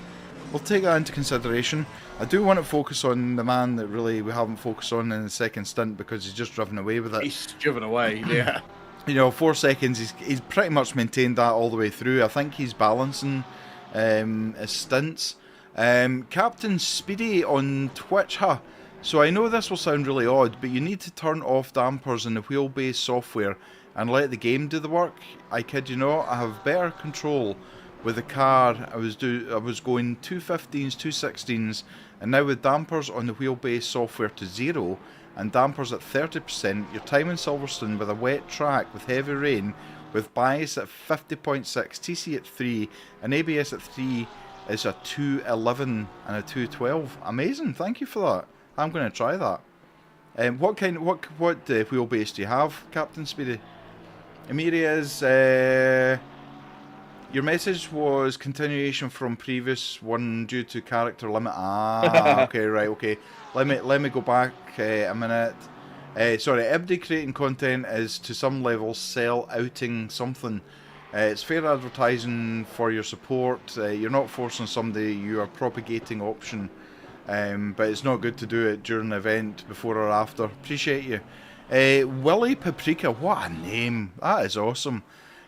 we'll take that into consideration. I do want to focus on the man that really we haven't focused on in the second stint, because he's just driven away with it. He's driven away, yeah. 4 seconds, he's pretty much maintained that all the way through. I think he's balancing his stints. Captain Speedy on Twitch, So I know this will sound really odd, but you need to turn off dampers in the wheelbase software and let the game do the work. I kid you not, I have better control with the car. I was going 215s, 216s, and now with dampers on the wheelbase software to 0 and dampers at 30%, your time in Silverstone with a wet track with heavy rain, with bias at 50.6, TC at 3, and ABS at 3 is a 211 and a 212. Amazing, thank you for that. I'm going to try that. What wheelbase do you have, Captain Speedy? Emiria's, your message was continuation from previous one due to character limit. Okay, right, okay. Let me go back a minute. Sorry, everybody creating content is to some level outing something. It's fair advertising for your support. You're not forcing somebody, you are propagating option. But it's not good to do it during the event, before or after. Appreciate you. Willy Paprika, what a name. That is awesome.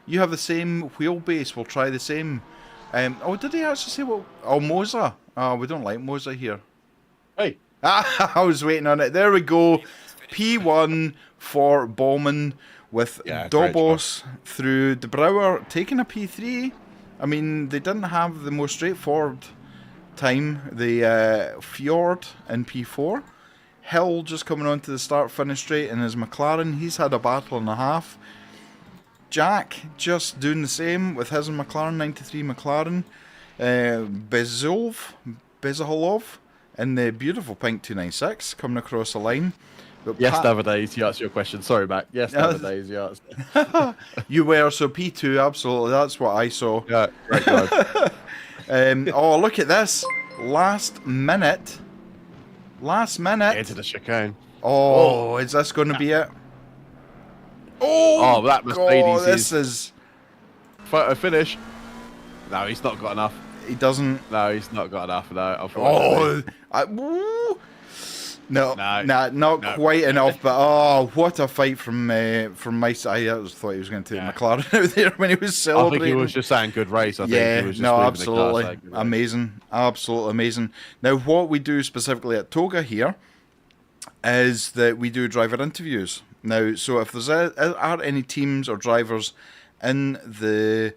You have the same wheelbase, we'll try the same. Did he actually say what? Oh, Moza. Oh, we don't like Moza here. Hey. I was waiting on it. There we go. P1 for Bowman with Dobos through De Brouwer taking a P3. I mean, they didn't have the most straightforward time. The Fjord in P4. Hill just coming on to the start-finish straight in his McLaren. He's had a battle and a half. Jack just doing the same with his McLaren, 93 McLaren. Bezhalov in the beautiful pink 296 coming across the line. But yes, Davide, to answer your question. Sorry, Mac. Yes, Davide, the answer. You were, so P2, absolutely. That's what I saw. Yeah, great drive. Oh, look at this. Last minute. Into the chicane. Oh, is this going to be it? Oh, that Mercedes this is... Photo finish. No, he's not got enough. He doesn't... No, he's not got enough, no, unfortunately. Not quite enough, but what a fight from my side. I thought he was going to take McLaren out there when he was celebrating. I think he was just saying good race. I think he was just absolutely. Amazing. Absolutely amazing. Now, what we do specifically at TOGA here is that we do driver interviews. Now, so if are any teams or drivers in the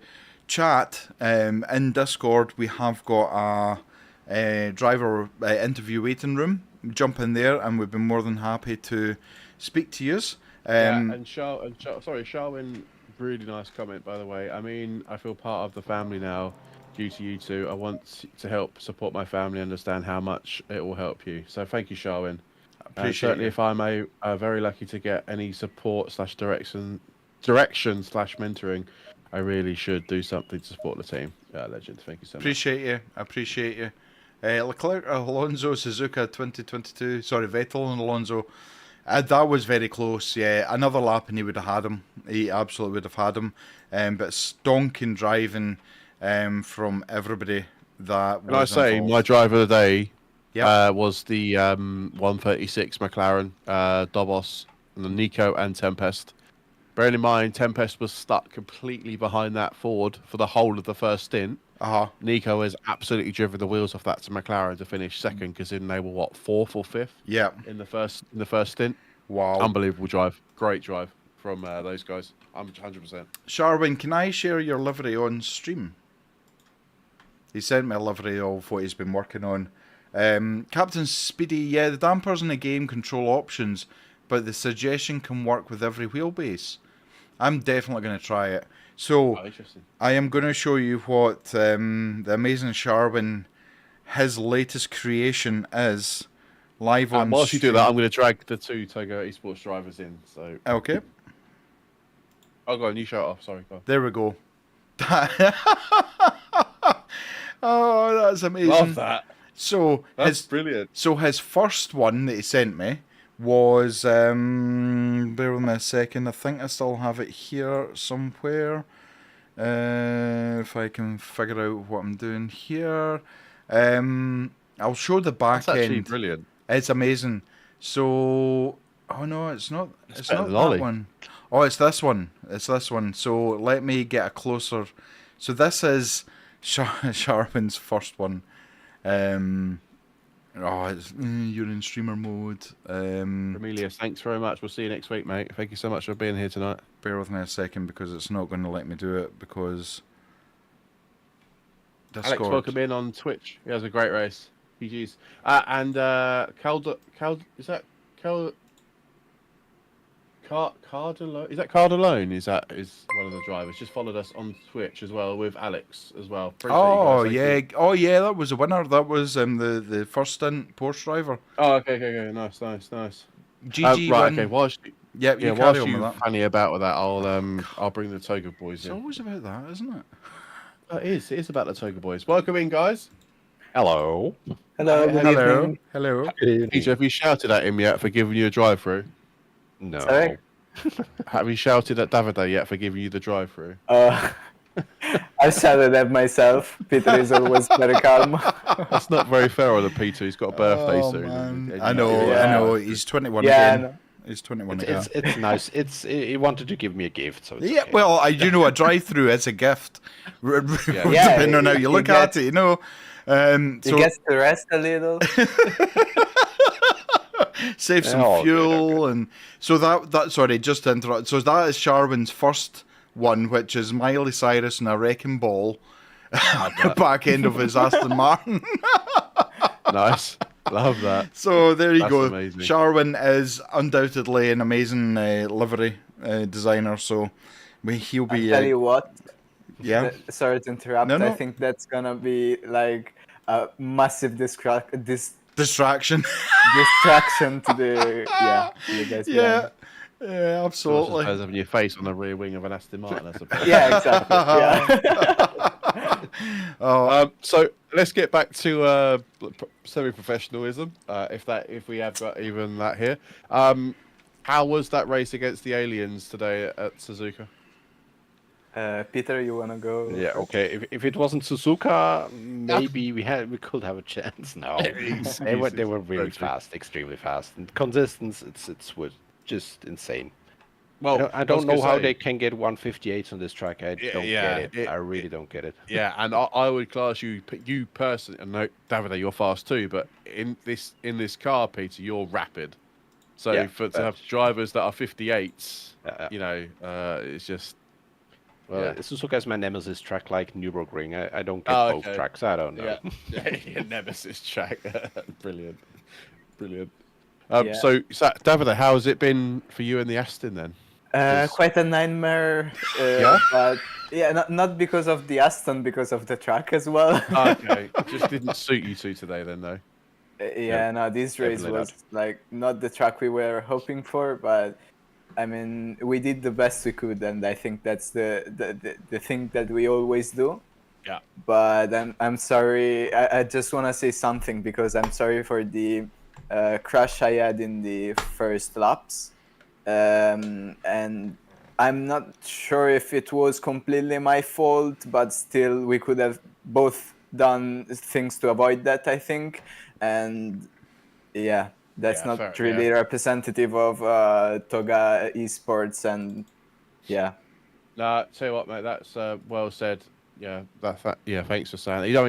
chat, in Discord, we have got a driver interview waiting room. Jump in there, and we'd be more than happy to speak to you. And Sharwin, really nice comment, by the way. I mean, I feel part of the family now due to you two. I want to help support my family, understand how much it will help you. So thank you, Sharwin. Certainly, if I'm very lucky to get any support / direction / mentoring, I really should do something to support the team. Legend, thank you so much. Appreciate you. Leclerc, Alonso, Suzuka 2022. Sorry, Vettel and Alonso. That was very close, yeah. Another lap and he would have had him. He absolutely would have had him. But stonking driving from everybody. That Can I say, my driver of the day Yep. was the 136 McLaren, Dobos, and Nico and Tempest. Bearing in mind, Tempest was stuck completely behind that Ford for the whole of the first stint. Nico has absolutely driven the wheels off that to McLaren to finish second, because then they were fourth or fifth. Yeah. In the first stint. Wow. Unbelievable drive. Great drive from those guys. 100%. Sharwin, can I share your livery on stream? He sent me a livery of what he's been working on. Captain Speedy, the dampers in the game control options, but the suggestion can work with every wheelbase. I'm definitely going to try it. So, I am going to show you what the amazing Sharwin, his latest creation is, live on whilst stream. you do that, I'm going to drag the two TOGA eSports drivers in. So okay. Oh, go on, you show it off. Sorry, go on. There we go. Oh, that's amazing. Love that. So that's brilliant. So his first one that he sent me was, bear with me a second, I think I still have it here somewhere, if I can figure out what I'm doing here. I'll show the back That's actually end. Brilliant. It's amazing. So, oh no, it's not that Ollie. one. Oh, it's this one. So let me get a closer. So this is Sharwin's first one. You're in streamer mode. Remelius, thanks very much. We'll see you next week, mate. Thank you so much for being here tonight. Bear with me a second, because it's not going to let me do it, because Discord. Alex, welcome in on Twitch. He has a great race. GG's. And is that Cardalone? Is that Cardalone? Is one of the drivers? Just followed us on Twitch as well with Alex as well. Appreciate yeah, that was a winner. That was the first stint Porsche driver. Oh, okay, nice. GG right, win. okay. Whilst you funny about with that, I'll bring the TOGA boys in. It's always about that, isn't it? It is about the TOGA boys. Welcome in, guys. Hello. Hello. Peter, have you shouted at him yet for giving you a drive-through? No. Sorry? Have you shouted at Davide yet for giving you the drive-through? I shouted at myself. Peter is always very calm. That's not very fair on the P2. He's got a birthday soon. Man. I know. He's 21 again. He's 21 again. It's nice. He wanted to give me a gift, so it's okay. Well, a drive-through is a gift. Depending on how you look at it, you know. He gets to rest a little. Save some fuel, and so that sorry, just to interrupt. So that is Sharwin's first one, which is Miley Cyrus and a wrecking ball. back end of his Aston Martin. Nice. Love that. So there you That's go. amazing. Sharwin is undoubtedly an amazing livery designer. So he'll be. I'll tell you what. Yeah. Sorry to interrupt. No. I think that's gonna be like a massive distraction to the to the guys. Yeah. Yeah, So absolutely. it's having your face on the rear wing of an Aston Martin, I suppose. Yeah, exactly. Yeah. So let's get back to semi-professionalism, if we have got even that here. How was that race against the aliens today at Suzuka? Peter, you wanna go? Yeah, okay. If it wasn't Suzuka, maybe we could have a chance. No, they were really fast, extremely fast, and consistency. It was just insane. Well, I don't know how they can get 158s on this track. I don't get it. I really don't get it. Yeah, and I would class you personally, and no, Davide, you're fast too, but in this car, Peter, you're rapid. So to have drivers that are 58s, it's just. Well, Suzuka is my nemesis track, like Nürburgring. I don't get both tracks. I don't know. Yeah, nemesis track. Brilliant. So Davide, how has it been for you in the Aston then? Quite a nightmare. But not because of the Aston, because of the track as well. Okay, it just didn't suit you two today then, though. No, this race was like not the track we were hoping for, but I mean, we did the best we could, and I think that's the thing that we always do. Yeah. But I'm sorry. I just want to say something because I'm sorry for the crash I had in the first laps, and I'm not sure if it was completely my fault, but still we could have both done things to avoid that, I think, and that's not really representative of TOGA eSports, and Nah, tell you what, mate, that's well said. Yeah, thanks for saying that. You know,